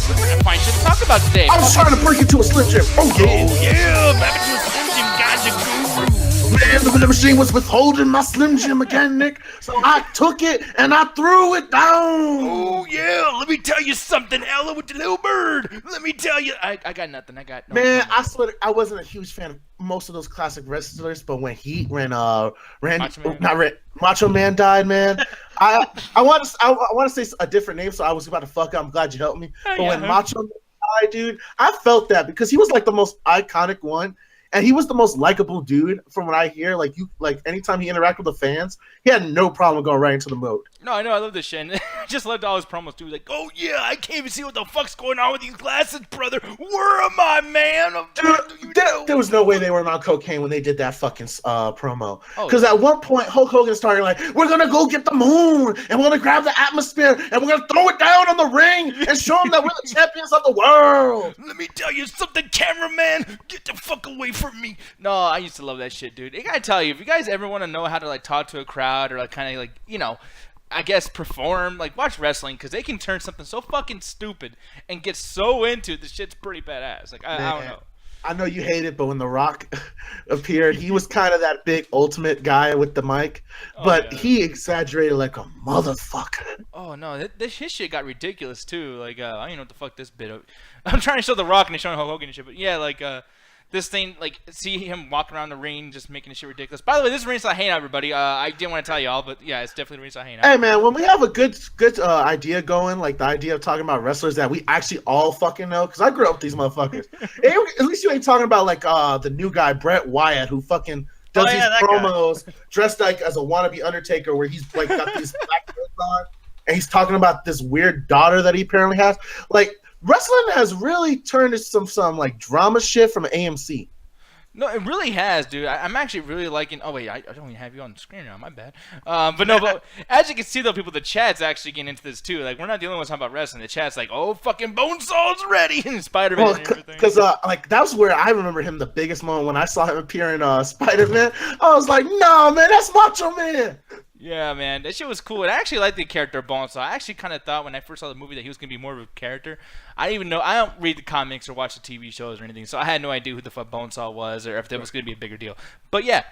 We're gonna find shit to talk about today. I was trying to break into a Slim Jim. Oh yeah. Oh yeah, back into a Slim Jim ganja guru. Man, the vending machine was withholding my Slim Jim again, Nick. So I took it and I threw it down. Oh yeah, let me tell you something, Ella with the little bird. Let me tell you, I got nothing. I got no. Man, I swear I wasn't a huge fan of most of those classic wrestlers, but when Macho Man died, man. I want to say a different name, so I was about to fuck up. I'm glad you helped me. But when Macho Man died, dude, I felt that because he was like the most iconic one. And he was the most likable dude from what I hear. Like anytime he interacted with the fans, he had no problem going right into the mode. No, I know, I love this shit. And I just loved all his promos too. Like, oh yeah, I can't even see what the fuck's going on with these glasses, brother. Where am I, man? Dude, there was no way they were on cocaine when they did that fucking promo. Because at one point, Hulk Hogan started like, we're gonna go get the moon, and we're gonna grab the atmosphere, and we're gonna throw it down on the ring and show them that we're the champions of the world. Let me tell you something, cameraman. Get the fuck away from me. No, I used to love that shit, dude. I gotta tell you, if you guys ever want to know how to like talk to a crowd or like kind of like, you know, I guess perform, like watch wrestling, because they can turn something so fucking stupid and get so into it. This shit's pretty badass. Like I don't know. I know you hate it, but when The Rock appeared, he was kind of that big ultimate guy with the mic, but he exaggerated like a motherfucker. Oh no, his shit got ridiculous too. Like I don't even know what the fuck this bit of. I'm trying to show The Rock and he's showing Hulk Hogan and shit, but yeah, like this thing, like, see him walking around the ring, just making this shit ridiculous. By the way, this is Ringside Hangout, everybody. I didn't want to tell y'all, but yeah, it's definitely Ringside Hangout. Hey, man, when we have a good idea going, like the idea of talking about wrestlers that we actually all fucking know, because I grew up with these motherfuckers. At least you ain't talking about, like, the new guy, Bret Wyatt, who fucking does these promos dressed like as a wannabe Undertaker, where he's, like, got these black clothes on, and he's talking about this weird daughter that he apparently has. Like, wrestling has really turned to some like drama shit from AMC. No, it really has, dude. I'm actually really liking. Oh wait, I don't even have you on the screen now. My bad. But as you can see, though, people, the chat's actually getting into this too. Like, we're not the only ones talking about wrestling. The chat's like, "Oh, fucking Bonesaw's ready!" and Spider-Man and everything. Because like that was where I remember him the biggest moment when I saw him appear in Spider-Man. I was like, "No, man, that's Macho Man." Yeah, man, that shit was cool. And I actually liked the character of Bonesaw. I actually kind of thought when I first saw the movie that he was going to be more of a character. I didn't even know. I don't read the comics or watch the TV shows or anything, so I had no idea who the fuck Bonesaw was or if that was going to be a bigger deal. But yeah,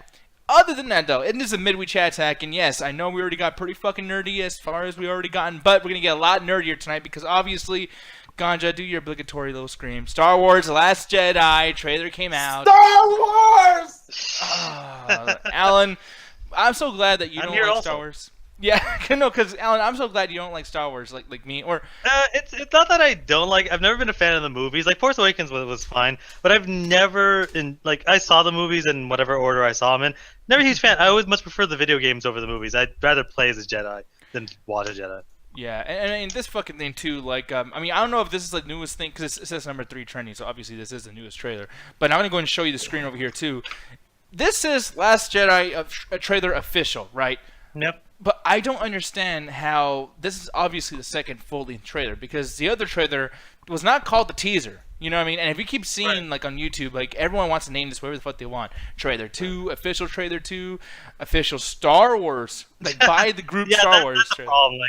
other than that, though, it is a Midweek Chat Attack, and yes, I know we already got pretty fucking nerdy as far as we already gotten, but we're going to get a lot nerdier tonight because obviously, Ganja, do your obligatory little scream. Star Wars Last Jedi trailer came out. Star Wars! Alan, I'm so glad that you don't like also. Star Wars. Yeah, no, because Alan, I'm so glad you don't like Star Wars like me. Or it's not that I don't like. I've never been a fan of the movies. Like Force Awakens was fine, but I've never I saw the movies in whatever order I saw them in. Never a huge fan. I always much prefer the video games over the movies. I'd rather play as a Jedi than watch a Jedi. Yeah, and this fucking thing too. Like, I mean, I don't know if this is the newest thing because it says number 3 trending, so obviously this is the newest trailer. But I'm gonna go and show you the screen over here too. This is Last Jedi a trailer official, right? Yep. But I don't understand how this is obviously the second full-length trailer because the other trailer was not called the teaser. You know what I mean? And if you keep seeing like on YouTube, like everyone wants to name this whatever the fuck they want. Trailer 2, official trailer 2, official Star Wars, like by the group Star Wars. That's the problem.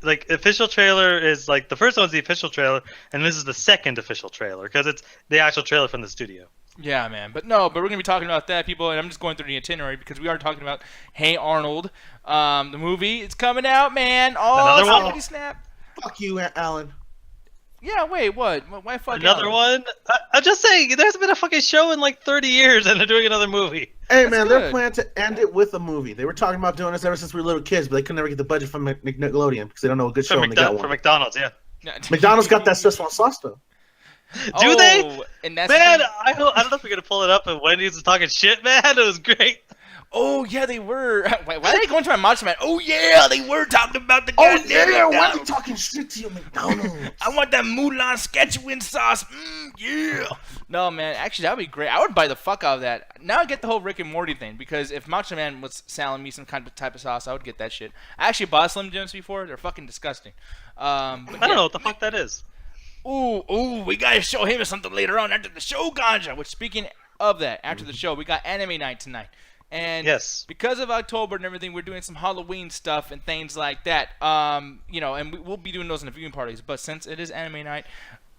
Like official trailer is like the first one's the official trailer, and this is the second official trailer because it's the actual trailer from the studio. Yeah, man. But we're going to be talking about that, people, and I'm just going through the itinerary because we are talking about Hey Arnold, the movie. It's coming out, man. Oh, somebody snap. Fuck you, Alan. Yeah, wait, what? Why fuck Another Alan? one? I'm just saying, there's been a fucking show in like 30 years, and they're doing another movie. Hey, man, they're planning to end it with a movie. They were talking about doing this ever since we were little kids, but they could never get the budget from Nickelodeon because they don't know a good show when they got one. For McDonald's, yeah. McDonald's got that Szechaun sauce, though. Do they? And that's man, I don't know if we're gonna pull it up. And Wendy's was talking shit, man. It was great. Oh yeah, they were. Why are they going to my Macho Man? Oh yeah, they were talking about the. Oh yeah, why are they talking shit to you, McDonald's? I want that Mulan Szechuan sauce. Yeah. No man, actually that would be great. I would buy the fuck out of that. Now I get the whole Rick and Morty thing because if Macho Man was selling me some kind of type of sauce, I would get that shit. I actually bought Slim Jims before. They're fucking disgusting. I don't know what the fuck that is. Ooh, we gotta show him something later on after the show, Ganja. Which, speaking of that, after the show, we got anime night tonight. And Yes. because of October and everything, we're doing some Halloween stuff and things like that. And we'll be doing those in the viewing parties. But since it is anime night,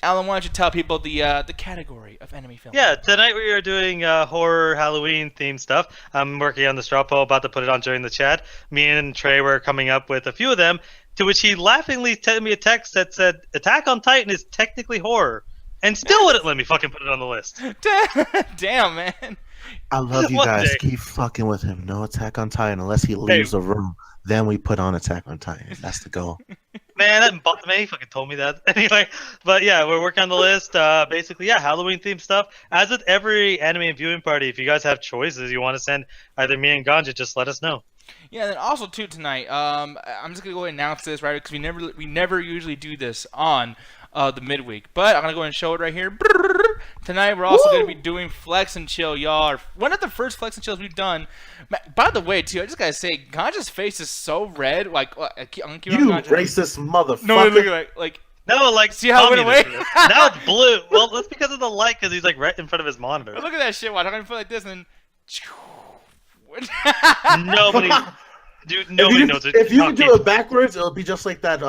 Alan, why don't you tell people the category of anime film? Yeah, tonight we are doing horror Halloween themed stuff. I'm working on the straw poll, about to put it on during the chat. Me and Trey were coming up with a few of them, to which he laughingly sent me a text that said, Attack on Titan is technically horror, and still wouldn't let me fucking put it on the list. Damn, man. I love you One guys. day. Keep fucking with him. No Attack on Titan unless he leaves the room. Then we put on Attack on Titan. That's the goal. Man, he fucking told me that. Anyway, but yeah, we're working on the list. Basically, yeah, Halloween themed stuff. As with every anime viewing party, if you guys have choices you want to send either me and Ganja, just let us know. Yeah, and then also too tonight, I'm just gonna go ahead and announce this right because we never usually do this on the midweek, but I'm gonna go ahead and show it right here. Tonight we're also gonna be doing Flex and Chill, y'all. One of the first Flex and Chills we've done. By the way, too, I just gotta say, Ganja's face is so red. Like, You racist motherfucker. No, look at like. No, like, see how it went away? Now it's blue. Well, that's because of the light, because he's like right in front of his monitor. Look at that shit. Watch, I'm gonna put like this and. Nobody knows it. If you do it backwards, it'll be just like that.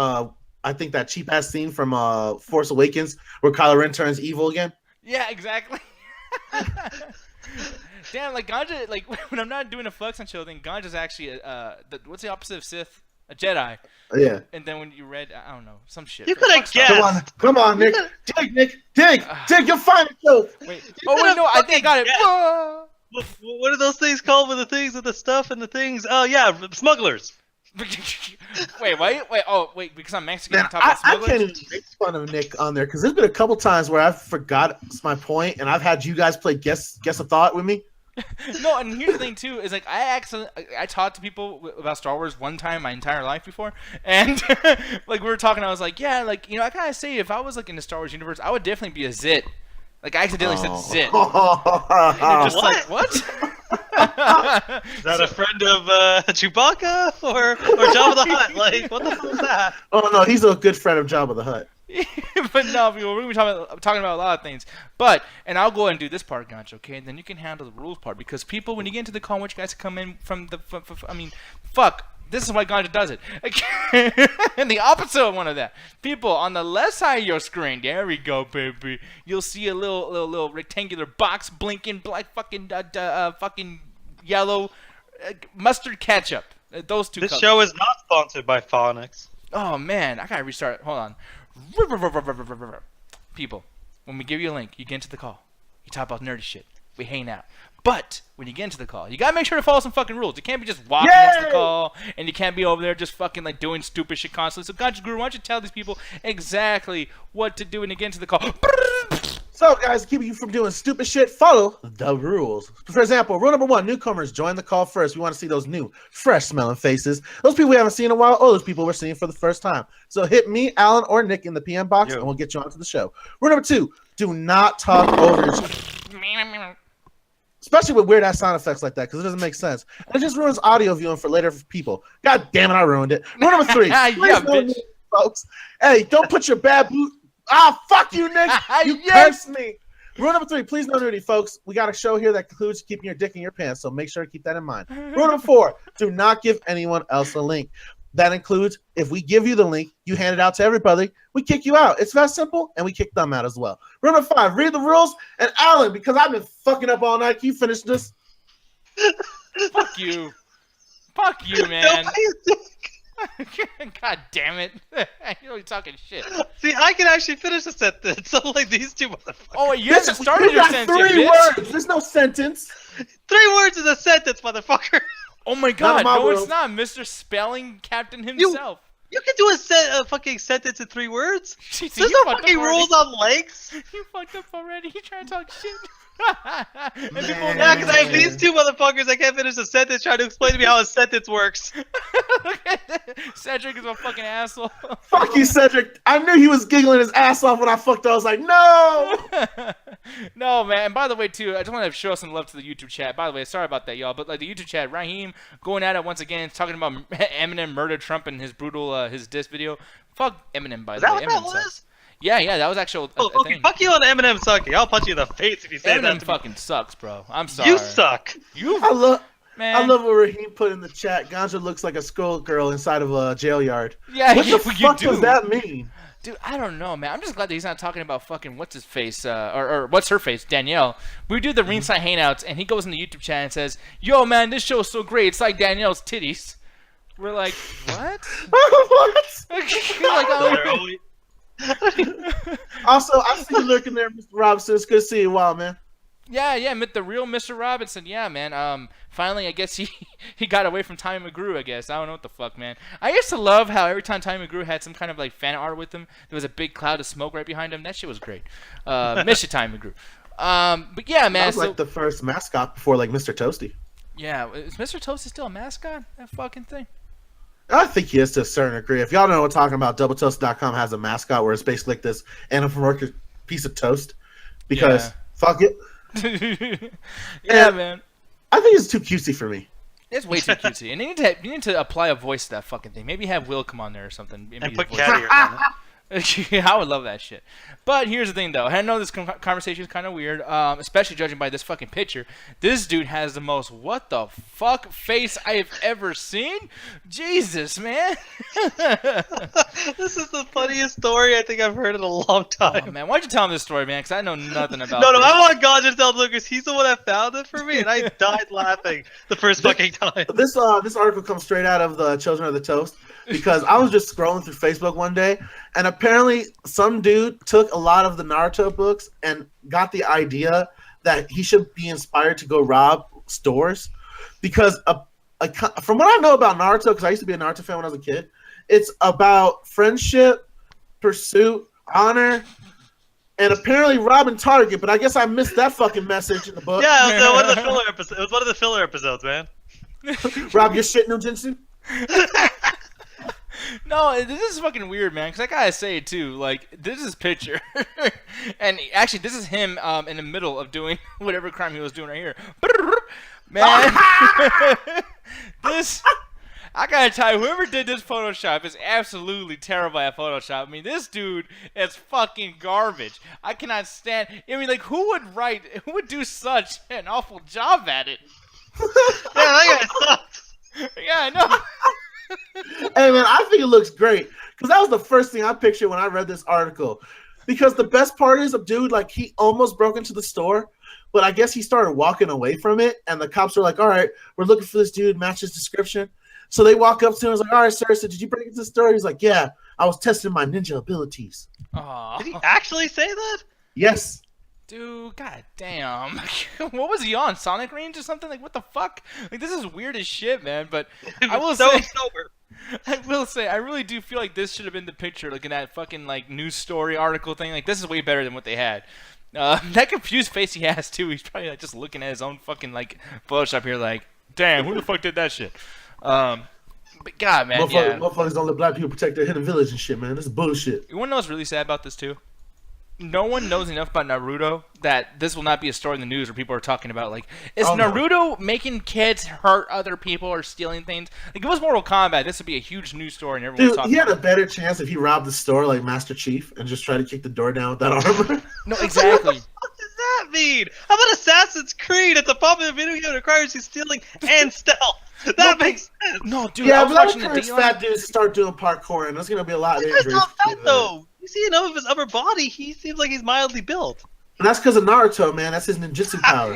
I think that cheap ass scene from Force Awakens where Kylo Ren turns evil again. Yeah, exactly. Damn, like Ganja, like when I'm not doing a Flex and Chill thing, Ganja's actually what's the opposite of Sith? A Jedi. Yeah. And then when you read, I don't know, some shit. You could have guessed. Come on, Nick. Dig, you'll find it, though. Wait. Oh wait, no, I think I got it. Whoa. What are those things called with the things with the stuff and the things? Oh yeah, smugglers. wait. Oh wait, because I'm Mexican. Man, I can't even make fun of Nick on there because there's been a couple times where I've forgot my point and I've had you guys play guess a thought with me. No, and here's the thing too is like I talked to people about Star Wars one time my entire life before, and like we were talking, I was like, yeah, like I gotta say if I was like in the Star Wars universe, I would definitely be a Zit. Like I accidentally said Zit. And you're just like, what? Is that a friend of Chewbacca or Jabba the Hutt? Like, what the fuck is that? Oh no, he's a good friend of Jabba the Hutt. But no, we're going to be talking about a lot of things. And I'll go ahead and do this part, Gancho, okay? And then you can handle the rules part. Because people, when you get into the call, want you guys to come in from the... fuck. This is why Gancho does it. And the opposite of one of that. People, on the left side of your screen, there we go, baby. You'll see a little rectangular box blinking black fucking yellow mustard ketchup. Those two This colors. show is not sponsored by Phonics. Oh, man. I got to restart. Hold on. People, when we give you a link, you get into the call. You talk about nerdy shit. We hang out. But when you get into the call, you gotta make sure to follow some fucking rules. You can't be just walking into the call, and you can't be over there just fucking like doing stupid shit constantly. So, Ganja Guru, why don't you tell these people exactly what to do when you get into the call? So, guys, keeping you from doing stupid shit, follow the rules. For example, rule number 1, newcomers join the call first. We want to see those new, fresh-smelling faces. Those people we haven't seen in a while, or those people we're seeing for the first time. So hit me, Alan, or Nick in the PM box, and we'll get you onto the show. Rule number 2, do not talk over each other. Especially with weird-ass sound effects like that, because it doesn't make sense. And it just ruins audio viewing for later people. God damn it, I ruined it. Rule number 3, bitch. folks. Hey, don't put your bad boot... Ah, fuck you, Nick. You cursed me. Rule number 3, please no nudity, folks. We got a show here that includes keeping your dick in your pants, so make sure to keep that in mind. Rule number 4, do not give anyone else a link. That includes, if we give you the link, you hand it out to everybody, we kick you out. It's that simple, and we kick them out as well. Rule number 5, read the rules. And Alan, because I've been fucking up all night, can you finish this? Fuck you. Fuck you, man. God damn it. You're talking shit. See, I can actually finish a sentence, unlike these two motherfuckers. Oh, wait, you haven't started your sentence, 3 bitch. words. There's no sentence. 3 words is a sentence, motherfucker. Oh my god, no, world. it's not. Mr. Spelling Captain himself. You can do a fucking sentence in 3 words? See, There's you no fucked fucking up already. rules on lengths. You fucked up already. You trying to talk shit. And people Yeah, because I have these 2 motherfuckers that can't finish a sentence trying to explain to me how a sentence works. Cedric is a fucking asshole. Fuck you, Cedric. I knew he was giggling his ass off when I fucked up. I was like, no. No, man. And by the way, too, I just want to show some love to the YouTube chat. By the way, sorry about that, y'all. But like the YouTube chat, Raheem going at it once again, talking about Eminem murdered Trump in his brutal his diss video. Fuck Eminem, by the way. Is that what Eminem that was? sucks. Yeah, that was actually a Okay, thing. fuck you on Eminem sucking. I'll punch you in the face if you say Eminem that. fucking sucks, bro. I'm sorry. You suck. You. I Man. I love what Raheem put in the chat. Ganja looks like a schoolgirl inside of a jail yard. Yeah, what the fuck does that mean? Dude, I don't know, man. I'm just glad that he's not talking about fucking what's his face, or what's her face, Danielle. We do the ringside hangouts, and he goes in the YouTube chat and says, "Yo, man, this show's so great. It's like Danielle's titties." We're like, what? What? Like, oh. Also, I see you lurking there, Mr. Robinson. It's good to see you, wow, man. Yeah, met the real Mr. Robinson. Yeah, man. Finally, I guess he got away from Tommy McGrew, I guess. I don't know what the fuck, man. I used to love how every time Tommy McGrew had some kind of, like, fan art with him, there was a big cloud of smoke right behind him. That shit was great. Miss you, Tommy McGrew. But, yeah, man. That was, like, the first mascot before, like, Mr. Toasty. Yeah. Is Mr. Toasty still a mascot? That fucking thing? I think he is to a certain degree. If y'all know what I'm talking about, doubletoast.com has a mascot where it's basically like this anthropomorphic piece of toast. Because, fuck it. Yeah, man. I think it's too cutesy for me. It's way too cutesy. And you need to apply a voice to that fucking thing. Maybe have Will come on there or something. And put cat ears on it. I would love that shit. But here's the thing, though. I know this conversation is kind of weird, especially judging by this fucking picture. This dude has the most what the fuck face I have ever seen. Jesus, man. This is the funniest story I think I've heard in a long time. Oh, man, why'd you tell him this story, man? Because I know nothing about No, this. I want God to tell Lucas. He's the one that found it for me, and I died laughing the first fucking time. This article comes straight out of the Children of the Toast. Because I was just scrolling through Facebook one day, and apparently some dude took a lot of the Naruto books and got the idea that he should be inspired to go rob stores. Because from what I know about Naruto, because I used to be a Naruto fan when I was a kid, it's about friendship, pursuit, honor, and apparently robbing Target. But I guess I missed that fucking message in the book. Yeah, it was one of the filler episodes. It was one of the filler episodes, man. Rob your shit, Nujinsu. No, this is fucking weird, man. Because I gotta say too, like this is picture, and actually this is him in the middle of doing whatever crime he was doing right here. Man, this I gotta tell you, whoever did this Photoshop is absolutely terrible at Photoshop. I mean, this dude is fucking garbage. I cannot stand. I mean, like who would do such an awful job at it? Yeah, that guy sucks. Yeah, I know. Hey man, I think it looks great because that was the first thing I pictured when I read this article. Because the best part is, a dude like he almost broke into the store, but I guess he started walking away from it, and the cops are like, "All right, we're looking for this dude, match his description." So they walk up to him and was like, "All right, sir, so did you break into the store?" He's like, "Yeah, I was testing my ninja abilities." Aww. Did he actually say that? Yes. Dude, goddamn. What was he on? Sonic Range or something? Like, what the fuck? Like, this is weird as shit, man. But I will so say, sober. I will say, I really do feel like this should have been the picture, like in that fucking like news story article thing. Like, this is way better than what they had. That confused face he has too. He's probably like just looking at his own fucking like Photoshop here, like, damn, who the fuck did that shit? But God, man, yeah. Motherfuckers don't let black people protect their hidden village and shit, man. This is bullshit. You wanna know what's really sad about this too? No one knows enough about Naruto that this will not be a story in the news where people are talking about, like, is Naruto making kids hurt other people or stealing things? Like, if it was Mortal Kombat, this would be a huge news story and everyone's talking he had about a better chance if he robbed the store like Master Chief and just tried to kick the door down with that armor. No, exactly. What does that mean? How about Assassin's Creed? At the popular video game that requires you stealing and stealth. That makes sense. No, dude, Yeah, I was but watching the encourage deal. fat dudes to start doing parkour, and there's gonna be a lot of That's injuries. not fat though. You see enough of his upper body, he seems like he's mildly built. And that's because of Naruto, man. That's his ninjutsu power.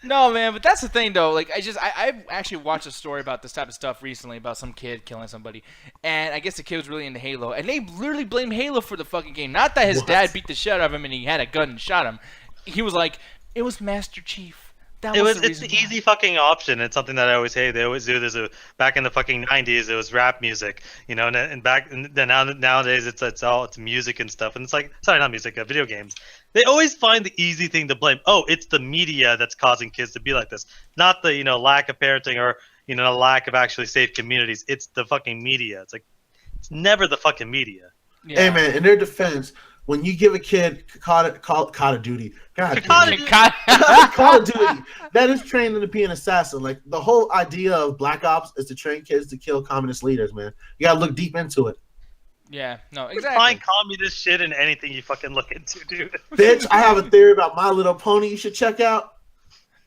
No, man, but that's the thing, though. Like, I actually watched a story about this type of stuff recently about some kid killing somebody, and I guess the kid was really into Halo, and they literally blamed Halo for the fucking game. Not that his dad beat the shit out of him and he had a gun and shot him. He was like, it was Master Chief. It's the easy fucking option. It's something that I always hate. They always do. Back in the fucking 90s, it was rap music, you know, and nowadays it's music and stuff. And it's like, sorry, not music, video games. They always find the easy thing to blame. Oh, it's the media that's causing kids to be like this, not the lack of parenting or lack of actually safe communities. It's the fucking media. It's like it's never the fucking media. Yeah. Hey man, in their defense, when you give a kid Call of Duty, God, Call of Duty. Call of Duty, that is trained to be an assassin. Like the whole idea of Black Ops is to train kids to kill communist leaders, man. You gotta look deep into it. Yeah, no, exactly. Find communist shit in anything you fucking look into, dude. Bitch, I have a theory about My Little Pony you should check out.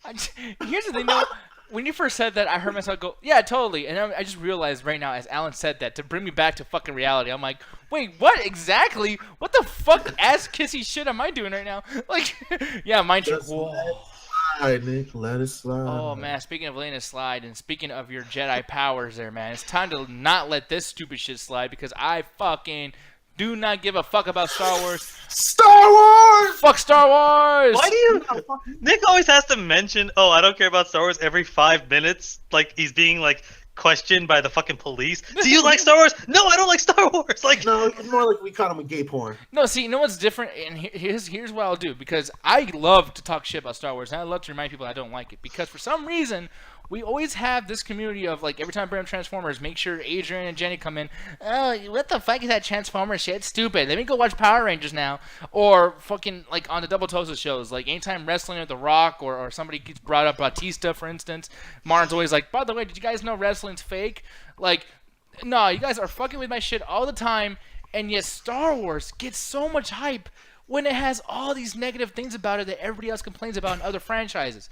Here's the thing, though. When you first said that, I heard myself go, yeah, totally. And I just realized right now, as Alan said that, to bring me back to fucking reality, I'm like, wait, what exactly? What the fuck ass kissy shit am I doing right now? Like, yeah, mind you. Slide, Nick, let it slide. Oh, man, speaking of letting it slide, and speaking of your Jedi powers there, man, it's time to not let this stupid shit slide, because I fucking do not give a fuck about Star Wars. Star Wars! Fuck Star Wars! Why do you? Nick always has to mention, "Oh, I don't care about Star Wars" every 5 minutes, like he's being like questioned by the fucking police. Do you like Star Wars? No, I don't like Star Wars. Like, No, it's more like we caught him with gay porn. No, see, you know what's different? And here's what I'll do. Because I love to talk shit about Star Wars, and I love to remind people I don't like it. Because for some reason, we always have this community of, like, every time I bring up Transformers, make sure Adrian and Jenny come in. Oh, what the fuck is that Transformers shit? It's stupid. Let me go watch Power Rangers now. Or fucking, like, on the Double Tosa shows, like, anytime wrestling with The Rock or somebody gets brought up, Batista, for instance, Martin's always like, by the way, did you guys know wrestling's fake? Like, no, you guys are fucking with my shit all the time, and yet Star Wars gets so much hype when it has all these negative things about it that everybody else complains about in other franchises.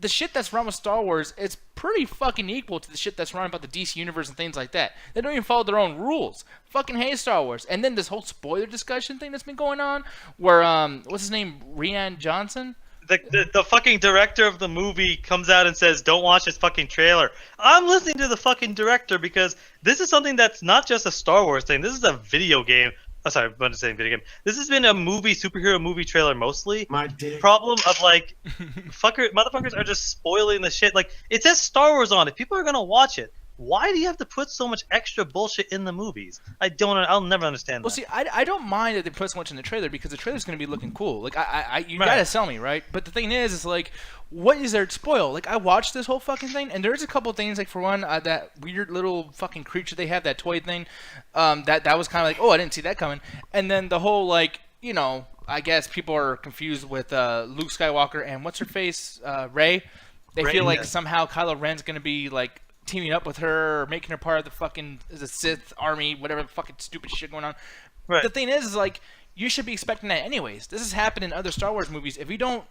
The shit that's wrong with Star Wars, it's pretty fucking equal to the shit that's wrong about the DC Universe and things like that. They don't even follow their own rules. Fucking hate Star Wars. And then this whole spoiler discussion thing that's been going on, where, what's his name, Rian Johnson? the fucking director of the movie comes out and says, "Don't watch this fucking trailer." I'm listening to the fucking director because this is something that's not just a Star Wars thing. This is a video game. Oh, sorry, I'm about to say video game. This has been a superhero movie trailer mostly. My dick. Problem of like, motherfuckers are just spoiling the shit. Like, it says Star Wars on it. People are gonna watch it. Why do you have to put so much extra bullshit in the movies? I'll never understand that. Well, see, I don't mind that they put so much in the trailer because the trailer's going to be looking cool. Like, you Right. gotta sell me, right? But the thing is like, what is there to spoil? Like, I watched this whole fucking thing, and there's a couple things, like, for one, that weird little fucking creature they have, that toy thing, that was kind of like, oh, I didn't see that coming. And then the whole, like, you know, I guess people are confused with Luke Skywalker and what's her face, Rey. They Rey, feel like yeah. somehow Kylo Ren's going to be, like, teaming up with her or making her part of the fucking Sith army, whatever fucking stupid shit going on. Right. The thing is like, you should be expecting that anyways. This has happened in other Star Wars movies. If you're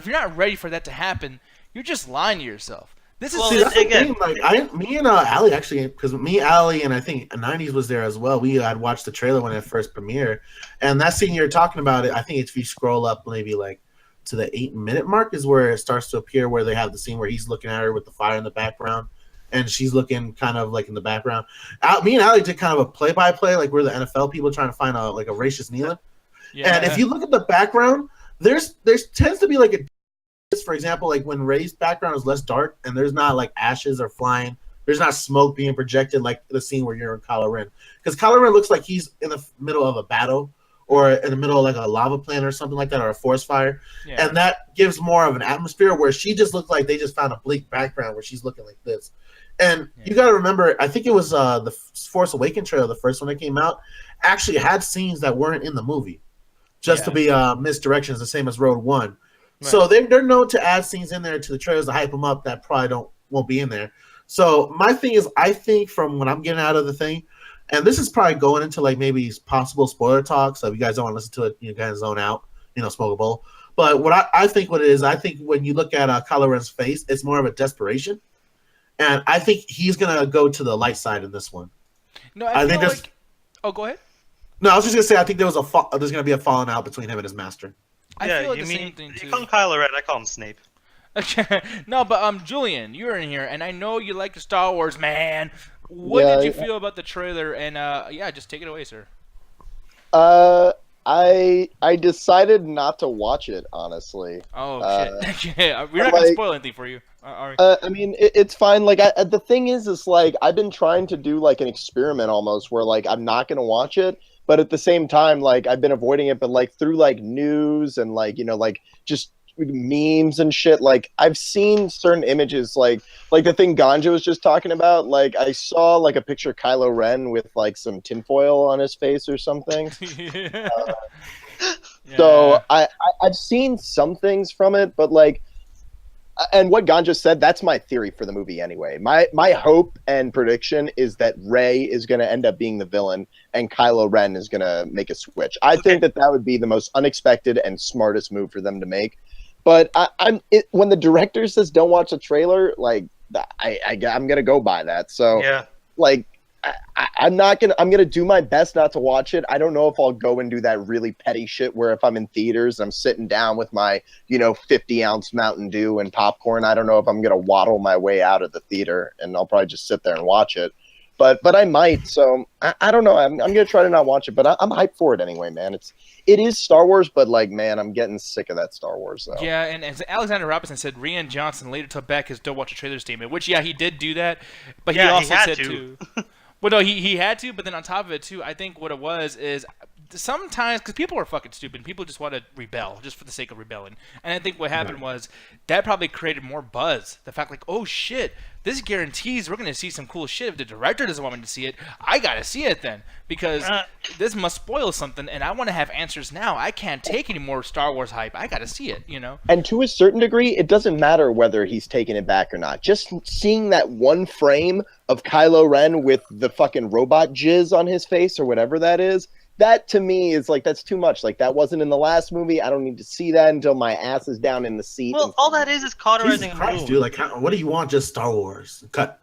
not ready for that to happen, you're just lying to yourself. This is Well, See, that's the again- thing. Like, me and Ali actually, because me, Ali, and I think 90s was there as well. We had watched the trailer when it first premiered, and that scene you're talking about, I think if you scroll up maybe like to the 8-minute mark is where it starts to appear, where they have the scene where he's looking at her with the fire in the background, and she's looking kind of like in the background. Me and Ali did kind of a play-by-play, like we're the NFL people trying to find a racist kneeling. yeah. And if you look at the background, there's tends to be like for example, like when Ray's background is less dark and there's not like ashes or flying, there's not smoke being projected like the scene where you're in Kylo Ren. Because Kylo Ren looks like he's in the middle of a battle or in the middle of like a lava planet or something like that, or a forest fire. Yeah. And that gives more of an atmosphere, where she just looked like they just found a bleak background where she's looking like this. And you got to remember, I think it was the Force Awakens trailer, the first one that came out, actually had scenes that weren't in the movie, just to be misdirections, the same as Road One. Right. So they're known to add scenes in there to the trailers to hype them up that probably won't be in there. So my thing is, I think from what I'm getting out of the thing, and this is probably going into like maybe possible spoiler talk, so if you guys don't want to listen to it, you guys zone out, smoke a bowl. But what I think what it is, I think when you look at Kylo Ren's face, it's more of a desperation. And I think he's going to go to the light side in this one. No, I think there's... Oh, go ahead. No, I was just going to say, I think there's going to be a falling out between him and his master. I feel like the same thing, too. You call him Kylo Ren, I call him Snape. Okay. No, but Julian, you're in here, and I know you like the Star Wars, man. What did you feel about the trailer? And just take it away, sir. I decided not to watch it, honestly. Oh shit! Yeah, we're not gonna spoil anything for you. I mean, it's fine. Like, the thing is like I've been trying to do like an experiment almost, where like I'm not gonna watch it, but at the same time, like I've been avoiding it. But like through like news and like like just memes and shit, like I've seen certain images, like the thing Ganja was just talking about. Like I saw like a picture of Kylo Ren with like some tinfoil on his face or something. So I've seen some things from it, but like, and what Ganja said, that's my theory for the movie anyway. My hope and prediction is that Rey is going to end up being the villain and Kylo Ren is going to make a switch. I think that would be the most unexpected and smartest move for them to make. But when the director says don't watch a trailer, like I'm gonna go by that. So Yeah. like I'm gonna do my best not to watch it. I don't know if I'll go and do that really petty shit where if I'm in theaters, I'm sitting down with my 50-ounce Mountain Dew and popcorn. I don't know if I'm gonna waddle my way out of the theater, and I'll probably just sit there and watch it. But I might. So I don't know. I'm gonna try to not watch it, but I'm hyped for it anyway, man. It is Star Wars, but like, man, I'm getting sick of that Star Wars though. Yeah, and as Alexander Robinson said, Rian Johnson later took back his "Don't watch a trailer" statement, which he did do that, but he also had said to. too. Well, no, he had to, but then on top of it too, I think what it was is sometimes because people are fucking stupid, people just want to rebel just for the sake of rebelling, and I think what happened was that probably created more buzz. The fact like, oh shit, this guarantees we're gonna see some cool shit. If the director doesn't want me to see it, I gotta see it then because this must spoil something, and I want to have answers now. I can't take any more Star Wars hype. I gotta see it, And to a certain degree, it doesn't matter whether he's taking it back or not. Just seeing that one frame of Kylo Ren with the fucking robot jizz on his face or whatever that is, that to me is like, that's too much. Like, that wasn't in the last movie. I don't need to see that until my ass is down in the seat. Well, all that is cauterizing Jesus a Christ, moon. dude! Like, what do you want? Just Star Wars? Cut.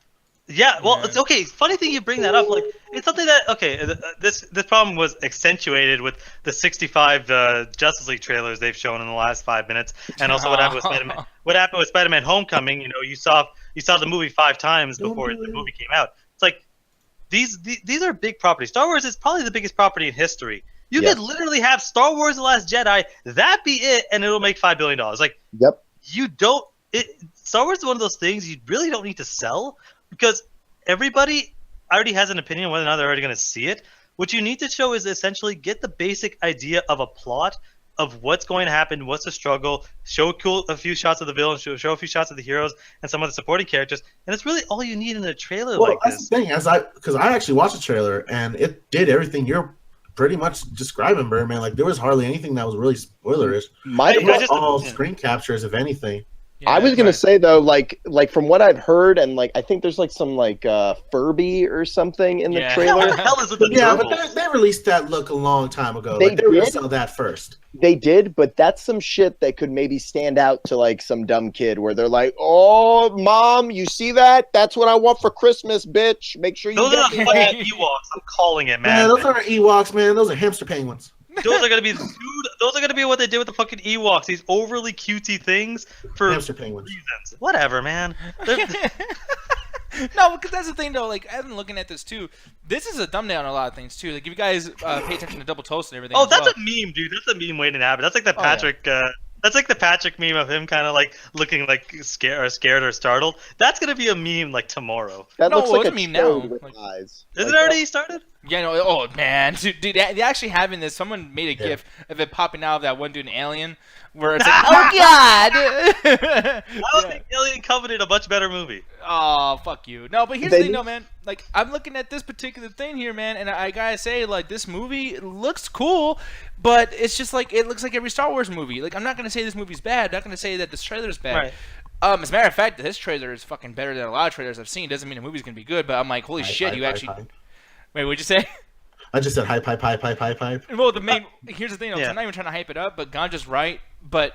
Yeah, well, it's okay. Funny thing you bring that up. Like, it's something that this problem was accentuated with the 65 Justice League trailers they've shown in the last 5 minutes, and also what happened with Spider-Man. What happened with Spider-Man: Homecoming? You saw the movie 5 times before the movie came out. It's like these are big properties. Star Wars is probably the biggest property in history. You could literally have Star Wars: The Last Jedi, that be it, and it'll make $5 billion. Like, you don't. Star Wars is one of those things you really don't need to sell. Because everybody already has an opinion whether or not they're already going to see it. What you need to show is essentially get the basic idea of a plot of what's going to happen, what's the struggle, show a few shots of the villain, show a few shots of the heroes and some of the supporting characters, and it's really all you need in a trailer like this. That's the thing, because I actually watched the trailer and it did everything you're pretty much describing, Birdman. Like, there was hardly anything that was really spoilerish. All screen captures, if anything. Yeah, I was gonna say though, like from what I've heard, and like I think there's like some like Furby or something in the trailer. What the hell is with the but they released that look a long time ago. They were gonna sell that first. They did, but that's some shit that could maybe stand out to like some dumb kid where they're like, "Oh, mom, you see that? That's what I want for Christmas, bitch. Make sure you." Those get are the fucking Ewoks. I'm calling it, man. Man, those aren't Ewoks, man. Those are hamster penguins. Those are gonna be what they did with the fucking Ewoks. These overly cutesy things for hamster penguins. Reasons. Whatever, man. No, because that's the thing though. Like, I've been looking at this too. This is a thumbnail on a lot of things too. Like, if you guys pay attention to Double Toast and everything. Oh, that's a meme, dude. That's a meme waiting to happen. That's like the Patrick. That's like the Patrick meme of him kind of like looking like scared or startled. That's gonna be a meme like tomorrow. That looks like a a meme now. with Like, eyes. Is it already started? Yeah, no. Oh man, dude, they actually having this. Someone made a GIF of it popping out of that one dude in Alien, where it's like, oh god. I would think Alien Covenant a much better movie. Oh, fuck you. No, but here's the thing though, man. Like, I'm looking at this particular thing here, man, and I gotta say, like, this movie looks cool, but it's just like, it looks like every Star Wars movie. Like, I'm not gonna say this movie's bad. I'm not gonna say that this trailer's bad. Right. As a matter of fact, this trailer is fucking better than a lot of trailers I've seen. Doesn't mean the movie's gonna be good, but I'm like, holy shit, you actually. Wait, what'd you say? I just said hype. Well, here's the thing, though. I'm not even trying to hype it up, but Ganja's right, but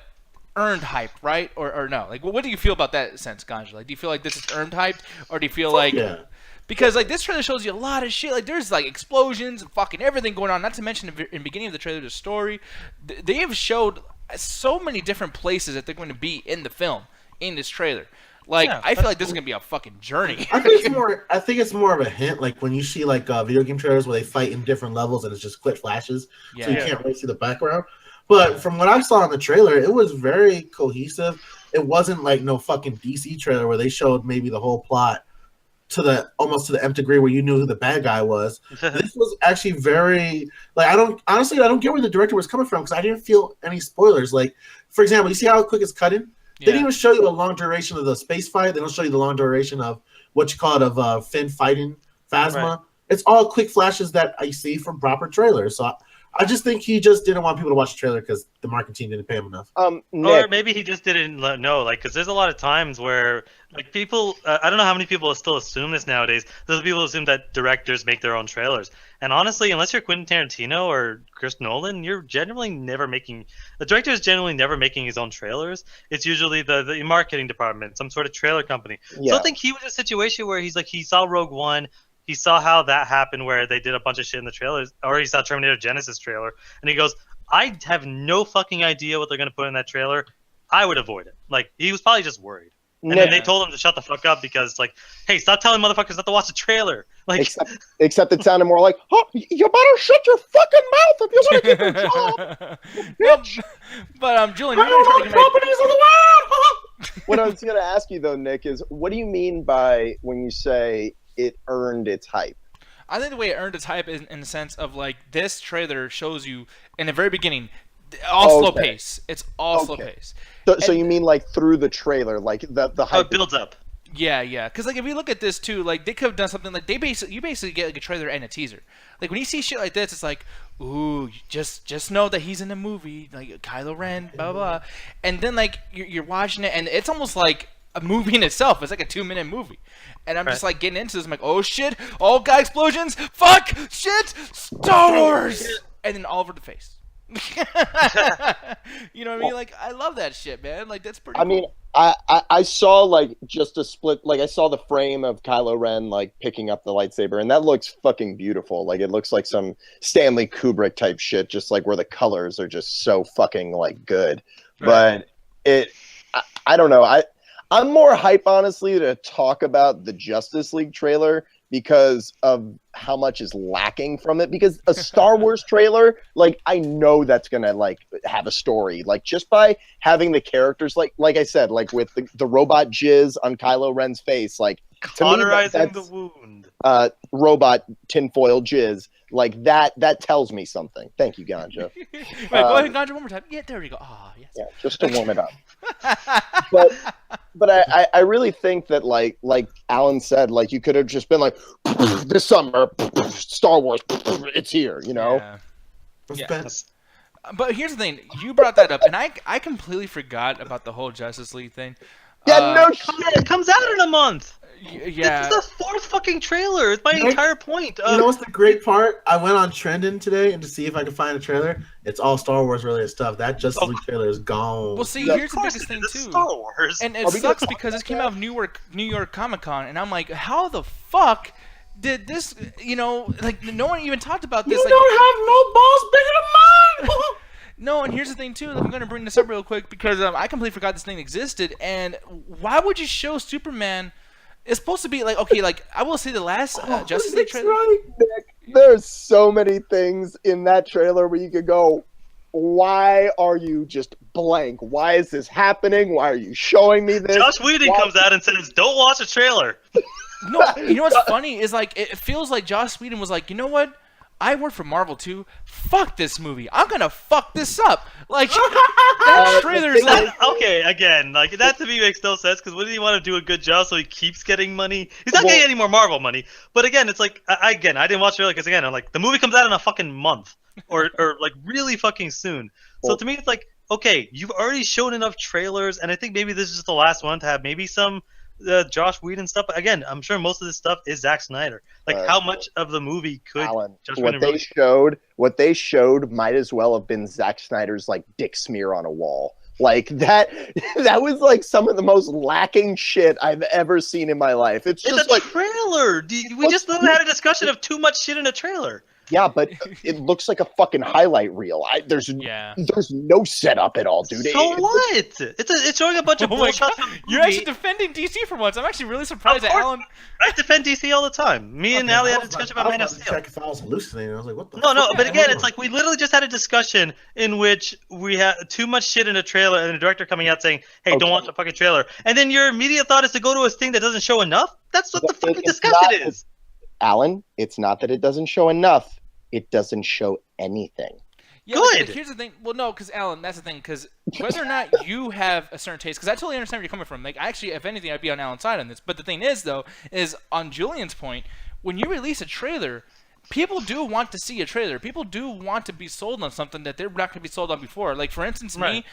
earned hype, right? Or no? Like, what do you feel about that sense, Ganja? Like, do you feel like this is earned hype, or do you feel like... Yeah. Because, like, this trailer shows you a lot of shit. Like, there's, like, explosions and fucking everything going on. Not to mention, in the beginning of the trailer, the story. They have showed so many different places that they're going to be in the film, in this trailer. Like, I feel like this is gonna be a fucking journey. I think it's more of a hint. Like when you see like video game trailers where they fight in different levels and it's just quick flashes, so you can't really see the background. But from what I saw in the trailer, it was very cohesive. It wasn't like no fucking DC trailer where they showed maybe the whole plot almost to the nth degree where you knew who the bad guy was. This was actually very like I don't get where the director was coming from because I didn't feel any spoilers. Like for example, you see how quick it's cutting. They didn't even show you the long duration of the space fight. They don't show you the long duration of what you call it of Finn fighting Phasma. Right. It's all quick flashes that I see from proper trailers. So I just think he just didn't want people to watch the trailer because the marketing team didn't pay him enough. Or Nick, maybe he just didn't know, like, because there's a lot of times where, like, people, I don't know how many people still assume this nowadays. There's people who assume that directors make their own trailers. And honestly, unless you're Quentin Tarantino or Chris Nolan, the director is generally never making his own trailers. It's usually the marketing department, some sort of trailer company. Yeah. So I think he was in a situation where he's like, he saw Rogue One, he saw how that happened where they did a bunch of shit in the trailers, or he saw Terminator Genesis trailer, and he goes, I have no fucking idea what they're going to put in that trailer. I would avoid it. Like, he was probably just worried. And then they told him to shut the fuck up because, like, hey, stop telling motherfuckers not to watch the trailer. Like, except it sounded more like, oh, you better shut your fucking mouth if you want to keep your job. Bitch. But Julian, What I was going to ask you, though, Nick, is what do you mean by when you say it earned its hype? I think the way it earned its hype is in the sense of, like, this trailer shows you in the very beginning slow pace. It's all slow pace. So you mean like through the trailer, like the hype it builds up. Yeah. Because, like, if you look at this too, like, they could have done something like you basically get like a trailer and a teaser. Like, when you see shit like this, it's like, ooh, just know that he's in a movie, like Kylo Ren, blah blah, and then like you're watching it, and it's almost like a movie in itself. It's like a 2-minute movie. And I'm just like getting into this. I'm like, oh shit, all guy explosions, fuck, shit, Star Wars, and then all over the face. You know what I mean? Like, I love that shit, man. Like, that's pretty. I mean, I saw like just a split. Like, I saw the frame of Kylo Ren like picking up the lightsaber, and that looks fucking beautiful. Like, it looks like some Stanley Kubrick type shit, just like where the colors are just so fucking like good. Right. But I don't know. I'm more hype, honestly, to talk about the Justice League trailer because of how much is lacking from it. Because a Star Wars trailer, like, I know that's gonna like have a story. Like, just by having the characters, like I said, like with the robot jizz on Kylo Ren's face, like cauterizing the wound. Robot tinfoil jizz, like that tells me something. Thank you, Ganja. Wait, go ahead, Ganja, one more time. Yeah, there you go. Ah, yes. Yeah, just to warm it up. But I really think that like Alan said, like you could have just been like this summer, Star Wars, it's here, you know. Yeah. But here's the thing: you brought that up, and I completely forgot about the whole Justice League thing. Yeah, no shit. It comes out in a month. Yeah. This is the 4th fucking trailer. It's my entire point. You know what's the great part? I went on Trending today and to see if I could find a trailer. It's all Star Wars related stuff. That Justice League trailer is gone. Well, see, here's the biggest thing too. Star Wars. And it sucks because this came out of New York Comic Con, and I'm like, how the fuck did this? You know, like no one even talked about this. You like, don't have no balls bigger than mine. No, and here's the thing too. Like, I'm gonna bring this up real quick because I completely forgot this thing existed. And why would you show Superman? It's supposed to be like, okay, like I will say the last Justice League trailer. Right, Nick, there's so many things in that trailer where you could go, why are you just blank? Why is this happening? Why are you showing me this? Josh Whedon comes out and says, "Don't watch the trailer." No, you know what's funny is like it feels like Joss Whedon was like, you know what? I work for Marvel too. Fuck this movie. I'm gonna fuck this up. Like that trailer's like okay. Again, like that to me makes no sense because wouldn't he want to do a good job so he keeps getting money? He's not getting any more Marvel money. But again, it's like I didn't watch the trailer because again, I'm like the movie comes out in a fucking month or like really fucking soon. So to me, it's like okay, you've already shown enough trailers, and I think maybe this is just the last one to have maybe some. Josh Whedon stuff. But again, I'm sure most of this stuff is Zack Snyder. Like, how much of the movie could Alan, Josh Whedon really... What they showed might as well have been Zack Snyder's like dick smear on a wall. Like that was like some of the most lacking shit I've ever seen in my life. It's just like trailer. We just had a discussion of too much shit in a trailer. Yeah, but it looks like a fucking highlight reel. There's no setup at all, dude. So what? It's showing a bunch of bullshit. You're actually defending DC for once. I'm actually really surprised that Alan. I defend DC all the time. Me and Ali had a discussion about Man of Steel. Check if I was hallucinating. I was like, what the? No. But again, it's like we literally just had a discussion in which we had too much shit in a trailer, and the director coming out saying, "Hey, don't watch the fucking trailer," and then your immediate thought is to go to a thing that doesn't show enough. That's what the fucking discussion is. Alan, it's not that it doesn't show enough. It doesn't show anything. Yeah, good. But here's the thing. Well, no, because Alan, that's the thing. Because whether or not you have a certain taste, because I totally understand where you're coming from. Like, actually, if anything, I'd be on Alan's side on this. But the thing is, though, is on Julian's point, when you release a trailer, people do want to see a trailer. People do want to be sold on something that they're not going to be sold on before. Like, for instance, me,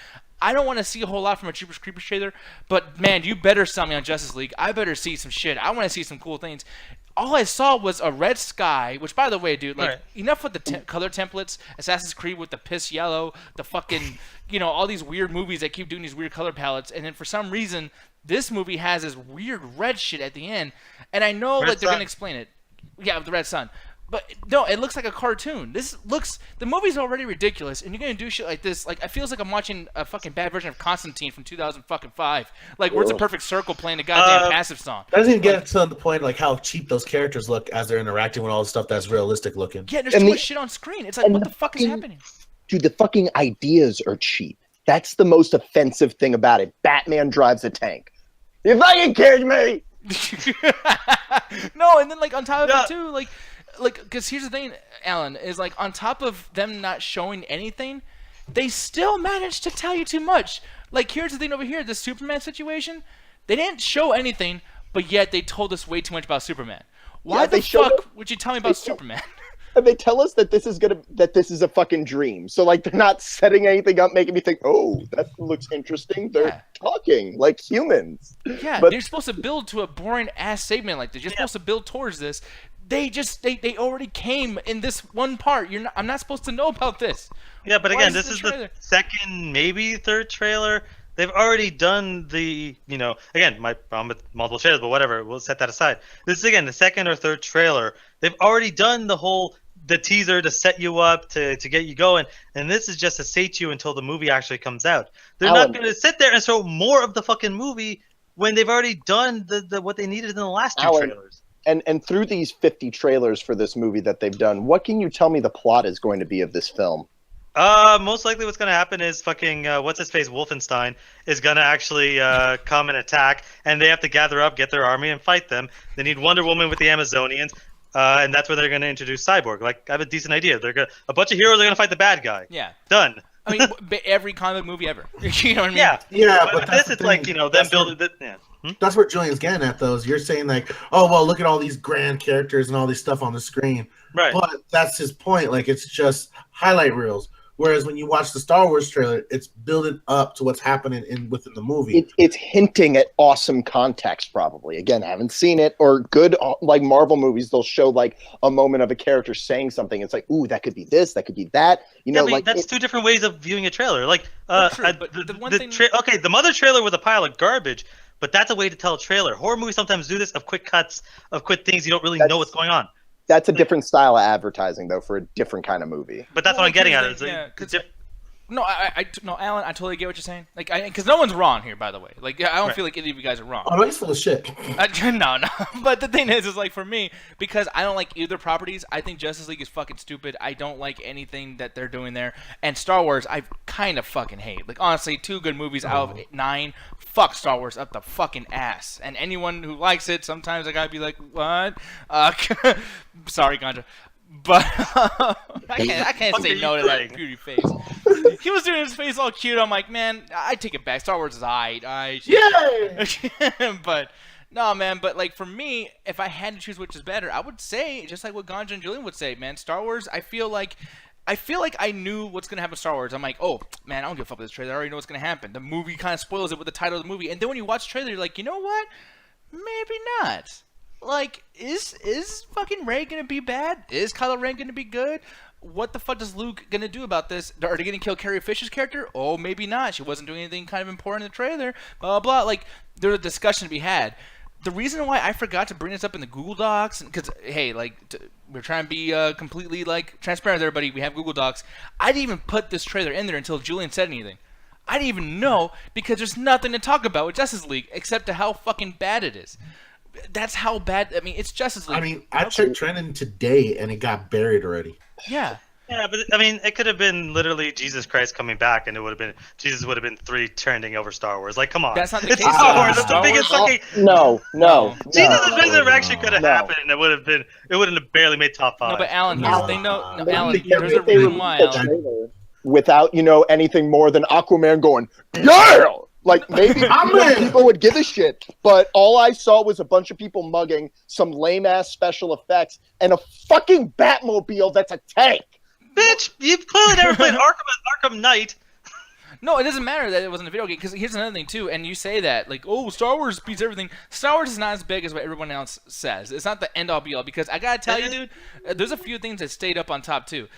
I don't want to see a whole lot from a Jeepers Creepers trailer, but, man, you better sell me on Justice League. I better see some shit. I want to see some cool things. All I saw was a red sky, which, by the way, dude, like, enough with the color templates, Assassin's Creed with the piss yellow, the fucking, all these weird movies that keep doing these weird color palettes, and then for some reason, this movie has this weird red shit at the end, and I know, they're going to explain it. Yeah, the red sun. But no, it looks like a cartoon. The movie's already ridiculous, and you're gonna do shit like this. Like, it feels like I'm watching a fucking bad version of Constantine from 2005. Like, Words of Perfect Circle playing the goddamn passive song. That doesn't even get to the point like how cheap those characters look as they're interacting with all the stuff that's realistic looking. Yeah, there's too much shit on screen. It's like, what the fuck is happening? Dude, the fucking ideas are cheap. That's the most offensive thing about it. Batman drives a tank. You fucking kidding me? No, and then like on top of it too, like, because here's the thing, Alan, is like on top of them not showing anything, they still managed to tell you too much. Like, here's the thing over here, the Superman situation, they didn't show anything, but yet they told us way too much about Superman. Why the fuck would you tell me about Superman? And they tell us that this is a fucking dream. So like, they're not setting anything up, making me think, oh, that looks interesting. They're talking like humans. Yeah, but they're supposed to build to a boring ass segment like this. You're supposed to build towards this. They already came in this one part. I'm not supposed to know about this. Yeah, but again, this is the second, maybe third trailer. They've already done the, again, my problem with multiple trailers, but whatever, we'll set that aside. This is, again, the second or third trailer. They've already done the teaser to set you up, to get you going, and this is just to sate you until the movie actually comes out. They're not going to sit there and show more of the fucking movie when they've already done the what they needed in the last two trailers. And through these 50 trailers for this movie that they've done, what can you tell me the plot is going to be of this film? Most likely what's going to happen is fucking, what's-his-face, Wolfenstein, is going to actually come and attack, and they have to gather up, get their army, and fight them. They need Wonder Woman with the Amazonians, and that's where they're going to introduce Cyborg. Like, I have a decent idea. A bunch of heroes are going to fight the bad guy. Yeah. Done. I mean, every comic movie ever. You know what I mean? Yeah, but this is like, them building it. Yeah. That's where Julian's getting at, though. Is you're saying like, oh well, look at all these grand characters and all this stuff on the screen. Right. But that's his point. Like, it's just highlight reels. Whereas when you watch the Star Wars trailer, it's building up to what's happening within the movie. It's hinting at awesome context, probably. Again, I haven't seen it. Or good, like Marvel movies, they'll show like a moment of a character saying something. It's like, ooh, that could be this, that could be that. That's two different ways of viewing a trailer. Like, the Mother trailer was a pile of garbage, but that's a way to tell a trailer. Horror movies sometimes do this, of quick cuts, of quick things. You don't really know what's going on. That's a different style of advertising, though, for a different kind of movie. But that's what I'm getting at. No, Alan, I totally get what you're saying. Like, because no one's wrong here, by the way. Like, I don't feel like any of you guys are wrong. Oh, that's full of shit. No. But the thing is like, for me, because I don't like either properties, I think Justice League is fucking stupid. I don't like anything that they're doing there. And Star Wars, I kind of fucking hate. Like, honestly, 2 good movies out of 9. Fuck Star Wars up the fucking ass. And anyone who likes it, sometimes I gotta be like, what? Sorry, Ganja. But I can't say no to that beauty face. He was doing his face all cute. I'm like, man, I take it back. Star Wars is Yeah. But no, man. But like, for me, if I had to choose which is better, I would say just like what Ganja and Julian would say, man. Star Wars. I feel like I knew what's gonna happen with Star Wars. I'm like, oh man, I don't give a fuck with this trailer. I already know what's gonna happen. The movie kind of spoils it with the title of the movie, and then when you watch the trailer, you're like, you know what? Maybe not. Like, is fucking Rey gonna be bad? Is Kylo Ren gonna be good? What the fuck is Luke gonna do about this? Are they gonna kill Carrie Fisher's character? Oh, maybe not. She wasn't doing anything kind of important in the trailer. Blah, blah, blah. Like, there's a discussion to be had. The reason why I forgot to bring this up in the Google Docs, because, hey, like, we're trying to be completely, like, transparent with everybody. We have Google Docs. I didn't even put this trailer in there until Julian said anything. I didn't even know, because there's nothing to talk about with Justice League except to how fucking bad it is. That's how bad. I mean, it's Justice League. I mean, I checked trending today and it got buried already. Yeah. Yeah, but I mean, it could have been literally Jesus Christ coming back, and Jesus would have been 3 trending over Star Wars. Like, come on, that's not the it's case. Star Wars. It's the biggest fucking. No. Jesus' resurrection could have happened, and it would have barely made top 5. No, but Alan, here's the thing. No, Alan, there's a reason why. Without anything more than Aquaman going, yeah. Like, maybe people would give a shit, but all I saw was a bunch of people mugging, some lame-ass special effects, and a fucking Batmobile that's a tank. Bitch, you've clearly never played Arkham Knight. No, it doesn't matter that it wasn't a video game, because here's another thing, too, and you say that, like, oh, Star Wars beats everything. Star Wars is not as big as what everyone else says. It's not the end-all, be-all, because I gotta tell you, dude, there's a few things that stayed up on top, too.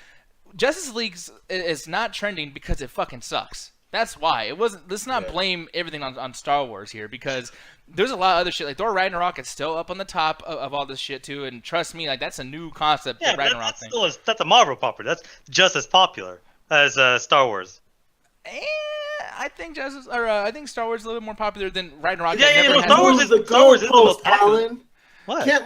Justice League is not trending because it fucking sucks. That's why. It wasn't. Let's not blame everything on Star Wars here, because there's a lot of other shit. Like Thor Ragnarok is still up on the top of all this shit too. And trust me, like that's a new concept. Yeah, the Ragnarok thing. That's a Marvel property. That's just as popular as Star Wars. I think I think Star Wars is a little bit more popular than Ragnarok. Yeah. Star Wars is the goalpost, Alan. What? Can't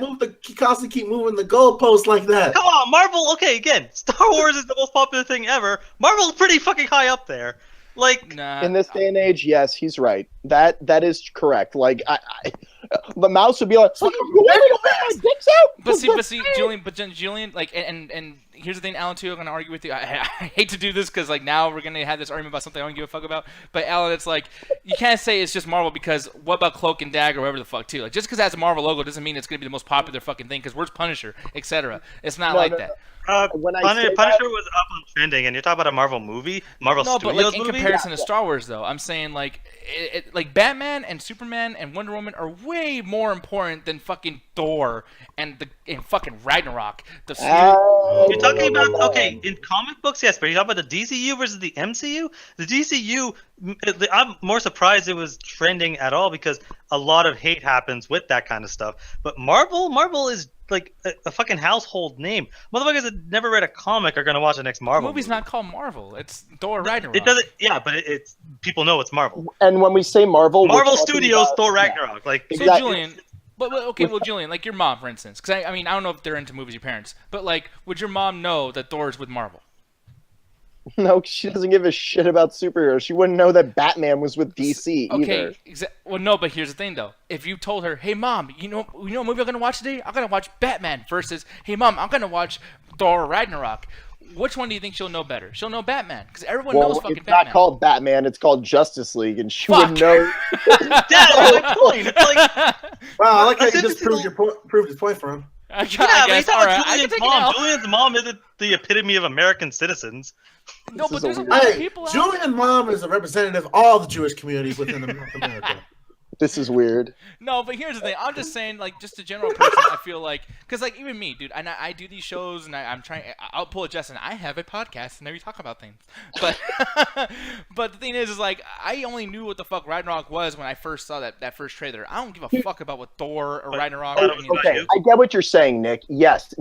constantly keep moving the goalpost like that. Come on, Marvel. Okay, again, Star Wars is the most popular thing ever. Marvel's pretty fucking high up there. Like, in this day and age, yes, he's right. That is correct. Like, the mouse would be like, dicks out. But see, Julian, like, and here's the thing, Alan, too, I'm gonna argue with you. I hate to do this because, like, now we're gonna have this argument about something I don't give a fuck about. But Alan, it's like you can't say it's just Marvel because what about Cloak and Dagger or whatever the fuck too? Like, just because it has a Marvel logo doesn't mean it's gonna be the most popular fucking thing. Because where's Punisher, etc. It's not that. Punisher was up on trending, and you're talking about a Marvel movie, Marvel Studios but like, in movie? comparison to Star Wars, though, I'm saying like, like Batman and Superman and Wonder Woman are way more important than fucking Thor and fucking Ragnarok. You're talking about in comic books, yes, but you're talking about the DCU versus the MCU. The DCU, I'm more surprised it was trending at all because a lot of hate happens with that kind of stuff. But Marvel is like a fucking household name. Motherfuckers that never read a comic are gonna watch the next Marvel. The movie's not called Marvel. It's Thor Ragnarok. It doesn't. Yeah, but it's people know it's Marvel. And when we say Marvel Studios, Thor Ragnarok. Like, so exactly. Julian. But Julian, like your mom, for instance, because I mean, I don't know if they're into movies, your parents, but like, would your mom know that Thor's with Marvel? No, she doesn't give a shit about superheroes. She wouldn't know that Batman was with DC either. Well, no, but here's the thing, though. If you told her, "Hey, Mom, you know what movie I'm gonna watch today? I'm gonna watch Batman," versus, "Hey, Mom, I'm gonna watch Thor Ragnarok," which one do you think she'll know better? She'll know Batman, because everyone knows fucking Batman. It's not called Batman. It's called Justice League, and she would know. Dad, my point. It's like, wow, I like how you just proved his point for him. I guess. All right, Julian's mom isn't the epitome of American citizens. No, but there's a lot of people. Julian's mom is a representative of all the Jewish community within North America. This is weird. No, but here's the thing. I'm just saying, like, just a general person, I feel like, because, like, even me, dude, I do these shows, and I'm trying, I'll pull a Justin. I have a podcast, and there we talk about things. But but the thing is, like, I only knew what the fuck Ragnarok was when I first saw that first trailer. I don't give a fuck about what Thor or Ragnarok or any of that shit. I get what you're saying, Nick. Yes.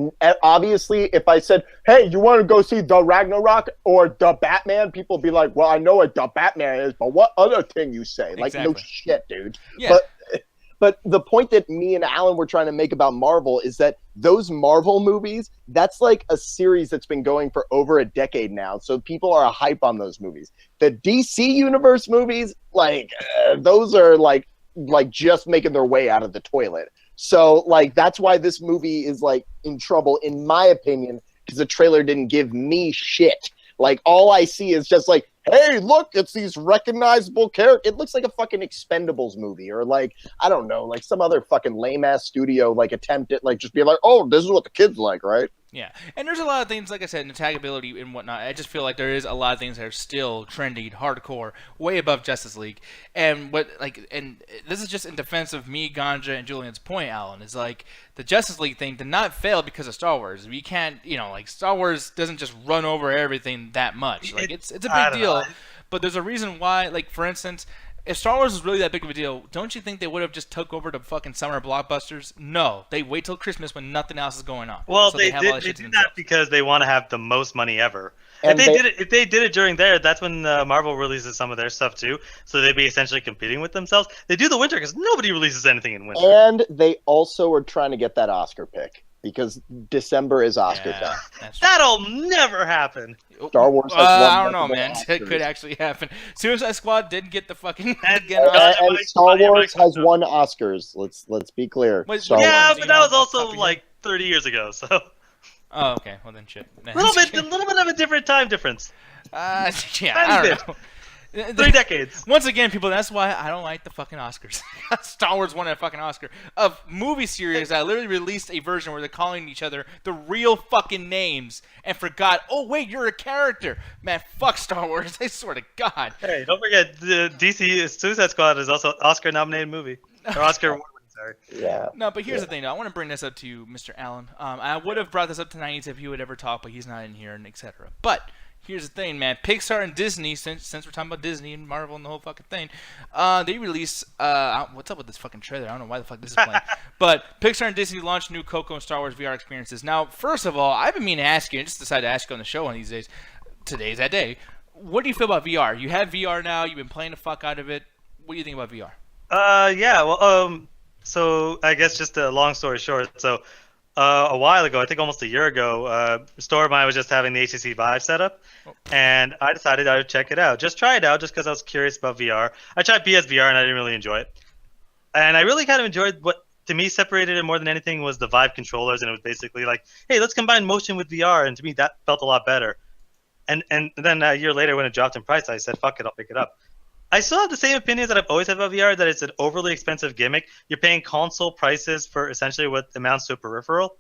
Obviously, if I said, hey, you want to go see the Ragnarok or the Batman, people would be like, well, I know what the Batman is, but what other thing you say? Like, no shit, dude. Yeah. But the point that me and Alan were trying to make about Marvel is that those Marvel movies, that's like a series that's been going for over a decade now. So people are hype on those movies. The DC Universe movies, like those are like just making their way out of the toilet. So like that's why this movie is like in trouble, in my opinion, because the trailer didn't give me shit. Like all I see is just like, hey, look, it's these recognizable characters. It looks like a fucking Expendables movie, or like, I don't know, like some other fucking lame-ass studio like attempt at like just being like, oh, this is what the kids like, right? Yeah, and there's a lot of things, like I said, in taggability and whatnot. I just feel like there is a lot of things that are still trendy, hardcore, way above Justice League. And this is just in defense of me, Ganja, and Julian's point, Alan, is like the Justice League thing did not fail because of Star Wars. We can't, like Star Wars doesn't just run over everything that much. Like it's a big deal, but there's a reason why. Like for instance, if Star Wars was really that big of a deal, don't you think they would have just took over to fucking summer blockbusters? No, they wait till Christmas when nothing else is going on. Well, so they did that because they want to have the most money ever. If they did it during there, that's when Marvel releases some of their stuff too. So they'd be essentially competing with themselves. They do the winter because nobody releases anything in winter. And they also are trying to get that Oscar pick. Because December is Oscar time. That'll never happen. Star Wars. I don't know, man. It could actually happen. Suicide Squad did get the fucking. And Star Wars has won Oscars. Let's be clear. But that was also like 30 years ago. So. Oh, okay. Well then, shit. A little bit of a different time difference. Yeah, I don't know. 3 decades. Once again, people, that's why I don't like the fucking Oscars. Star Wars won a fucking Oscar. Of movie series that literally released a version where they're calling each other the real fucking names and forgot, oh, wait, you're a character. Man, fuck Star Wars. I swear to God. Hey, don't forget, the DC Suicide Squad is also an Oscar-nominated movie. Or Oscar award-winning, sorry. Yeah. No, but here's the thing, though. I want to bring this up to you, Mr. Allen. I would have brought this up tonight if he would ever talk, but he's not in here, and etc. But here's the thing, man. Pixar and Disney, since we're talking about Disney and Marvel and the whole fucking thing, they release what's up with this fucking trailer? I don't know why the fuck this is playing. But Pixar and Disney launched new Coco and Star Wars VR experiences. Now, first of all, I've been meaning to ask you, and just decided to ask you on the show one of these days. Today's that day. What do you feel about VR? You have VR now. You've been playing the fuck out of it. What do you think about VR? Yeah, well, so I guess just a long story short, so a while ago, I think almost a year ago, a store of mine was just having the HTC Vive set up, and I decided I would check it out. Just try it out, just because I was curious about VR. I tried PSVR, and I didn't really enjoy it. And I really kind of enjoyed what, to me, separated it more than anything was the Vive controllers, and it was basically like, hey, let's combine motion with VR, and to me, that felt a lot better. And then a year later, when it dropped in price, I said, fuck it, I'll pick it up. I still have the same opinions that I've always had about VR, that it's an overly expensive gimmick. You're paying console prices for essentially what amounts to a peripheral.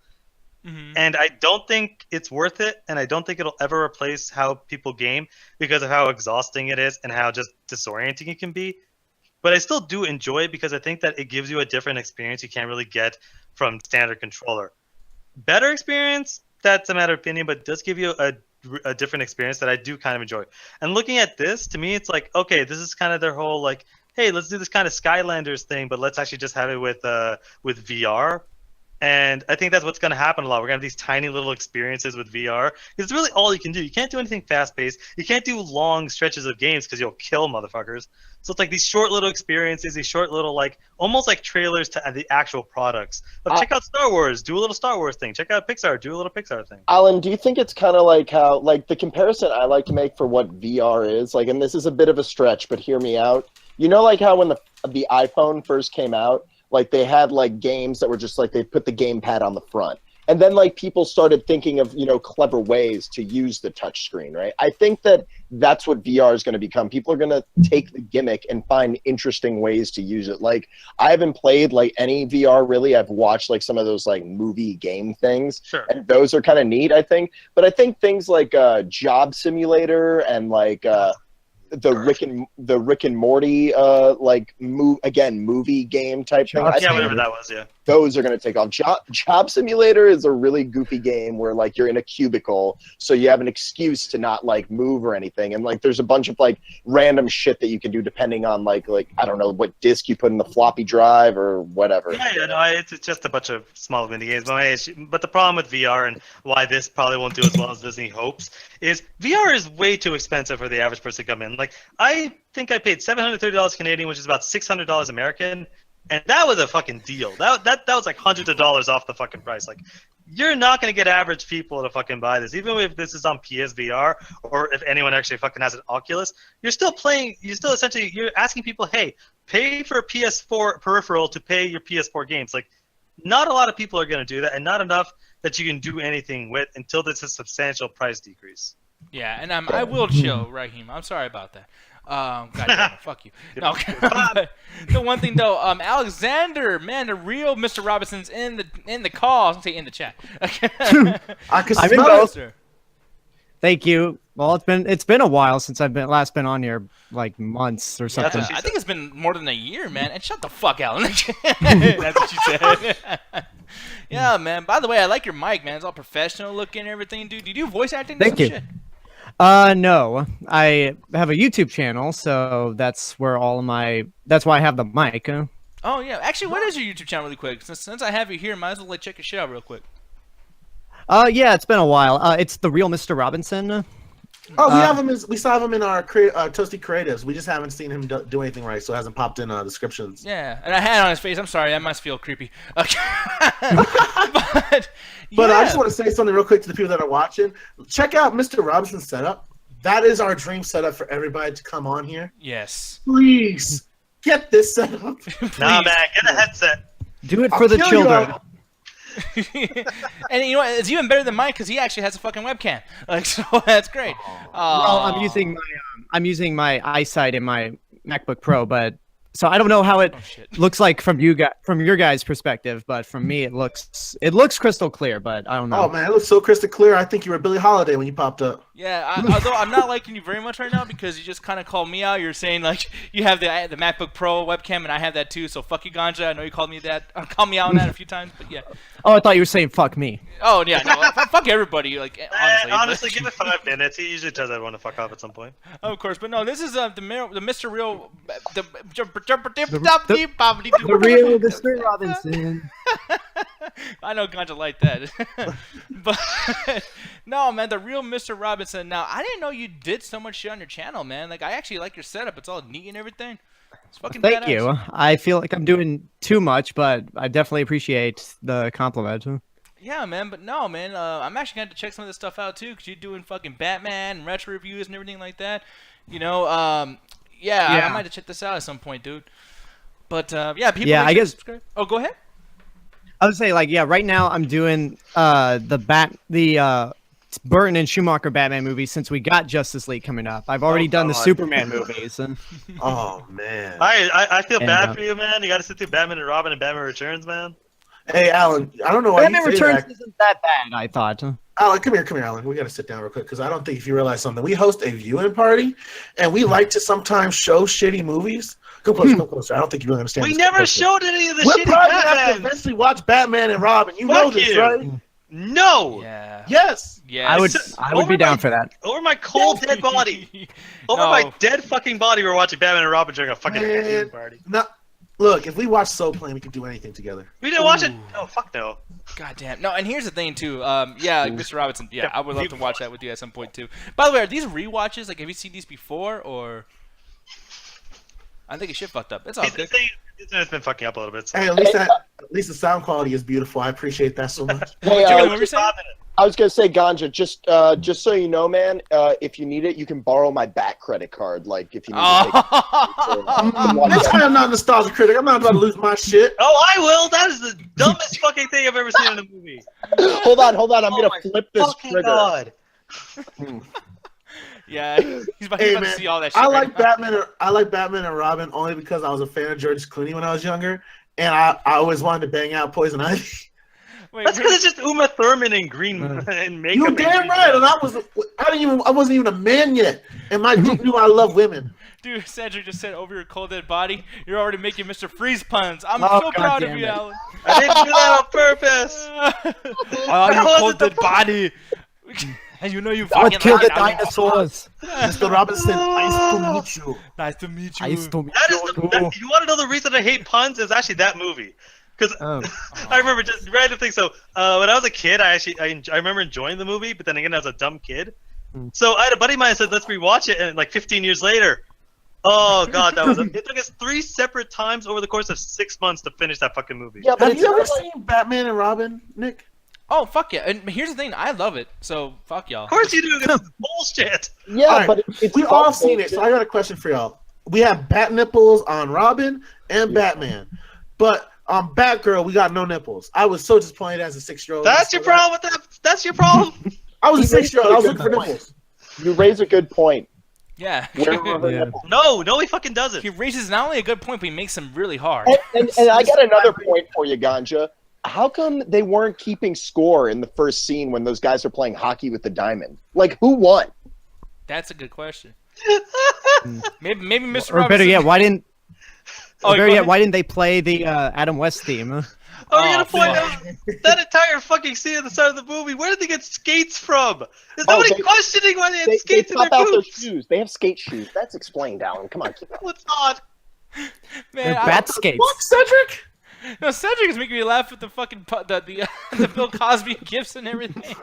Mm-hmm. And I don't think it's worth it, and I don't think it'll ever replace how people game because of how exhausting it is and how just disorienting it can be. But I still do enjoy it because I think that it gives you a different experience you can't really get from standard controller. Better experience, that's a matter of opinion, but it does give you a different experience that I do kind of enjoy. And looking at this, to me, it's like, okay, this is kind of their whole like, hey, let's do this kind of Skylanders thing, but let's actually just have it with VR. And I think that's what's going to happen a lot. We're going to have these tiny little experiences with VR. It's really all you can do. You can't do anything fast-paced. You can't do long stretches of games because you'll kill motherfuckers. So it's like these short little experiences, these short little, like, almost like trailers to the actual products. Like, check out Star Wars, do a little Star Wars thing. Check out Pixar, do a little Pixar thing. Alan, do you think it's kind of like how, like, the comparison I like to make for what VR is, like, and this is a bit of a stretch, but hear me out. You know, like how when the iPhone first came out, like they had like games that were just like they put the gamepad on the front. And then like people started thinking of, you know, clever ways to use the touch screen, right? I think that that's what VR is going to become. People are going to take the gimmick and find interesting ways to use it. Like I haven't played like any VR really. I've watched like some of those like movie game things. Sure. And those are kind of neat, I think. But I think things like Job Simulator and like the Rick and Morty movie game type thing. Yeah, whatever that was, yeah. Those are going to take off. Job Simulator is a really goofy game where like you're in a cubicle, so you have an excuse to not like move or anything, and like there's a bunch of like random shit that you can do depending on like I don't know what disc you put in the floppy drive or whatever. Yeah, no, it's just a bunch of small mini games. But the problem with VR and why this probably won't do as well as Disney hopes is VR is way too expensive for the average person to come in. Like I think I paid $730 Canadian, which is about $600 American. And that was a fucking deal. That was like hundreds of dollars off the fucking price. Like, you're not gonna get average people to fucking buy this, even if this is on PSVR or if anyone actually fucking has an Oculus. You're still playing. You're asking people, hey, pay for a PS4 peripheral to pay your PS4 games. Like, not a lot of people are gonna do that, and not enough that you can do anything with until there's a substantial price decrease. Yeah, and I will chill, Raheem. I'm sorry about that. God damn it, fuck you. No, the one thing though, Alexander, man, the real Mr. Robinson's in the call. I was gonna say in the chat. I can I'm in smell both. it. Thank you. Well, it's been a while since I've last been on here, like months or something. I think it's been more than a year, man. And shut the fuck out. That's what you said. Yeah, man. By the way, I like your mic, man. It's all professional looking and everything, dude. Do you do voice acting? Thank you. Shit? No. I have a YouTube channel, so that's where that's why I have the mic. Oh yeah. Actually, what is your YouTube channel, really quick? Since I have you here, might as well like check your shit out real quick. Yeah, it's been a while. It's the real Mr. Robinson. Oh, we still have him in our Toasty Creatives. We just haven't seen him do anything right, so it hasn't popped in descriptions. Yeah, and I had it on his face. I'm sorry, that must feel creepy. Okay. But I just want to say something real quick to the people that are watching. Check out Mr. Robinson's setup. That is our dream setup for everybody to come on here. Yes. Please get this set up. Nah, man, get a headset. Do it for the children. And you know what? It's even better than mine because he actually has a fucking webcam. Like, so that's great. Well, I'm using I'm using my eyesight in my MacBook Pro, but so I don't know how it shit. looks like from your guys' perspective, but from me it looks crystal clear, but I don't know. Oh man, it looks so crystal clear. I think you were Billie Holiday when you popped up. Yeah, although I'm not liking you very much right now because you just kind of called me out. You're saying like you have the MacBook Pro webcam and I have that too. So fuck you, Ganja. I know you called me that. Called me out on that a few times, but yeah. Oh, I thought you were saying fuck me. Oh yeah, no, fuck everybody. Like Honestly, give it 5 minutes. He usually does that want to fuck off at some point. Of course, but no, this is the Mr. Real, the real Mr. Robinson. I know Ganja like that, but no, man, the real Mr. Robinson. Now, I didn't know you did so much shit on your channel, man. Like, I actually like your setup. It's all neat and everything. It's fucking Thank badass. you. I feel like I'm doing too much, but I definitely appreciate the compliment. Yeah, man, but no, man. I'm actually going to check some of this stuff out, too, because you're doing fucking Batman and retro reviews and everything like that. You know, yeah. I might have to check this out at some point, dude. But, yeah, people... Yeah, I guess... Subscribe. Oh, go ahead. I would say, like, yeah, right now I'm doing the Burton and Schumacher Batman movies since we got Justice League coming up. I've already done the Superman movies. And... Oh man. I feel bad for you, man. You got to sit through Batman and Robin and Batman Returns, man. Hey, Alan. I don't know why Batman you say Returns that. isn't that bad, I thought. Alan, come here, Alan. We got to sit down real quick because I don't think if you realize something. We host a viewing party, and we like to sometimes show shitty movies. Come closer. I don't think you really understand. We never showed any of the We're shitty probably gonna have to Batman. eventually watch Batman and Robin. You Fuck know this, you. right? No. Yeah. Yes. Yeah. I would be down for that. Over my cold dead body. Over my dead fucking body, we're watching Batman and Robin during a fucking viewing party. No, look, if we watch Soul Plane, we could do anything together. We didn't watch it. Oh fuck no. God damn. No, and here's the thing too. Yeah, like Mr. Robinson. Yeah, I would love to watch that with you at some point too. By the way, are these rewatches? Like, have you seen these before or? I think your shit fucked up. It's all good. It's been fucking up a little bit. So. Hey, at least the sound quality is beautiful. I appreciate that so much. Hey, What were you saying? I was gonna say, Ganja, just so you know, man, if you need it, you can borrow my back credit card. Like, if you need to take Next time I'm not a nostalgia critic. I'm not about to lose my shit. Oh, I will. That is the dumbest fucking thing I've ever seen in a movie. Hold on. I'm gonna flip this Fucking trigger. God. Yeah, he's about Hey, to man, see all that shit. I right like now. Batman. I like Batman and Robin only because I was a fan of George Clooney when I was younger, and I always wanted to bang out Poison Ivy. Wait, That's because it's just Uma Thurman and green and makeup. You damn right, and I wasn't even a man yet, and my dude knew I love women. dude, Cedric just said over your cold dead body. You're already making Mr. Freeze puns. I'm Oh, so God proud of damn you, it. Alan. I didn't do that on purpose. Oh, you wasn't cold the dead body. And you know you fucking Let's kill the lied. I mean, dinosaurs. Mr. Robinson, nice to meet you. Nice to meet you. Nice to meet That is you. you want to know the reason I hate puns? Is actually that movie. Because Oh. I remember just random thing. So when I was a kid, I remember enjoying the movie, but then again, I was a dumb kid. So I had a buddy of mine said, "Let's rewatch it," and like 15 years later, oh god, it took us 3 separate times over the course of 6 months to finish that fucking movie. Yeah, but Have it's you ever like, seen Batman and Robin, Nick? Oh, fuck yeah. And here's the thing. I love it. So, fuck y'all. Of course you do. This is bullshit. yeah, All right, but it's We've all fun, seen it, so I got a question for y'all. We have bat nipples on Robin and Batman, but on Batgirl, we got no nipples. I was so disappointed as a 6-year-old. That's your problem with that. That's your problem. I was a 6-year-old. I was looking for nipples. You raise a good point. Yeah. Where were her Yeah. nipples? No, he fucking doesn't. He raises not only a good point, but he makes them really hard. And I got another point for you, Ganja. How come they weren't keeping score in the first scene when those guys are playing hockey with the diamond? Like, who won? That's a good question. Maybe Mr. Or better Robinson. yet, why didn't? Oh, Or better go yet, ahead. why didn't they play the Adam West theme? Oh, Oh, you're gonna point fuck. out that entire fucking scene at the start of the movie. Where did they get skates from? There's Oh, nobody they- questioning why they had They skates in pop their out their boots. shoes. They have skate shoes. That's explained, Alan. Come on, keep up. What's odd? Man, They're I- bat skates. Fuck, Cedric. No, Cedric is making me laugh with the fucking the Bill Cosby gifts and everything.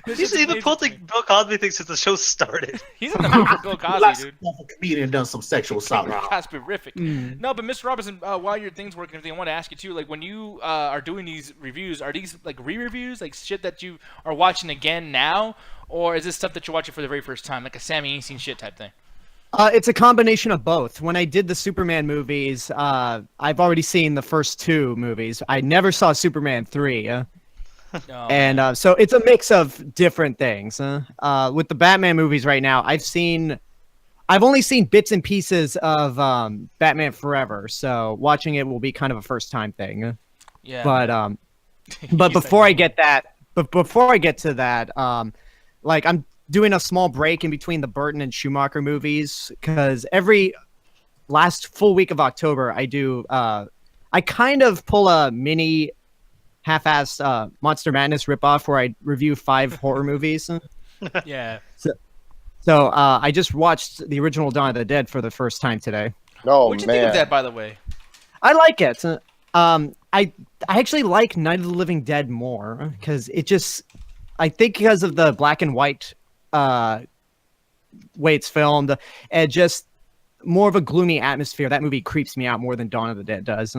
This He's shit's even amazing. pulled Bill Cosby thing since the show started. He's in the movie with Bill Cosby, dude. A comedian done some sexual assault. Cosby-rific. No, but Mr. Robinson, while your thing's working, and everything, I want to ask you too. Like, when you are doing these reviews, are these like re-reviews, like shit that you are watching again now, or is this stuff that you're watching for the very first time, like a Sammy ain't seen shit type thing? It's a combination of both. When I did the Superman movies, I've already seen the first 2 movies. I never saw Superman 3. No. And so it's a mix of different things. With the Batman movies right now, I've seen I've only seen bits and pieces of Batman Forever, so watching it will be kind of a first time thing. Yeah. But before I get to that, like I'm doing a small break in between the Burton and Schumacher movies because every last full week of October I do I kind of pull a mini half-assed Monster Madness ripoff where I review 5 horror movies. Yeah. So I just watched the original Dawn of the Dead for the first time today. Oh What'd you man, think of that, by the way? I like it. I actually like Night of the Living Dead more because it just, I think because of the black and white way it's filmed, and just more of a gloomy atmosphere. That movie creeps me out more than Dawn of the Dead does.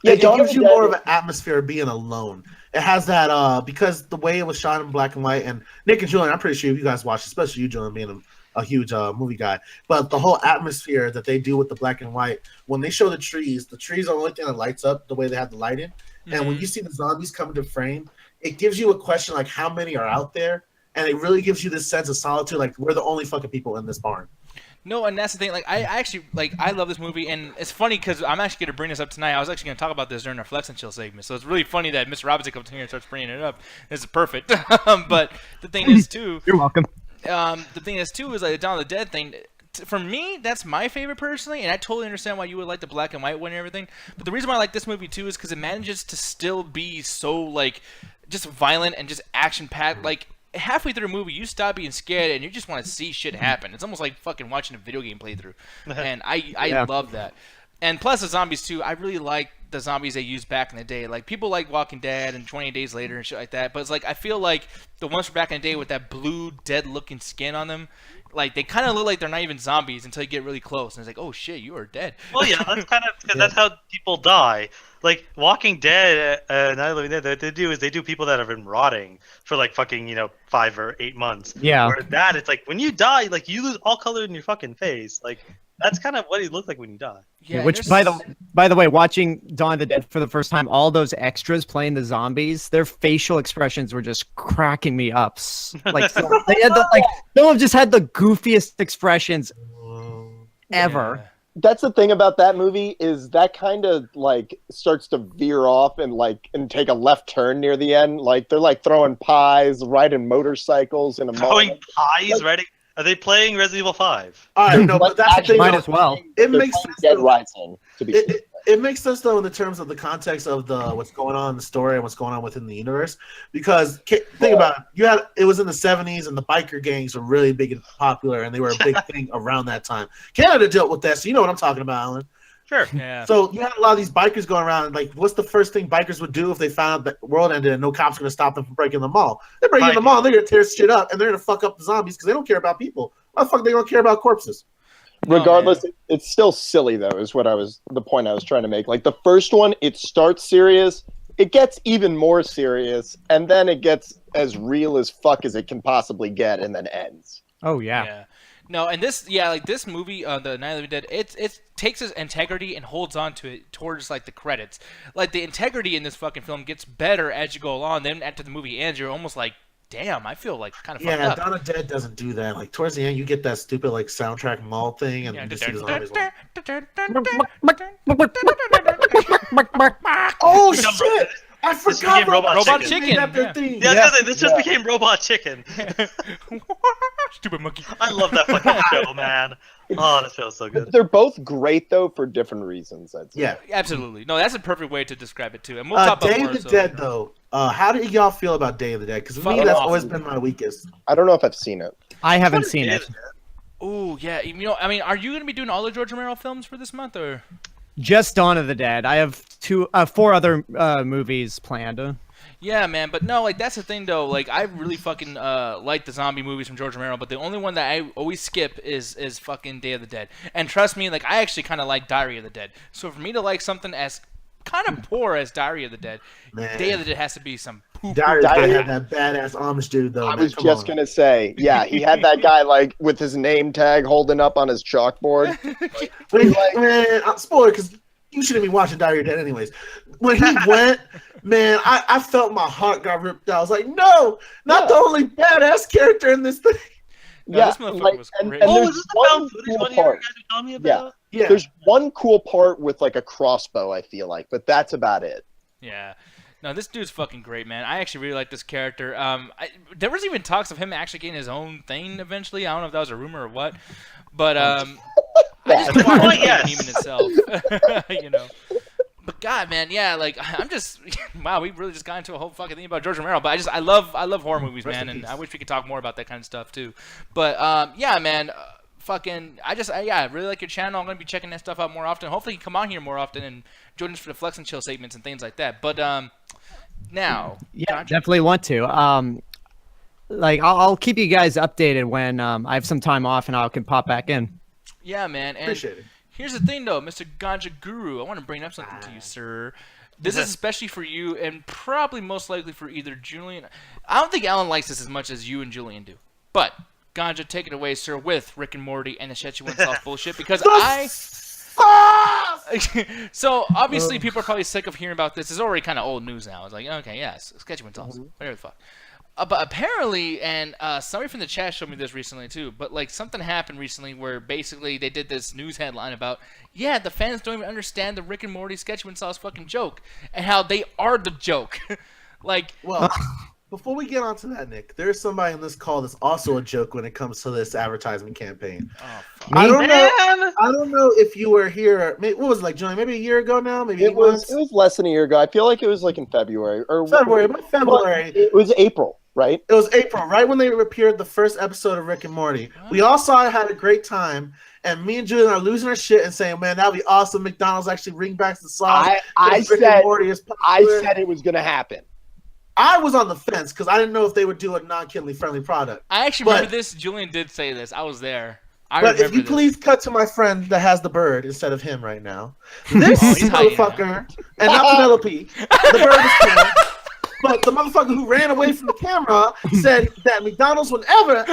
Yeah, it Dawn of gives the you Dead- more of an atmosphere of being alone. It has that because the way it was shot in black and white, and Nick and Julian, I'm pretty sure you guys watched, especially you, Julian, being a huge movie guy. But the whole atmosphere that they do with the black and white, when they show the trees are the only thing that lights up the way they have the lighting. And when you see the zombies come into frame, it gives you a question like how many are out there, and it really gives you this sense of solitude, like we're the only fucking people in this barn. No, and that's the thing. Like, I actually I love this movie, and it's funny because I'm actually going to bring this up tonight. I was actually going to talk about this during our Flex and Chill segment, so it's really funny that Mr. Robinson comes in here and starts bringing it up. This is perfect. But the thing is too. You're welcome. The thing is too is like the Dawn of the Dead thing. For me, that's my favorite personally, and I totally understand why you would like the black and white one and everything. But the reason why I like this movie too is because it manages to still be so like just violent and just action packed. Like halfway through the movie, you stop being scared and you just want to see shit happen. It's almost like fucking watching a video game playthrough, and I love that. And plus the zombies too. I really like the zombies they used back in the day. Like people like Walking Dead and 28 Days Later and shit like that. But it's like I feel like the ones from back in the day with that blue dead looking skin on them, like they kind of look like they're not even zombies until you get really close and it's like, oh shit, you are dead. Well, yeah, that's kind of because that's how people die. Like Walking Dead, Night of the Living Dead, what they do is they do people that have been rotting for like fucking 5 or 8 months. Yeah. Where that it's like when you die, like you lose all color in your fucking face. Like that's kind of what you look like when you die. Yeah, Which, by the way, watching Dawn of the Dead for the first time, all those extras playing the zombies, their facial expressions were just cracking me up. Like they had like some have just had the goofiest expressions ever. Yeah. that's the thing about that movie is that kind of like starts to veer off and take a left turn near the end. Like they're like throwing pies, riding motorcycles in a Throwing mall. pies, right? Are they playing Resident Evil 5? All right, no, but that's the thing. Might though. as well. It They're makes playing sense. Dead though. Rising, to be It makes sense though in the terms of the context of the what's going on in the story and what's going on within the universe. Because think about it, it was in the 70s and the biker gangs were really big and popular, and they were a big thing around that time. Canada dealt with that, so you know what I'm talking about, Alan. Sure. Yeah. So you had a lot of these bikers going around. Like, what's the first thing bikers would do if they found out that the world ended and no cops were going to stop them from breaking the mall? They're breaking the mall. They're going to tear shit up, and they're going to fuck up the zombies because they don't care about people. Why the fuck they going to care about corpses? Regardless, it's still silly though, is the point I was trying to make. Like the first one, it starts serious, it gets even more serious, and then it gets as real as fuck as it can possibly get, and then ends. Oh yeah. Yeah. No, and this movie, the Night of the Living Dead, it takes its integrity and holds on to it towards like the credits. Like the integrity in this fucking film gets better as you go along. Then after the movie ends, you're almost like, damn, I feel like kind of fucked up. Dawn of the Dead doesn't do that. Like towards the end, you get that stupid like soundtrack mall thing, and you just see the zombies. Oh shit! I forgot became Robot Chicken. After Yeah. theme. This just became Robot Chicken. Stupid monkey. I love that fucking show, man. Oh, that feels so good. They're both great though for different reasons. I'd say. Yeah. Absolutely. No, that's a perfect way to describe it too. And we'll talk about Day more. of the Dead, though. How do y'all feel about Day of the Dead? Because for me, Fucking that's awesome. always been my weakest. I don't know if I've seen it. I haven't seen it. Oh yeah. I mean, are you gonna be doing all the George Romero films for this month, or? Just Dawn of the Dead. I have 4 other movies planned. Yeah, man, but no, like that's the thing though. Like I really fucking like the zombie movies from George Romero, but the only one that I always skip is fucking Day of the Dead. And trust me, like I actually kind of like Diary of the Dead. So for me to like something as kind of poor as Diary of the Dead, Man. Day of the Dead has to be some poop. Diary of the Dead had that badass Amish dude, though. I man. was Come just on. gonna say, yeah, he had that guy like with his name tag holding up on his chalkboard. Wait, man, spoiler, because you shouldn't be watching Diary of the Dead anyways. When he went, man, I felt my heart got ripped out. I was like, no, not the only badass character in this thing. No, Yeah, this motherfucker like, was and great. Oh, there's is this the one found footage cool one you part. guys were telling me Yeah. about? Yeah. There's one cool part with like a crossbow, I feel like, but that's about it. Yeah. No, this dude's fucking great, man. I actually really like this character. There was even talks of him actually getting his own thing eventually. I don't know if that was a rumor or what, but I just That's watched quite the yes. meme in itself, you know. But God, man, yeah, like I'm just wow, we really just got into a whole fucking thing about George Romero. But I love horror movies, Rest man, in and peace. I wish we could talk more about that kind of stuff too. But yeah, man, fucking, I really like your channel. I'm gonna be checking that stuff out more often. Hopefully, you can come on here more often and join us for the Flex and Chill segments and things like that. But now, Yeah, definitely want to. Like I'll keep you guys updated when I have some time off and I can pop back in. yeah, man, and Appreciate it. here's the thing, though, Mr. Ganja Guru. I want to bring up something to you, sir. This is especially for you, and probably most likely for either Julian. I don't think Alan likes this as much as you and Julian do. But Ganja, take it away, sir, with Rick and Morty and the Szechaun sauce bullshit. Because so obviously people are probably sick of hearing about this. It's already kind of old news now. It's like, okay, yes, Szechaun sauce, whatever the fuck. But apparently, and somebody from the chat showed me this recently too, but like something happened recently where basically they did this news headline about, yeah, the fans don't even understand the Rick and Morty Szechaun sauce fucking joke, and how they are the joke. Like, Well, before we get onto that, Nick, there's somebody in this call that's also a joke when it comes to this advertisement campaign. oh, fuck. I don't know. Man! I don't know if you were here. What was it, like, Julian? Maybe a year ago now. Maybe It 8 months. was less than a year ago. I feel like it was like in February or February. By February. It was April, right? It was April, right when they appeared the first episode of Rick and Morty. We all saw it, had a great time, and me and Julian are losing our shit and saying, "Man, that'd be awesome! McDonald's actually bring back the sauce." I Rick and Morty is popular. I said it was gonna happen. I was on the fence because I didn't know if they would do a non-kidney friendly product. I actually remember this. Julian did say this. I was there. I But if remember you this. please cut to my friend that has the bird instead of him right now. This Oh, he's hiding motherfucker, and not Penelope, the bird is cool. But the motherfucker who ran away from the camera said that McDonald's would ever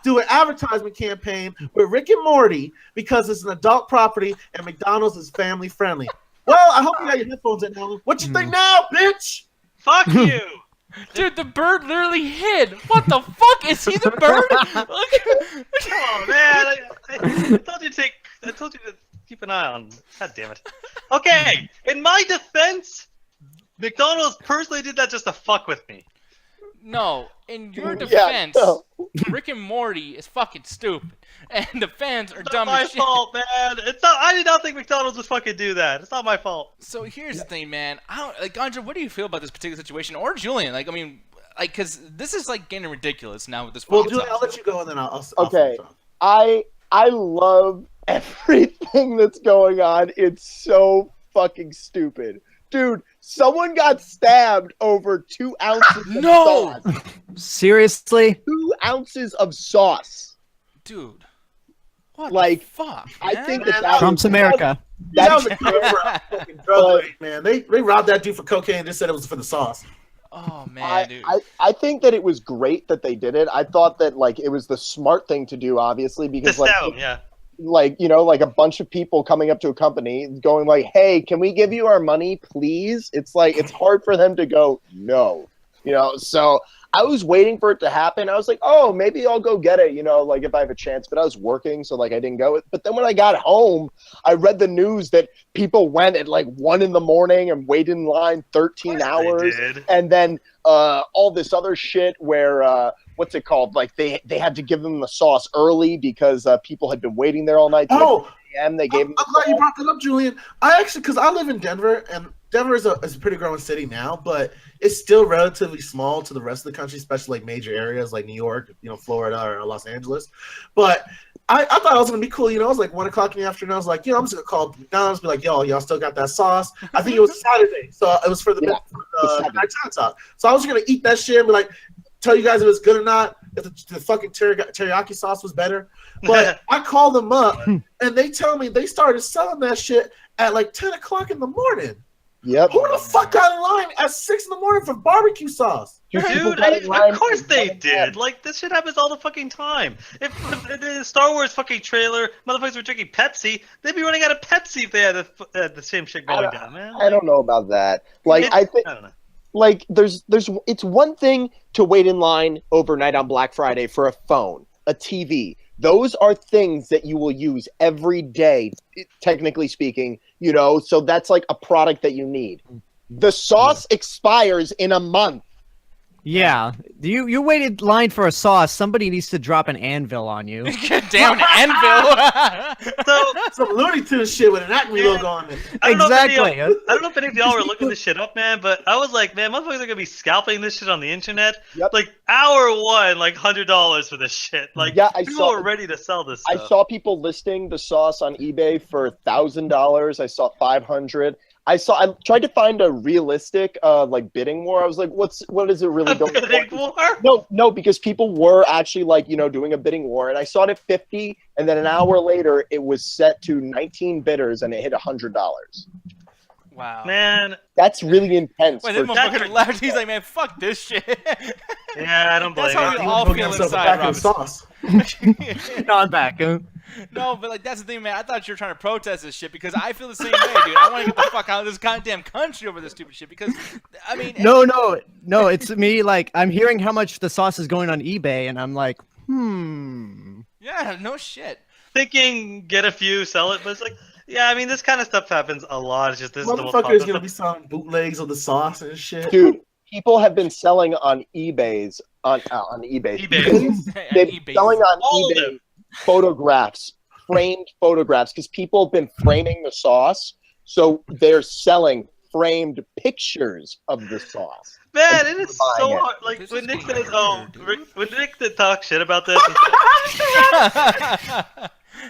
do an advertisement campaign with Rick and Morty because it's an adult property and McDonald's is family friendly. Well, I hope you got your headphones in now. What you think now, bitch? Fuck you! Dude, the bird literally hid. What the fuck? Is he the bird? Look. Oh man, I told you to keep an eye on. God damn it. Okay, in my defense, McDonald's personally did that just to fuck with me. No, in your Yeah, defense, no. Rick and Morty is fucking stupid, and the fans are It's dumb not my as shit. fault, man. It's not. I did not think McDonald's would fucking do that. It's not my fault. So here's the thing, man. I don't like Ganja. What do you feel about this particular situation, or Julian? Like, I mean, like, because this is like getting ridiculous now with this. Well, fucking Julian, I'll sauce. let you go and then I'll Okay. finish off. I love everything that's going on. It's so fucking stupid. Dude, someone got stabbed over 2 ounces of No! sauce. Seriously? 2 ounces of sauce. Dude. What Like, the fuck? I man? think Man, that Trump's America. That was That's a cover-up fucking drug raid, man. They robbed that dude for cocaine and just said it was for the sauce. Oh man, dude. I think that it was great that they did it. I thought that like it was the smart thing to do, obviously, because Just like down, yeah. like you know, like a bunch of people coming up to a company going like, "Hey, can we give you our money, please?" It's like it's hard for them to go no, you know. So I was waiting for it to happen. I was like, "Oh, maybe I'll go get it," you know, like if I have a chance. But I was working, so like I didn't go. But then when I got home, I read the news that people went at like 1 a.m. and waited in line 13 hours, They did. and then all this other shit where. What's it called? Like they had to give them the sauce early because people had been waiting there all night. till Oh, 8 a.m. They gave I'm them. glad you brought that up, Julian. I actually, because I live in Denver, and Denver is a pretty growing city now, but it's still relatively small to the rest of the country, especially like major areas like New York, you know, Florida or Los Angeles. But I thought it was gonna be cool. You know, it was like 1 o'clock in the afternoon. I was like, you know, I'm just gonna call McDonald's, be like, yo, y'all still got that sauce? I think it was Saturday, so it was for the Saturday. nighttime talk. So I was gonna eat that shit and be like, tell you guys if it's good or not, if the fucking teriyaki sauce was better. But I called them up, and they tell me they started selling that shit at like 10 o'clock in the morning. Yep. Who the fuck got in line at 6 in the morning for barbecue sauce? Dude, of course they did. Like, this shit happens all the fucking time. If the Star Wars fucking trailer, motherfuckers were drinking Pepsi, they'd be running out of Pepsi if they had the same shit going down, man. I don't know about that. Like I think I don't know. Like it's one thing to wait in line overnight on Black Friday for a phone, a TV. Those are things that you will use every day, technically speaking, so that's like a product that you need. The sauce expires in a month. Yeah, you waited line for a sauce. Somebody needs to drop an anvil on you. Damn anvil. So Some Looney Tunes shit with an Acme logo on it. I don't know Exactly. I don't know if any of y'all were looking this shit up, man, but I was like, man, motherfuckers are gonna be scalping this shit on the internet. Yep. Like hour one, like $100 for this shit. Like Yeah, I people saw- are ready to sell this I stuff. saw people listing the sauce on eBay for $1,000. I saw $500. I tried to find a realistic like bidding war. I was like, what is it really going Bidding for? war? No, because people were actually like, doing a bidding war, and I saw it at 50, and then an hour later it was set to 19 bidders and it hit $100. Wow. Man, That's really intense. Wait, that for- motherfucker left. He's like, man, fuck this shit. yeah, I don't blame That's how you. we all Go get feel himself a inside, pack of Robinson. sauce. No, I'm back. No, but like that's the thing, man. I thought you were trying to protest this shit because I feel the same way, dude. I want to get the fuck out of this goddamn country over this stupid shit because, I mean, No, it's me. Like, I'm hearing how much the sauce is going on eBay, and I'm like, yeah, no shit. Thinking get a few, sell it, but it's like, yeah, I mean, this kind of stuff happens a lot. It's just this is the most Motherfuckers popular gonna be stuff. selling bootlegs of the sauce and shit. Dude, people have been selling on eBay. eBay. They've been selling on All of eBay them. photographs, framed photographs, because people have been framing the sauce, so they're selling framed pictures of the sauce. Man, it is so buying it. hard. Like This when is Nick weird, says, dude. when Nick did talk shit about this,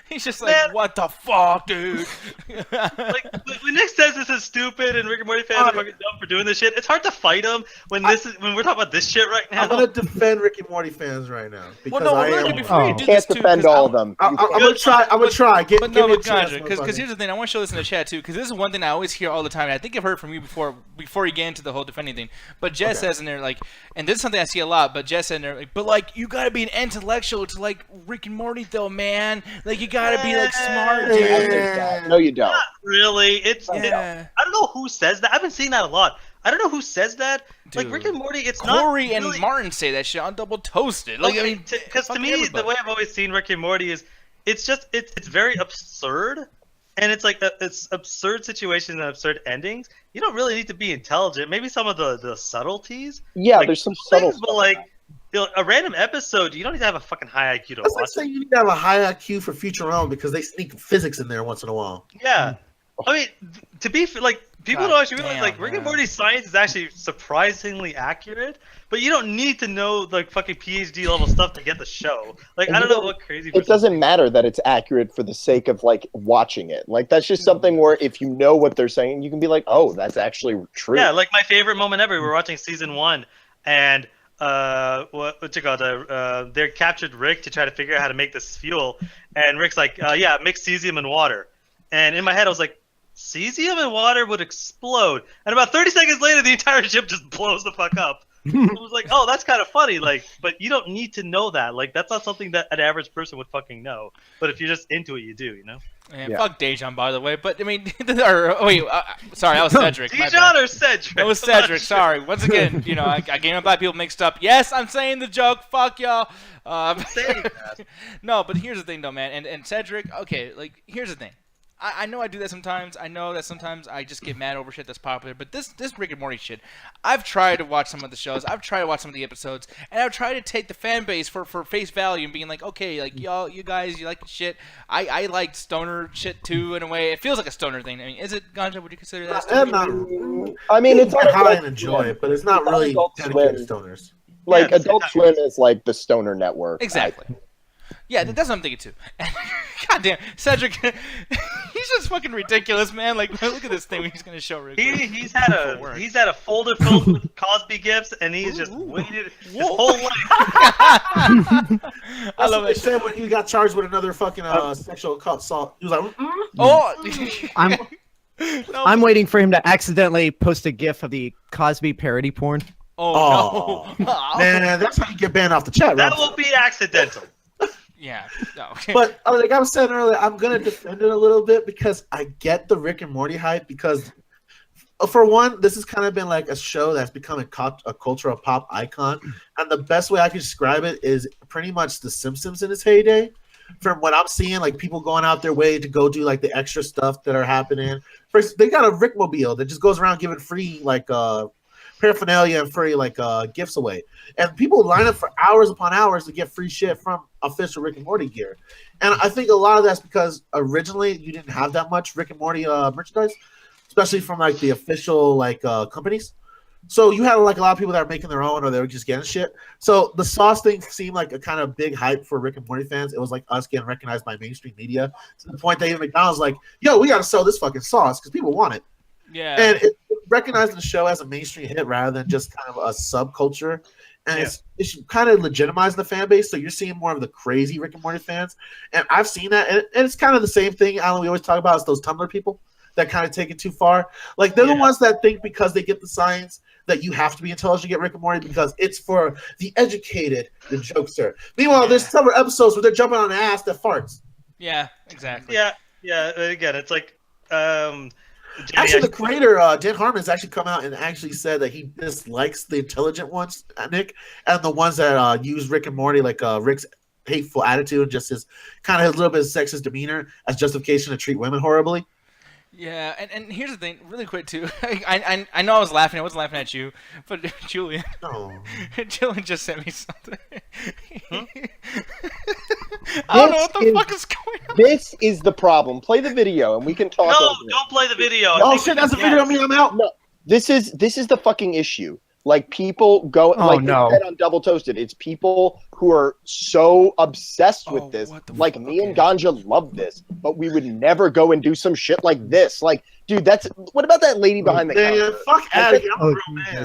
He's just like, Man. what the fuck, dude? like when Nick says this is stupid and Rick and Morty fans are fucking dumb for doing this shit, it's hard to fight him when we're talking about this shit right now. I'm gonna defend Rick and Morty fans right now because well, no, I really, am. before you Oh. do Can't this too, defend 'cause all I- of them. I'm gonna try. I'm gonna try. But Give me a Ganja, chance, because motherfucker. here's the thing. I want to show this in the chat too, because this is one thing I always hear all the time. And I think I've heard from you before you get into the whole defending thing. But Jess says in there like, and this is something I see a lot. But Jess said in there like, but like you gotta be an intellectual to like Rick and Morty though, man. Like you gotta be like smart, dude. No, you don't. Not really. Yeah. I don't know who says that. I've been seeing that a lot. I don't know who says that. Like Dude. Rick and Morty, it's not Corey and really, Martin say that shit on Double Toasted. Like I mean, because to fucking me, everybody. the way I've always seen Rick and Morty is, it's just it's very absurd, and it's like it's absurd situations and absurd endings. You don't really need to be intelligent. Maybe some of the subtleties. Yeah, Like, there's some subtle things, stuff. but like a random episode, you don't need to have a fucking high IQ to That's like watch. saying you need to have a high IQ for Futurama because they sneak physics in there once in a while. Yeah, I mean, to be like people God don't actually realize damn, like Rick and man. Morty's science is actually surprisingly accurate, but you don't need to know like fucking PhD level stuff to get the show. Like I don't know what crazy. It person- doesn't matter that it's accurate for the sake of like watching it. Like that's just something where if you know what they're saying, you can be like, oh, that's actually true. Yeah, like my favorite moment ever. We were watching season 1, and what's it called? They captured Rick to try to figure out how to make this fuel, and Rick's like, yeah, mix cesium and water. And in my head, I was like, cesium and water would explode, and about 30 seconds later, the entire ship just blows the fuck up. I was like, oh, that's kind of funny. Like, but you don't need to know that. Like, that's not something that an average person would fucking know. But if you're just into it, you do. You know? Man, Yeah. fuck Dejan, by the way. But I mean, sorry, that was Cedric. my bad. Dijon or Cedric? It was Cedric. Sorry. Once again, I getting my black people mixed up. Yes, I'm saying the joke. Fuck y'all. Saying that. No, but here's the thing, though, man. And Cedric. Okay, like here's the thing. I know I do that sometimes. I know that sometimes I just get mad over shit that's popular. But this Rick and Morty shit, I've tried to watch some of the shows. I've tried to watch some of the episodes, and I've tried to take the fan base for face value and being like, okay, like y'all, you guys, you like the shit. I like stoner shit too in a way. It feels like a stoner thing. I mean, is it Ganja? Would you consider that? I'm stoner? not. I mean, it's Get on high Adult and enjoy Swim. it, but it's not It's on really Adult dedicated Swim. stoners. Like Yeah, Adult Swim is like the stoner network. Exactly. Yeah, that's what I'm thinking too. God damn, Cedric, he's just fucking ridiculous, man. Like, look at this thing he's gonna show real quick. He's had a folder filled with Cosby gifts, and he's just waited his Whoa. whole life. I That's love what they it. said when he got charged with another fucking sexual assault. He was like, Oh, I'm waiting for him to accidentally post a GIF of the Cosby parody porn. oh no. man, that's how you get banned off the chat, That right? will be accidental. Yeah. No. But like I was saying earlier, I'm gonna defend it a little bit because I get the Rick and Morty hype because for one, this has kind of been like a show that's become a cultural pop icon, and the best way I can describe it is pretty much The Simpsons in its heyday. From what I'm seeing, like people going out their way to go do like the extra stuff that are happening. First, they got a Rickmobile that just goes around giving free like paraphernalia and free like gifts away, and people line up for hours upon hours to get free shit from official Rick and Morty gear. And I think a lot of that's because originally you didn't have that much Rick and Morty merchandise, especially from like the official like companies. So you had like a lot of people that were making their own, or they were just getting shit. So the sauce thing seemed like a kind of big hype for Rick and Morty fans. It was like us getting recognized by mainstream media to the point that even McDonald's like, "Yo, we got to sell this fucking sauce because people want it." Yeah. And it recognized the show as a mainstream hit rather than just kind of a subculture. And it's kind of legitimized the fan base. So you're seeing more of the crazy Rick and Morty fans. And I've seen that. And it's kind of the same thing, Alan, we always talk about is those Tumblr people that kind of take it too far. Like they're the ones that think because they get the science that you have to be intelligent to get Rick and Morty because it's for the educated, the jokester. Meanwhile, there's several episodes where they're jumping on an ass that farts. Yeah, exactly. Yeah. Again, it's like actually, the creator, Dan Harmon, has actually come out and actually said that he dislikes the intelligent ones, Nick, and the ones that use Rick and Morty, like Rick's hateful attitude and just his kind of a little bit of sexist demeanor as justification to treat women horribly. Yeah, and here's the thing, really quick too. I know I was laughing. I wasn't laughing at you, but Julian. Julian just sent me something. I don't know what the fuck is going on. This is the problem. Play the video and we can talk. No, don't play the video. Oh shit, that's a video of me. I'm out. No, this is the fucking issue. Like people go like they said on Double Toasted. It's people who are so obsessed with this. Like me and Ganja love this, but we would never go and do some shit like this. Like, dude, that's what about that lady behind the counter? Fuck out of here. I'm a real man.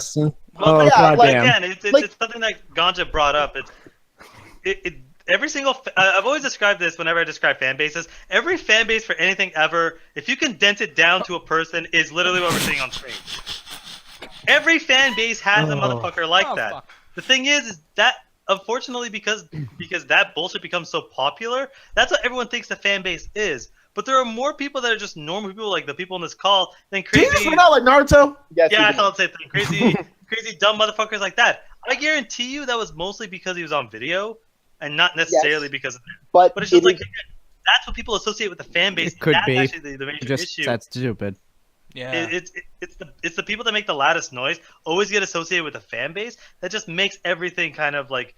Well, yeah, like, again, it's something that Ganja brought up. It every single I've always described this whenever I describe fan bases. Every fan base for anything ever, if you condense it down to a person, is literally what we're seeing on screen. Every fan base has a motherfucker like that. Fuck. The thing is that unfortunately because that bullshit becomes so popular, that's what everyone thinks the fan base is. But there are more people that are just normal people, like the people in this call, than crazy. Did you just run out like Naruto? Yes, yeah, I thought the same thing. Crazy dumb motherfuckers like that. I guarantee you that was mostly because he was on video, and not necessarily because of that. But it's just like that's what people associate with the fan base. It could that's be actually the major just issue. that's stupid. Yeah, it's the people that make the loudest noise always get associated with the fan base. That just makes everything kind of like,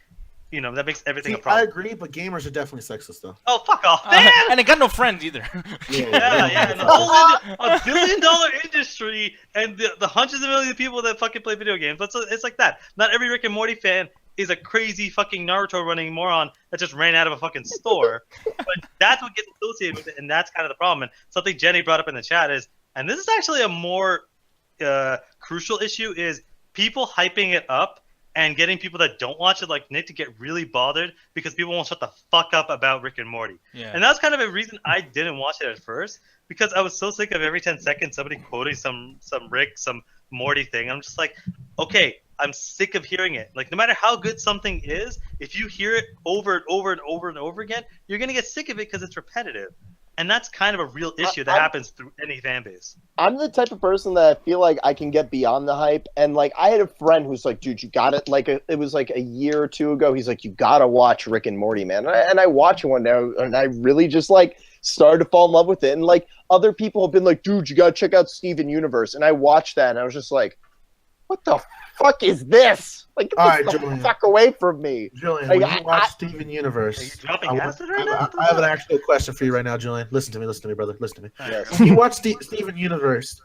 that makes everything a problem. I agree, but gamers are definitely sexist though. Oh, fuck off, man! And they got no friends either. Yeah. And the whole $1 billion industry and the hundreds of millions of people that fucking play video games. It's like that. Not every Rick and Morty fan is a crazy fucking Naruto running moron that just ran out of a fucking store. But that's what gets associated with it, and that's kind of the problem. And something Jenny brought up in the chat is, and this is actually a more crucial issue, is people hyping it up and getting people that don't watch it, like Nick, to get really bothered because people won't shut the fuck up about Rick and Morty. Yeah. And that's kind of a reason I didn't watch it at first, because I was so sick of every 10 seconds somebody quoting some Rick, some Morty thing. I'm just like, okay, I'm sick of hearing it. Like, no matter how good something is, if you hear it over and over and over and over again, you're going to get sick of it because it's repetitive. And that's kind of a real issue that happens through any fan base. I'm the type of person that I feel like I can get beyond the hype. And, like, I had a friend who's like, dude, you got it. Like, it was like a year or two ago. He's like, you got to watch Rick and Morty, man. And I watched it one day, and I really just, like, started to fall in love with it. And, like, other people have been like, dude, you got to check out Steven Universe. And I watched that, and I was just like, what the fuck is this? Like, get the fuck away from me. Julian, like, when you watch Steven Universe, are you dropping acid right now? I have an actual question for you right now, Julian. Listen to me, brother. Listen to me. Yes. You watch Steven Universe.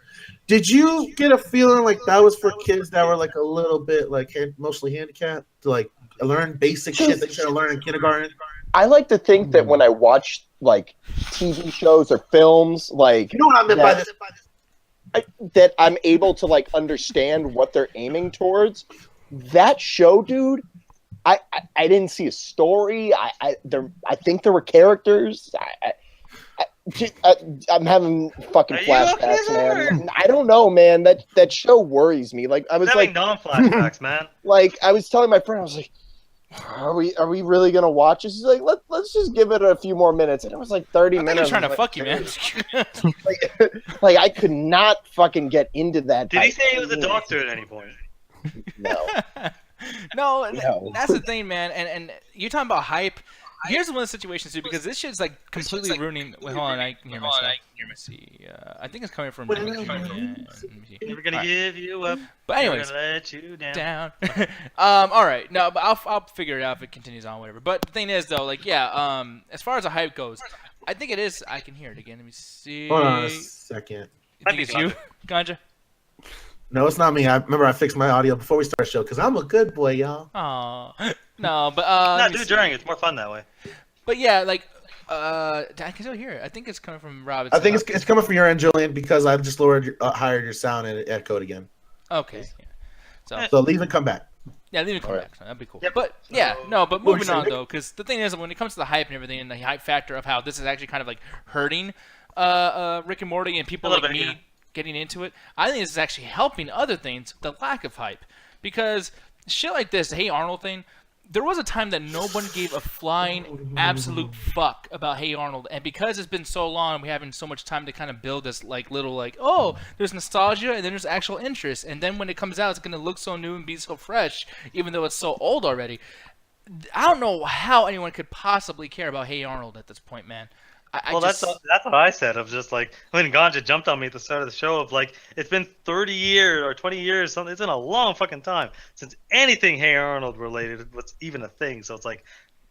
Did you get a feeling like that was for kids that were like a little bit like mostly handicapped to like learn basic shit they should have learned in kindergarten? I like to think that when I watch like TV shows or films, like, you know what I meant by this? That I'm able to like understand what they're aiming towards. That show, dude, I didn't see a story. I think there were characters. I'm having fucking flashbacks, man. I don't know, man. That show worries me. Like I was having non-flashbacks, man. Like I was telling my friend, I was like, Are we really gonna watch this? He's like, let's just give it a few more minutes, and it was like 30 I think minutes. he's trying to fuck you, man. like I could not fucking get into that. Did he say he was a doctor at any point? No. No, No. that's the thing, man. And you're talking about hype. Here's one of the situations too, because this shit's like completely ruining. Wait, hold on, I can hear myself. Let me see. I think it's coming from. Let me see. Never gonna give you up. But anyways, Never gonna let you down. all right. No, but I'll figure it out if it continues on, whatever. But the thing is, though, like, yeah. As far as the hype goes, I think it is. I can hear it again. Let me see. Hold on a second. You think it's you, Ganja? No, it's not me. I remember I fixed my audio before we start the show because I'm a good boy, y'all. Oh, no, but No, do it during. It's more fun that way. But yeah, like, I can still hear it. I think it's coming from Rob. I think it's coming from your end, Julian, because I just higher your sound and it echoed again. Okay. Yeah. So leave and come back. Yeah, leave it come All back. That'd be cool. Yep. But yeah, no, but What were moving you on saying? though, because the thing is, when it comes to the hype and everything, and the hype factor of how this is actually kind of like hurting Rick and Morty and people A little like bit, me yeah. getting into it, I think this is actually helping other things, the lack of hype. Because shit like this, the Hey Arnold thing, there was a time that no one gave a flying absolute fuck about Hey Arnold, and because it's been so long, we having so much time to kind of build this like little like, oh, there's nostalgia and then there's actual interest, and then when it comes out, it's gonna look so new and be so fresh, even though it's so old already. I don't know how anyone could possibly care about Hey Arnold at this point, man. Well, that's what I said. Of just like when Ganja jumped on me at the start of the show. Of like, it's been 30 years or 20 years. Something. It's been a long fucking time since anything Hey Arnold related was even a thing. So it's like,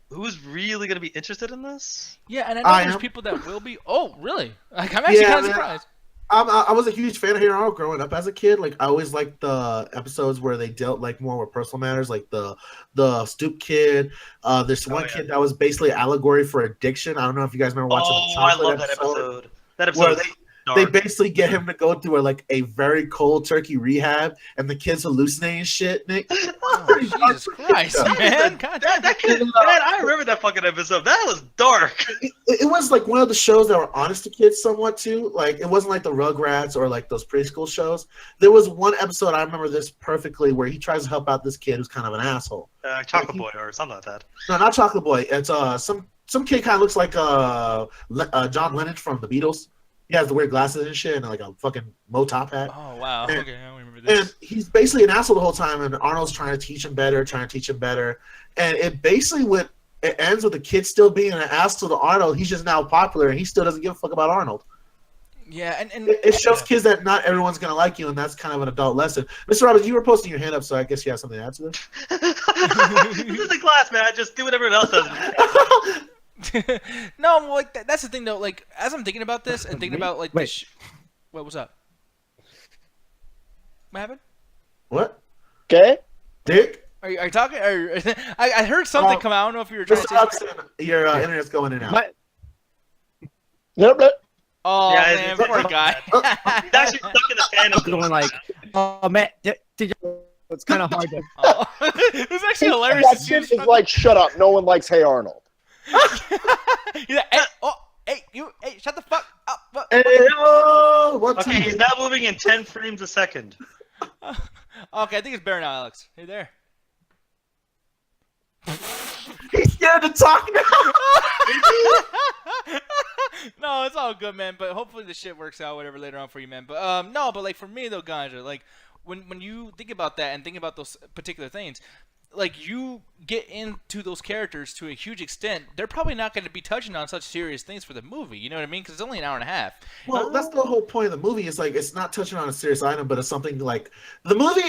who's really gonna be interested in this? Yeah, and I know I there's am. people that will be. Oh, really? Like, I'm actually Yeah, kind of man. surprised. I was a huge fan of Hey Arnold growing up as a kid. Like I always liked the episodes where they dealt like more with personal matters, like the Stoop Kid. There's one kid that was basically allegory for addiction. I don't know if you guys remember watching. Oh, the I chocolate love that episode. That Where episode. they basically get him to go through a very cold turkey rehab, and the kid's hallucinating shit. Nick, Oh, Jesus Christ, man! God, that kid, man, I remember that fucking episode. That was dark. it was like one of the shows that were honest to kids somewhat too. Like it wasn't like the Rugrats or like those preschool shows. There was one episode I remember this perfectly where he tries to help out this kid who's kind of an asshole. Chocolate Boy or something like that. No, not Chocolate Boy. It's some kid kind of looks like John Lennon from the Beatles. He has the weird glasses and shit and like a fucking Mo top hat. Oh wow. And- Okay, I don't remember this. And he's basically an asshole the whole time, and Arnold's trying to teach him better. And it basically it ends with the kid still being an asshole to Arnold. He's just now popular, and he still doesn't give a fuck about Arnold. Yeah, and It shows kids that not everyone's gonna like you, and that's kind of an adult lesson. Mr. Roberts, you were posting your hand up, so I guess you have something to add to this. This is the class, man. Just do what everyone else does. no, like that's the thing though. Like as I'm thinking about this and thinking about like Wait. what was up? What happened? What? Okay. Dick? Are you talking? I heard something come out. I don't know if you were trying to Mr. say. Roberts, your internet's going in and out. But Yep. Oh Yeah, man, it's- poor guy. He's actually stuck in the fan of going like, oh man, did you? It's kind of hard to. Oh. It was actually hilarious That to kid see. is like, shut up. No one likes Hey Arnold. He's like, hey, shut the fuck up. Hey, oh, one, Okay, two. he's now moving in 10 frames a second. Okay, I think it's better now, Alex. Hey there. He's scared to talk now. No, it's all good, man. But hopefully the shit works out, whatever, later on for you, man. But no, but like for me though, Ganja, like when you think about that and think about those particular things, like you get into those characters to a huge extent, they're probably not going to be touching on such serious things for the movie. You know what I mean? Because it's only an hour and a half. Well, that's the whole point of the movie. Is like it's not touching on a serious item, but it's something like the movie.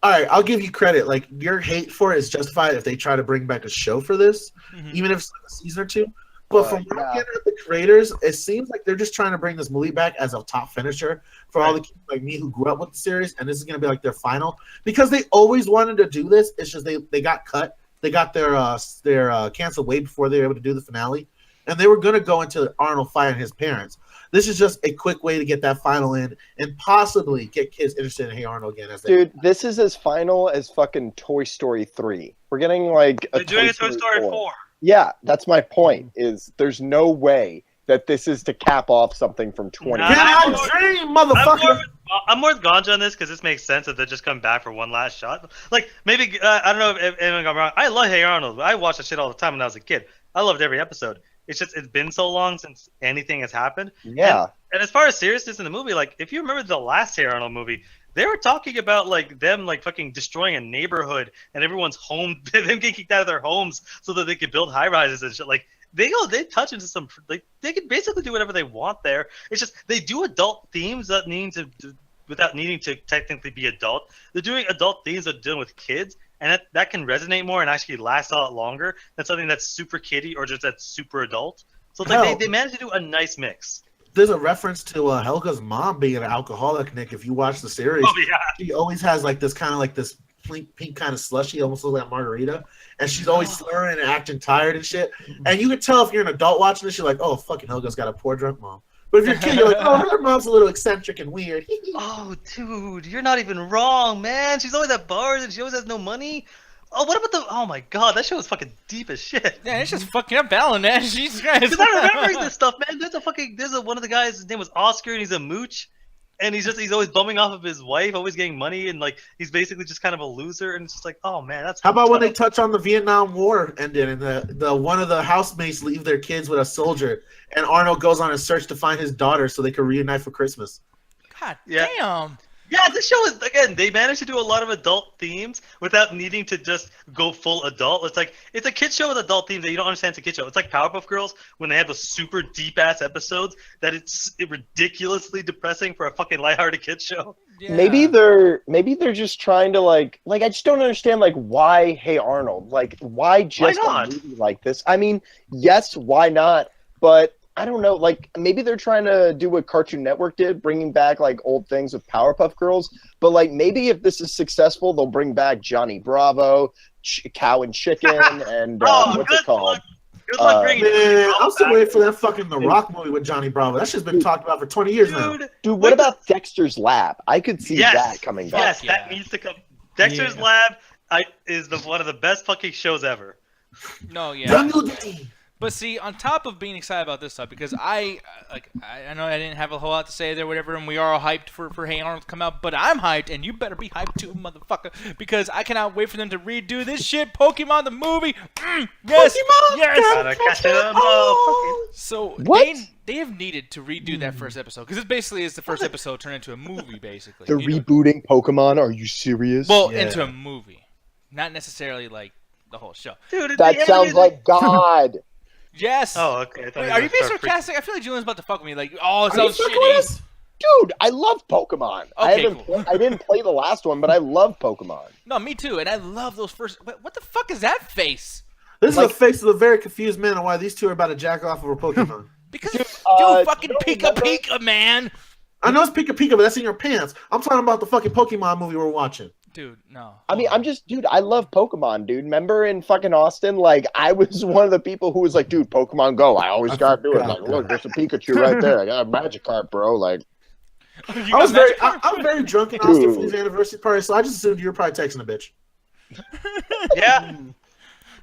All right, I'll give you credit. Like your hate for it is justified if they try to bring back a show for this, even if it's like a season or two. But from what I'm getting at the creators, it seems like they're just trying to bring this movie back as a top finisher for all the kids like me who grew up with the series, and this is going to be like their final because they always wanted to do this. It's just they got cut. They got their canceled way before they were able to do the finale, and they were going to go into Arnold fighting his parents. This is just a quick way to get that final in and possibly get kids interested in Hey Arnold again. Dude, this is as final as fucking Toy Story 3. We're getting like They're doing a Toy Story 4. Yeah, that's my point. Is there's no way that this is to cap off something from 20. Nah. Can I dream, motherfucker? I'm more with Ganja on this because this makes sense that they just come back for one last shot. Like maybe I don't know if anyone got me wrong. I love Hey Arnold. I watched that shit all the time when I was a kid. I loved every episode. It's just it's been so long since anything has happened. Yeah. And as far as seriousness in the movie, like if you remember the last Hey Arnold movie, they were talking about like them like fucking destroying a neighborhood and everyone's home, them getting kicked out of their homes so that they could build high rises and shit. Like they touch into some like they can basically do whatever they want there. It's just they do adult themes that need to without needing to technically be adult. They're doing adult themes that are dealing with kids, and that can resonate more and actually last a lot longer than something that's super kiddie or just that's super adult. So it's like they managed to do a nice mix. There's a reference to Helga's mom being an alcoholic, Nick. If you watch the series, she always has like this kind of like this pink kind of slushy, almost looks like margarita, and she's always slurring and acting tired and shit. And you can tell if you're an adult watching this, you're like, oh, fucking Helga's got a poor drunk mom. But if you're a kid, you're like, oh, her mom's a little eccentric and weird. Oh, dude, you're not even wrong, man. She's always at bars and she always has no money. Oh, what about oh my god, that show was fucking deep as shit. Yeah, it's just fucking up Alan, man. Jesus Christ. Because I'm remembering this stuff, man. There's one of the guys, his name was Oscar, and he's a mooch. And he's always bumming off of his wife, always getting money, and like he's basically just kind of a loser. And it's just like, oh man, that's. How about when they touch on the Vietnam War ended and the one of the housemates leave their kids with a soldier, and Arnold goes on a search to find his daughter so they could reunite for Christmas. God Yeah. damn. Yeah, this show is, again, they managed to do a lot of adult themes without needing to just go full adult. It's like, it's a kid show with adult themes that you don't understand it's a kid show. It's like Powerpuff Girls when they have those super deep-ass episodes that it's ridiculously depressing for a fucking lighthearted kid show. Yeah. Maybe they're just trying to like I just don't understand like why Hey Arnold? Like why just not? a movie like this? I mean, yes, why not? But I don't know, like maybe they're trying to do what Cartoon Network did, bringing back like old things with Powerpuff Girls. But like maybe if this is successful, they'll bring back Johnny Bravo, Cow and Chicken, and what's it called? Good luck bringing Man, I'm still waiting for that fucking The Rock movie with Johnny Bravo. That shit's been talked about for 20 years now. Dude, what about Dexter's Lab? I could see that coming back. Yes, that needs to come. Dexter's Lab is one of the best fucking shows ever. No, yeah. Jungle Daddy. But see, on top of being excited about this stuff, because I know I didn't have a whole lot to say there, whatever, and we are all hyped for Hey Arnold to come out, but I'm hyped, and you better be hyped too, motherfucker, because I cannot wait for them to redo this shit. Pokemon the movie, yes, Pokemon, yes. Gotta catch it up, So What? they have needed to redo that first episode, because it basically is the first episode turned into a movie, basically. They're You know? rebooting Pokemon. Are you serious? Well, Yeah. into a movie, not necessarily like the whole show. Dude, That sounds like God. Yes. Oh, okay. I thought Wait, you are were you being start freaking- sarcastic? I feel like Julian's about to fuck with me. Like, oh, it Are you sounds fucking with shitty. us? Dude, I love Pokemon. Okay, I didn't play the last one, but I love Pokemon. No, me too. And I love those first. What the fuck is that face? This is the face of a very confused man on why these two are about to jack off over Pokemon. Because Dude, fucking you Pika don't remember- Pika, man. I know it's Pika Pika, but that's in your pants. I'm talking about the fucking Pokemon movie we're watching. Dude, no. I mean, dude, I love Pokemon, dude. Remember in fucking Austin, like, I was one of the people who was like, dude, Pokemon Go. I always gotta do it. Like, look, there's a Pikachu right there. I got a Magikarp, bro. Like, You I was got very very drunk in Austin for Dude. his anniversary party, so I just assumed you were probably texting a bitch. Yeah,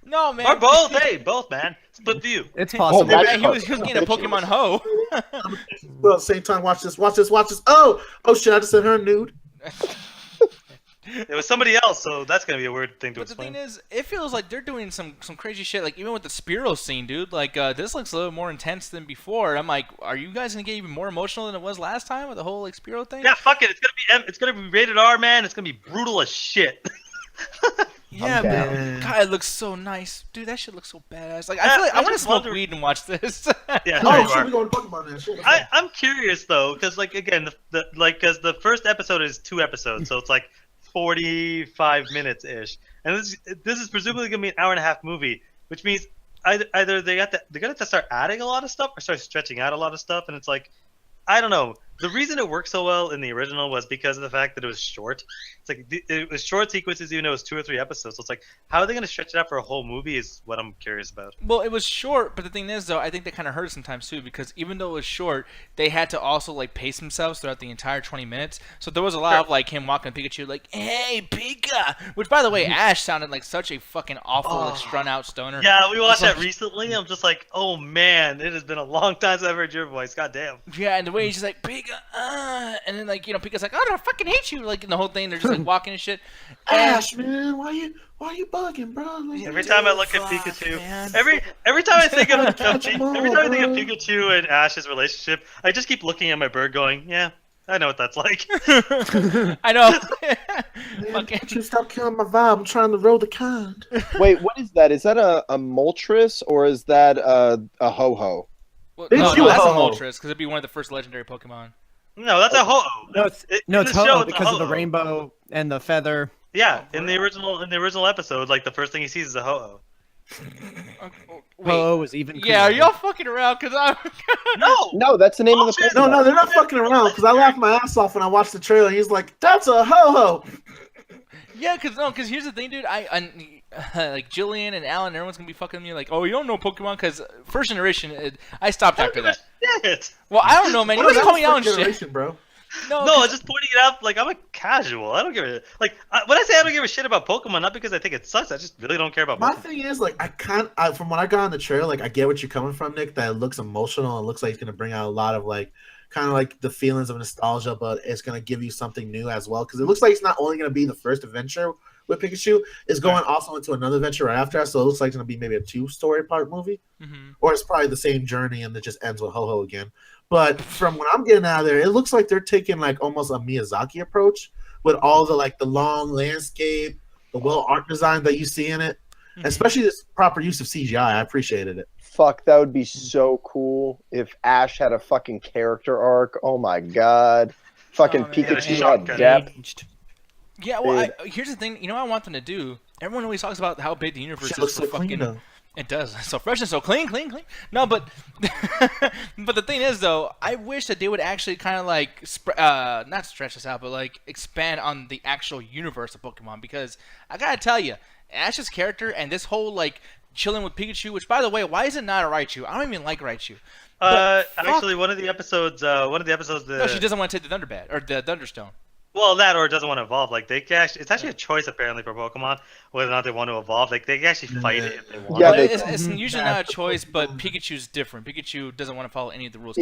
No, man. or both. Hey, both, man. Split view. It's Hey, possible. man, he was getting a Pokemon hoe. Well, at the same time, watch this. Oh shit! I just sent her a nude. It was somebody else, so that's gonna be a weird thing to But the explain. thing is, it feels like they're doing some crazy shit. Like even with the Spearow scene, dude. Like this looks a little more intense than before. I'm like, are you guys gonna get even more emotional than it was last time with the whole like Spearow thing? Yeah, fuck it. It's gonna be rated R, man. It's gonna be brutal as shit. Yeah, I'm man. down. God, it looks so nice, dude. That shit looks so badass. Like I Yeah, feel like I I want to just smoke wonder- weed and watch this. Yeah, Oh there you shit! are. We going Pokemon now. Shit, let's go. I'm curious though, because like again, because the first episode is 2 episodes, so it's like 45 minutes ish, and this is presumably gonna be an hour-and-a-half movie, which means either they're gonna have to start adding a lot of stuff or start stretching out a lot of stuff, and it's like, I don't know. the reason it worked so well in the original was because of the fact that it was short. It's like it was short sequences, even though it was 2 or 3 episodes. So it's like, how are they going to stretch it out for a whole movie? Is what I'm curious about. Well, it was short, but the thing is, though, I think that kind of hurt sometimes too, because even though it was short, they had to also like pace themselves throughout the entire 20 minutes. So there was a lot of like him walking to Pikachu, like, "Hey, Pika," which, by the way, Ash sounded like such a fucking awful, like strung out stoner. Yeah, we watched that recently. I'm just like, oh man, it has been a long time since I've heard your voice. God damn. Yeah, and the way he's just like, "Pika," and then like Pika's like, "Oh, I fucking hate you," like in the whole thing, they're just like walking and shit. Ash, man, why you bugging, bro? Like, Every time I look at Pikachu, man. every time I think of Pikachu and Ash's relationship, I just keep looking at my bird, going, "Yeah, I know what that's like." I know. Man, you stop killing my vibe. I'm trying to roll the kind. Wait, what is that? Is that a Moltres or is that a Ho-Ho? Well, It's no, you, that's a Ho-Ho. Moltres, because it'd be one of the first legendary Pokemon. No, that's a Ho-Oh. No, it's In it's the show, Ho-Oh it's a because of the Ho-Oh. rainbow and the feather. Yeah, in the original episode, like the first thing he sees is a Ho-Oh. Wait, Ho-Oh was even. yeah, are cooler. y'all fucking around? Because I'm. No, No, that's the name of the Bullshit. Pokemon. No, they're not fucking around because I laughed my ass off when I watched the trailer. And he's like, "That's a ho-ho." Yeah, because here's the thing, dude. Like Jillian and Alan, everyone's gonna be fucking me like, "Oh, you don't know Pokemon?" Because first generation, I stopped after that. Shit. Well, I don't know, man. You What always is call that me out and first shit. generation, bro? No, No, I'm just pointing it out. Like I'm a casual. I don't give a like. When I say I don't give a shit about Pokemon, not because I think it sucks. I just really don't care about My Pokemon. thing is, like, from what I got on the trailer, like, I get what you're coming from, Nick. That it looks emotional and looks like it's gonna bring out a lot of like, kind of like the feelings of nostalgia, but it's gonna give you something new as well. Because it looks like it's not only gonna be the first adventure with Pikachu, it's going also into another adventure right after that. So it looks like it's gonna be maybe a 2-story part movie, or it's probably the same journey and it just ends with Ho-Ho again. But from what I'm getting out of there, it looks like they're taking like almost a Miyazaki approach with all the like the long landscape, the well art design that you see in it, especially this proper use of CGI. I appreciated it. Fuck, that would be so cool if Ash had a fucking character arc. Oh my god. Fucking Oh, man. Pikachu Yeah, had depth. Yeah, well, here's the thing. You know what I want them to do? Everyone always talks about how big the universe Shit is looks for so clean fucking. though. It does. So fresh and so clean. No, but but the thing is, though, I wish that they would actually kind of like not stretch this out, but like expand on the actual universe of Pokemon. Because I gotta tell you, Ash's character and this whole like chilling with Pikachu. Which, by the way, why is it not a Raichu? I don't even like Raichu. But fuck- Actually, one of the episodes. no, she doesn't want to take the Thunderbat or the Thunderstone. Well, that or it doesn't want to evolve. Like it's actually a choice apparently for Pokemon whether or not they want to evolve. Like they can actually fight it if they want. Yeah, Well, they- it's usually not a choice, but Pikachu's different. Pikachu doesn't want to follow any of the rules.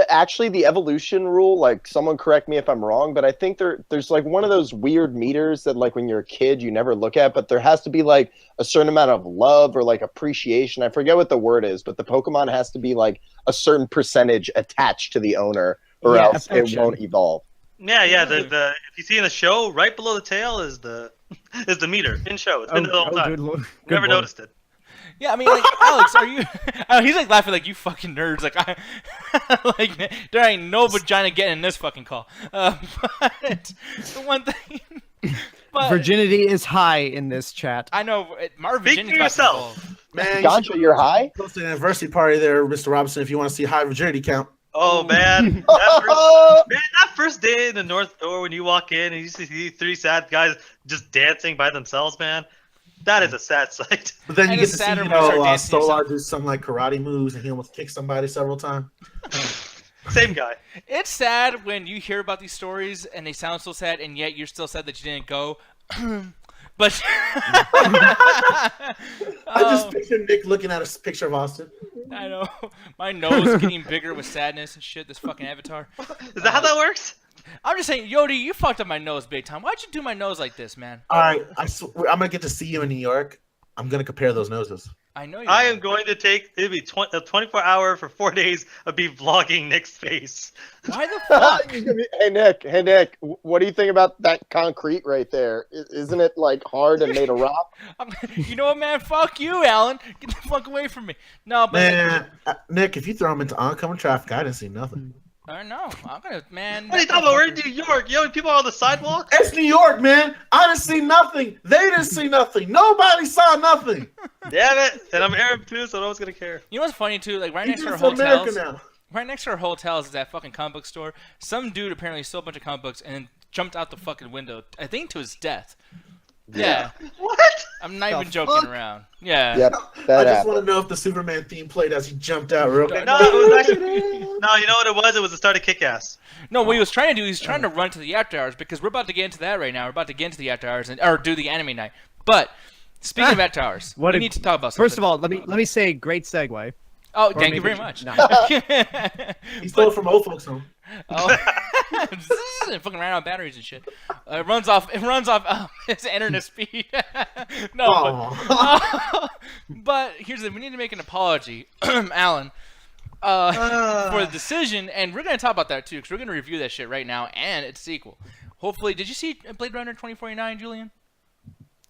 Actually, the evolution rule, like, someone correct me if I'm wrong, but I think there's like one of those weird meters that like when you're a kid you never look at, but there has to be like a certain amount of love or like appreciation. I forget what the word is, but the Pokemon has to be like a certain percentage attached to the owner, or Yeah, else it affection. won't evolve. Yeah. The if you see in the show, right below the tail is the meter in show. It's been there the whole time. good lord. Never noticed it. Yeah, I mean, like, Alex, are you? Oh, he's like laughing like you fucking nerds. Like, like there ain't no vagina getting in this fucking call. But the one thing, but Virginity is high in this chat. I know Marvin Speak Virginia's for about to yourself. evolve. Man, Ganja, you're high? Close to the anniversary party there, Mr. Robinson. If you want to see high virginity count. Oh man, that first day in the North Door when you walk in and you see 3 sad guys just dancing by themselves, man. That is a sad sight. But then you And get it's to see, sadder when you start dancing Solar yourself. do some like karate moves, and he almost kicked somebody several times. Same guy. It's sad when you hear about these stories and they sound so sad, and yet you're still sad that you didn't go. But I just picture Nick looking at a picture of Austin. I know my nose getting bigger with sadness and shit. This fucking avatar. Is that how that works? I'm just saying, Yodi, you fucked up my nose big time. Why'd you do my nose like this, man? All right, I'm gonna get to see you in New York. I'm gonna compare those noses. I know you. I am going to take it'll be a 24-hour for 4 days of me vlogging Nick's face. Why the fuck? Hey Nick, what do you think about that concrete right there? Isn't it like hard and made of rock? You know what, man? Fuck you, Alan. Get the fuck away from me. No, but Man, Nick, if you throw him into oncoming traffic, I didn't see nothing. I don't know. I'm gonna, man. What are you talking about? We're in New York. You know, people on the sidewalk. It's New York, man. I didn't see nothing. They didn't see nothing. Nobody saw nothing. Damn it! And I'm Arab too, so no one's gonna care. You know what's funny too? Like right next to our It's America hotels. now. right next to our hotel is that fucking comic book store. Some dude apparently stole a bunch of comic books and then jumped out the fucking window. I think to his death. Yeah. What? I'm not even joking around. Yeah. Yep, I that just happened. want to know if the Superman theme played as he jumped out real quick. No, it was actually no. You know what it was? It was the start of Kick-Ass. No, what he was trying to do, he's trying to run to the after hours because we're about to get into that right now. We're about to get into the after hours or do the anime night. But speaking of after hours, we need to talk about something. First of all, let me say great segue. Oh, thank you very much. No. He stole it from old folks home. Oh, fucking ran out of batteries and shit. It runs off its internet speed. No, but here's the we need to make an apology, Alan, for the decision, and we're gonna talk about that too, because we're gonna review that shit right now and its sequel. Hopefully, did you see Blade Runner 2049, Julian?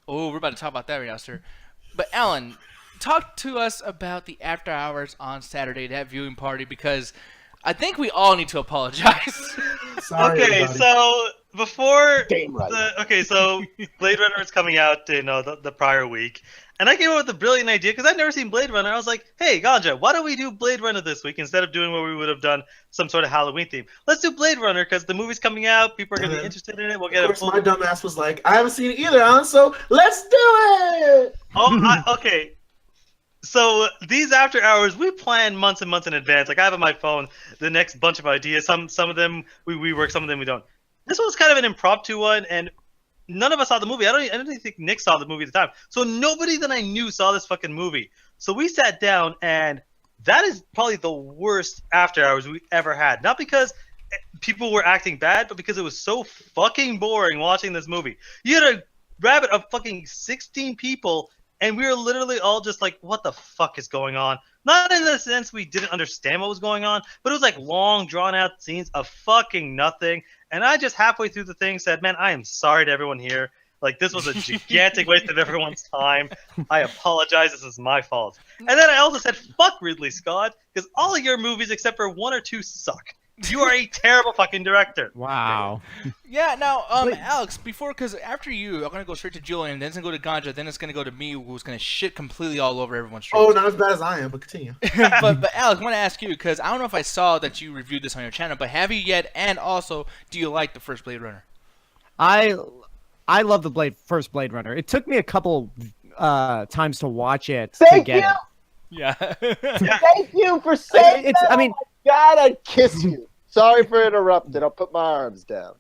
Oh, we're about to talk about that right now, sir. But Alan, talk to us about the after hours on Saturday, that viewing party, because I think we all need to apologize. Sorry, Okay, everybody. so before Damn right. so Blade Runner is coming out, the prior week, and I came up with a brilliant idea because I'd never seen Blade Runner. I was like, hey, Ganja, why don't we do Blade Runner this week instead of doing what we would have done some sort of Halloween theme? Let's do Blade Runner because the movie's coming out, people are gonna be interested in it. We'll get Of a course, full. my dumbass was like, I haven't seen it either, Alan, so let's do it! Okay. So these after hours, we plan months and months in advance. Like I have on my phone the next bunch of ideas. Some of them we work, some of them we don't. This was kind of an impromptu one, and none of us saw the movie. I don't even think Nick saw the movie at the time. So nobody that I knew saw this fucking movie. So we sat down, and that is probably the worst after hours we ever had. Not because people were acting bad, but because it was so fucking boring watching this movie. You had a rabbit of fucking 16 people. And we were literally all just like, what the fuck is going on? Not in the sense we didn't understand what was going on, but it was like long, drawn-out scenes of fucking nothing. And I just halfway through the thing said, man, I am sorry to everyone here. Like, this was a gigantic waste of everyone's time. I apologize. This is my fault. And then I also said, fuck Ridley Scott, because all of your movies except for one or two suck. You are a terrible fucking director. Wow. Yeah, now, Alex, because after you, I'm going to go straight to Julian, then it's going to go to Ganja, then it's going to go to me, who's going to shit completely all over everyone's streets. Oh, not as bad as I am, but continue. but Alex, I want to ask you, because I don't know if I saw that you reviewed this on your channel, but have you yet, and also, do you like the first Blade Runner? I love the first Blade Runner. It took me a couple times to watch it to get it. Yeah. Thank you for saying that. I mean, God, I'd kiss you. Sorry for interrupting. I'll put my arms down.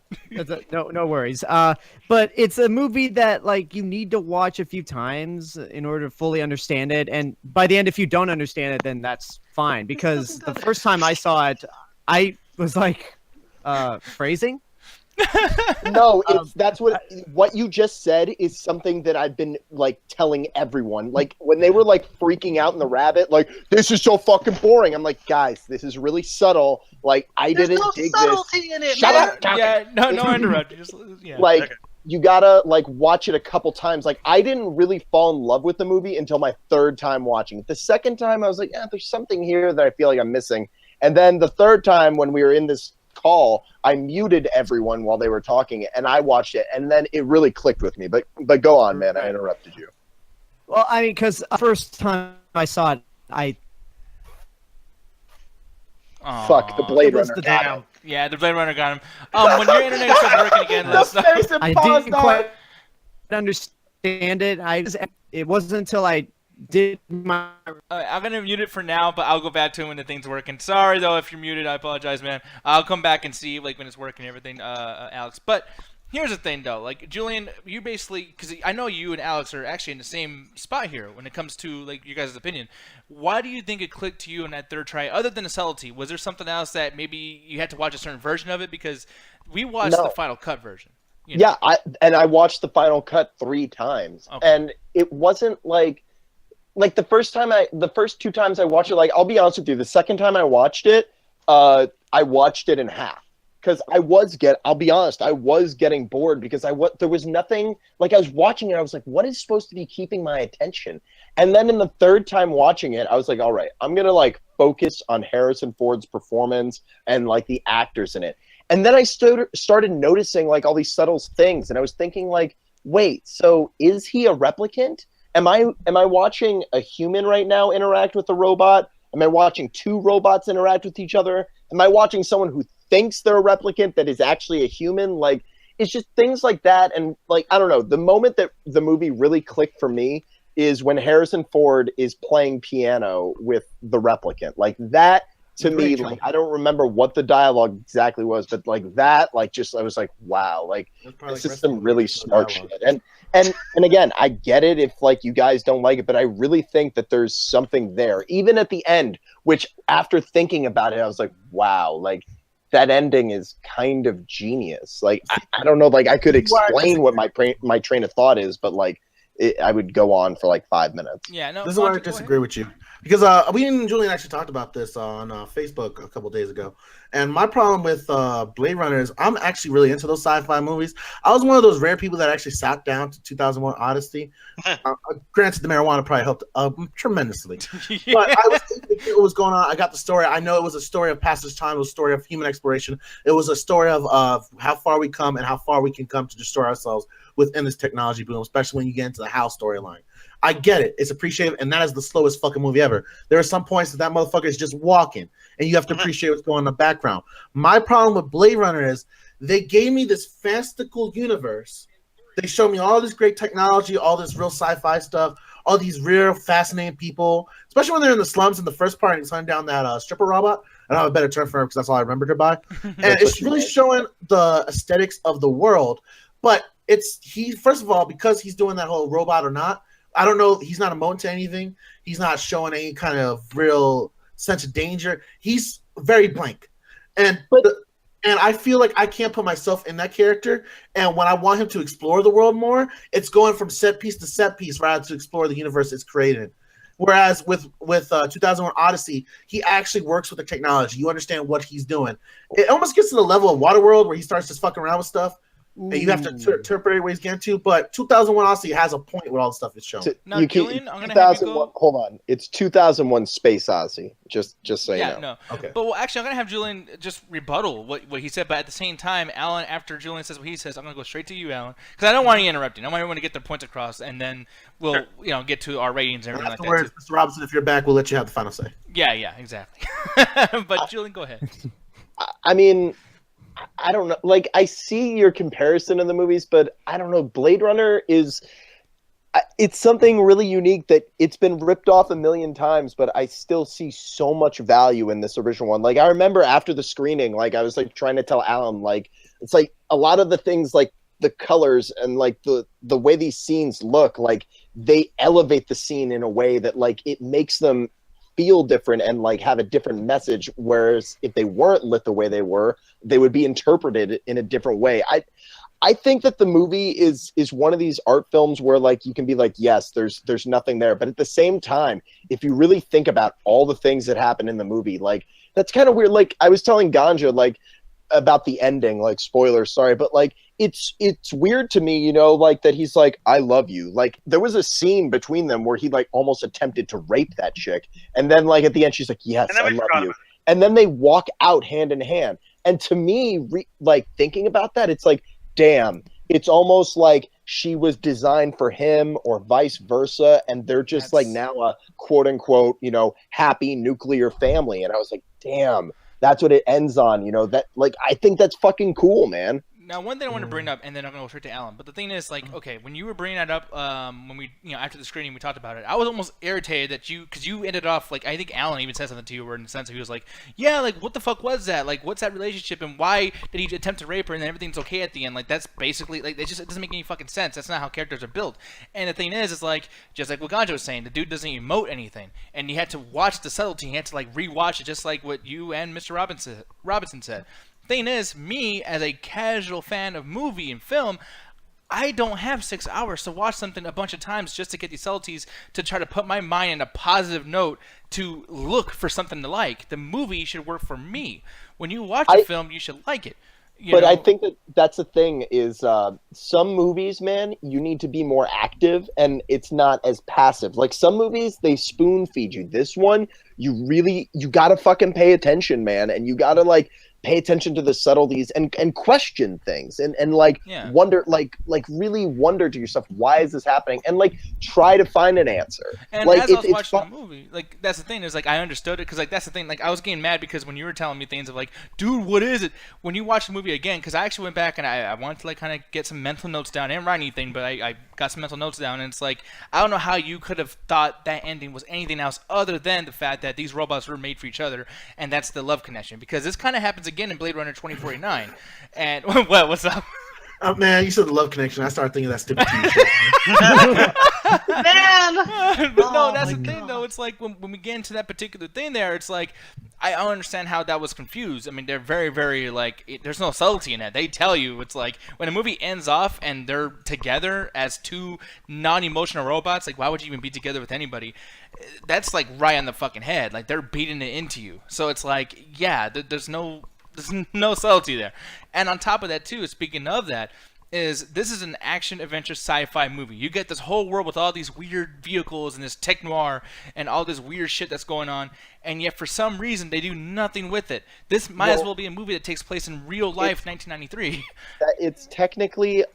No worries. But it's a movie that like you need to watch a few times in order to fully understand it. And by the end, if you don't understand it, then that's fine. Because the first time I saw it, I was like, phrasing. No, that's what you just said is something that I've been like telling everyone. Like when they were like freaking out in the rabbit, like this is so fucking boring. I'm like, guys, this is really subtle. Like There's didn't no dig subtlety this. in it, Shut man. up. Talk. Yeah, no interrupt. Yeah. Like Okay. you gotta like watch it a couple times. Like I didn't really fall in love with the movie until my third time watching it. The second time I was like, yeah, there's something here that I feel like I'm missing. And then the third time when we were in this call, I muted everyone while they were talking and I watched it and then it really clicked with me. But go on, man. I interrupted you. Well, I mean, because the first time I saw it, Fuck the Blade It was Runner. the got damn. him. Yeah, the Blade Runner got him. When your internet starts working again, let us know. I didn't quite understand it. It wasn't until I did my I'm gonna mute it for now, but I'll go back to it when the thing's working. Sorry though if you're muted, I apologize, man. I'll come back and see like when it's working and everything, Alex. But here's the thing though, like Julian, you basically, because I know you and Alex are actually in the same spot here when it comes to like you guys' opinion. Why do you think it clicked to you in that third try? Other than the subtlety, was there something else that maybe you had to watch a certain version of it? Because we watched the final cut version. You know? Yeah, I watched the final cut 3 times, and it wasn't like the first two times I watched it. Like I'll be honest with you, the second time I watched it in half because I'll be honest, I was getting bored because there was nothing. Like I was watching it, I was like, what is supposed to be keeping my attention? And then in the third time watching it, I was like, all right, I'm gonna like focus on Harrison Ford's performance and like the actors in it. And then I started noticing like all these subtle things, and I was thinking like, wait, so is he a replicant? Am I watching a human right now interact with a robot, Am I watching two robots interact with each other? Am I watching someone who thinks they're a replicant that is actually a human? Like, it's just things like that. And like, I don't know, the moment that the movie really clicked for me is when Harrison Ford is playing piano with the replicant. Like that, to me, like, I don't remember what the dialogue exactly was, but like that, like, just, I was like, wow, like, this is some really smart shit. And again, I get it if like you guys don't like it, but I really think that there's something there, even at the end, which after thinking about it, I was like, wow, like that ending is kind of genius. Like, I don't know, like I could explain what my train of thought is, but like, I would go on for like 5 minutes. Yeah, no. This is where I disagree with you, because we and Julian actually talked about this on Facebook a couple days ago. And my problem with Blade Runner is I'm actually really into those sci-fi movies. I was one of those rare people that actually sat down to 2001 Odyssey. Granted, the marijuana probably helped tremendously, but I was thinking what was going on. I got the story. I know it was a story of passage time. It was a story of human exploration. It was a story of how far we come and how far we can come to destroy ourselves within this technology boom, especially when you get into the Hal storyline. I get it. It's appreciative, and that is the slowest fucking movie ever. There are some points that motherfucker is just walking, and you have to appreciate what's going on in the background. My problem with Blade Runner is they gave me this fantastical universe. They showed me all this great technology, all this real sci-fi stuff, all these real fascinating people, especially when they're in the slums in the first part and he's hunting down that stripper robot. I don't have a better term for her because that's all I remembered her by. And it's really showing the aesthetics of the world, but first of all, because he's doing that whole robot or not, I don't know. He's not emoting to anything. He's not showing any kind of real sense of danger. He's very blank, and I feel like I can't put myself in that character. And when I want him to explore the world more, it's going from set piece to set piece rather to explore the universe it's created. Whereas with 2001 Odyssey, he actually works with the technology. You understand what he's doing. It almost gets to the level of Waterworld where he starts just fucking around with stuff. And you have to interpret where he's getting to, but 2001 Odyssey has a point where all the stuff is shown. Now, Julian, I'm gonna have you go. Hold on, it's 2001 Space Odyssey. Just so you know. Yeah, no. Okay. But actually, I'm gonna have Julian just rebuttal what he said. But at the same time, Alan, after Julian says what he says, I'm gonna go straight to you, Alan, because I don't want any interrupting. I want everyone to get their points across, and then we'll get to our ratings and everything like that. Mr. Robinson, if you're back, we'll let you have the final say. Yeah, exactly. But Julian, go ahead. I mean, I don't know. Like, I see your comparison in the movies, but I don't know. Blade Runner it's something really unique that it's been ripped off a million times, but I still see so much value in this original one. Like, I remember after the screening, like, I was like trying to tell Alan, like, it's like a lot of the things, like the colors and like the way these scenes look, like they elevate the scene in a way that like it makes them feel different and like have a different message, whereas if they weren't lit the way they were, they would be interpreted in a different way. I think that the movie is one of these art films where like you can be like, yes, there's nothing there, but at the same time, if you really think about all the things that happen in the movie, like that's kind of weird. Like I was telling Ganja like about the ending, like spoilers, sorry, but like it's weird to me, like that he's like, I love you. Like there was a scene between them where he like almost attempted to rape that chick, and then like at the end she's like, yes, I love you, and then they walk out hand in hand. And to me, like thinking about that, it's like, damn, it's almost like she was designed for him or vice versa, and they're just like now a quote unquote happy nuclear family. And I was like, damn, that's what it ends on. That like I think that's fucking cool, man. Now, one thing I want to bring up, and then I'm going to go straight to Alan. But the thing is, like, okay, when you were bringing that up, when we, after the screening, we talked about it. I was almost irritated that because you ended off, like, I think Alan even said something to you, where in the sense of he was like, yeah, like, what the fuck was that? Like, what's that relationship, and why did he attempt to rape her, and then everything's okay at the end? Like, that's basically, like, it doesn't make any fucking sense. That's not how characters are built. And the thing is like, just like what Ganjo was saying, the dude doesn't emote anything, and you had to watch the subtlety. You had to like rewatch it, just like what you and Mr. Robinson said. Thing is, me as a casual fan of movie and film, I don't have 6 hours to watch something a bunch of times just to get these subtleties, to try to put my mind in a positive note to look for something to like. The movie should work for me. When you watch a film, you should like it. I think that's the thing is some movies, man, you need to be more active and it's not as passive. Like some movies, they spoon feed you. This one, you gotta fucking pay attention, man. And you gotta like, pay attention to the subtleties and question things and like wonder like really wonder to yourself, why is this happening, and like try to find an answer. And like as I was watching the movie, like that's the thing is like I understood it because like that's the thing, like I was getting mad because when you were telling me things of like, dude, what is it? When you watch the movie again, because I actually went back and I wanted to like kind of get some mental notes down. I didn't write anything, but I got some mental notes down, and it's like I don't know how you could have thought that ending was anything else other than the fact that these robots were made for each other, and that's the love connection. Because this kind of happens again in Blade Runner 2049. And what's up? Man, you said the love connection. I started thinking that stupid TV show. Man! But no, that's the thing, though. It's like when we get into that particular thing there, it's like I don't understand how that was confused. I mean, they're very, very, like, there's no subtlety in that. They tell you, it's like when a movie ends off and they're together as two non-emotional robots, like, why would you even be together with anybody? That's, like, right on the fucking head. Like, they're beating it into you. So it's like, yeah, there's no subtlety there. And on top of that, too, speaking of that, this is an action adventure sci-fi movie. You get this whole world with all these weird vehicles and this tech noir and all this weird shit that's going on, and yet for some reason they do nothing with it. This might as well be a movie that takes place in real life, 1993. It's technically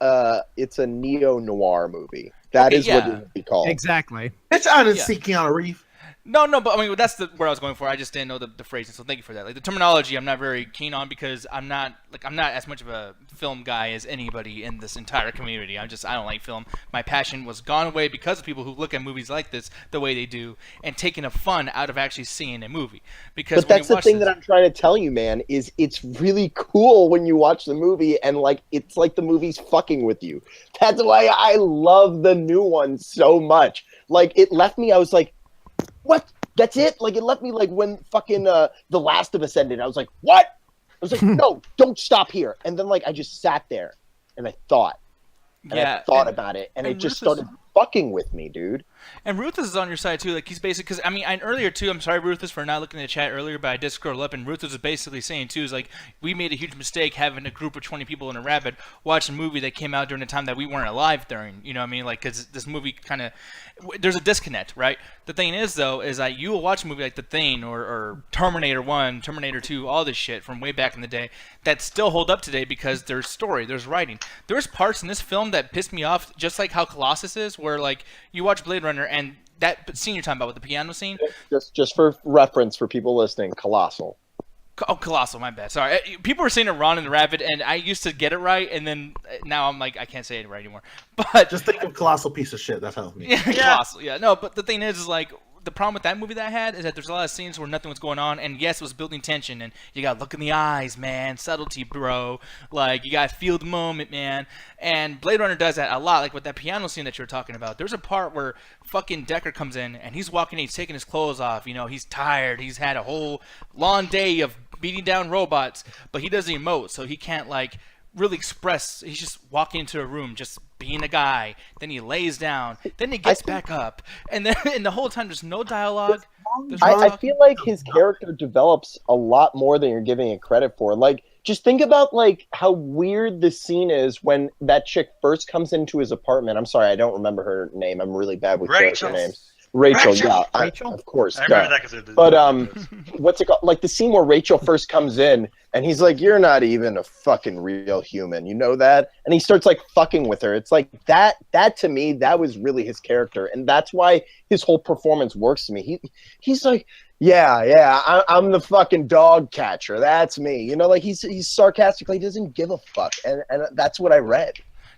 it's a neo-noir movie. That is what it would be called. Exactly. It's out in Szechaun Reef. No, but I mean that's where I was going for. I just didn't know the phrasing, so thank you for that. Like the terminology, I'm not very keen on because I'm not as much of a film guy as anybody in this entire community. I don't like film. My passion was gone away because of people who look at movies like this the way they do and taking a fun out of actually seeing a movie. Because but that's the thing that I'm trying to tell you, man, is it's really cool when you watch the movie and like it's like the movie's fucking with you. That's why I love the new one so much. Like it left me, I was like, what? That's it? Like it left me like when fucking The Last of Us ended. I was like, what? I was like, no, don't stop here. And then like I just sat there and I thought. And I thought about it, and it just started fucking with me, dude. And Ruthless is on your side too. Like he's basically, because I mean, and earlier too. I'm sorry, Ruthless, for not looking at the chat earlier, but I did scroll up, and Ruthless is basically saying too is like we made a huge mistake having a group of 20 people in a rabbit watch a movie that came out during a time that we weren't alive during. You know what I mean? Like because this movie kind of there's a disconnect, right? The thing is though is that you will watch a movie like The Thing or Terminator 1, Terminator 2, all this shit from way back in the day that still hold up today because there's story, there's writing. There's parts in this film that pissed me off, just like how Colossus is, where like you watch Blade Runner and that scene you're talking about with the piano scene. Just for reference for people listening, Colossal. Oh, Colossal, my bad. Sorry. People were saying it Ron and the Rabbit, and I used to get it right, and then now I'm like, I can't say it right anymore. But just think of Colossal piece of shit. That's how me. Yeah, Colossal. Yeah, no, but the thing is like, the problem with that movie that I had is that there's a lot of scenes where nothing was going on, and yes, it was building tension, and you gotta look in the eyes, man, subtlety, bro. Like, you gotta feel the moment, man. And Blade Runner does that a lot, like with that piano scene that you were talking about. There's a part where fucking Deckard comes in, and he's walking, he's taking his clothes off, you know, he's tired, he's had a whole long day of beating down robots, but he doesn't emote, so he can't, like, really express. He's just walking into a room, just being a guy. Then he lays down. Then he gets back up, and then and the whole time there's no dialogue. I feel like his character develops a lot more than you're giving it credit for. Like, just think about like how weird the scene is when that chick first comes into his apartment. I'm sorry, I don't remember her name. I'm really bad with character names. Rachel, yeah, Rachel? of course. I remember that because but what's it called? Like the scene where Rachel first comes in and he's like, "You're not even a fucking real human, you know that?" And he starts like fucking with her. It's like that to me, that was really his character, and that's why his whole performance works to me. He's like, "Yeah, I'm the fucking dog catcher. That's me." You know, like he's sarcastic. Like, he doesn't give a fuck, and that's what I read.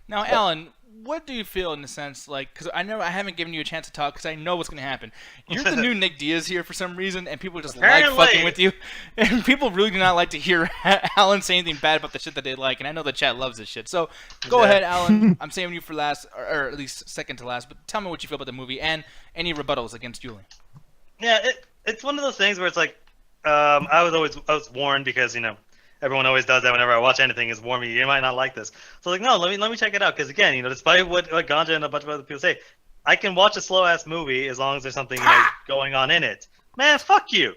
Now, Alan, what do you feel in the sense, like, because I know I haven't given you a chance to talk because I know what's going to happen. You're the new Nick Diaz here for some reason, and people just like fucking with you. And people really do not like to hear Alan say anything bad about the shit that they like, and I know the chat loves this shit. So go ahead, Alan. I'm saving you for last, or at least second to last, but tell me what you feel about the movie and any rebuttals against Julie. Yeah, it's one of those things where it's like, I was warned because, you know, everyone always does that whenever I watch anything, is warn me, you might not like this. So like, no, let me check it out, because again, you know, despite what Ganja and a bunch of other people say, I can watch a slow ass movie as long as there's something, you know, going on in it. Man, fuck you.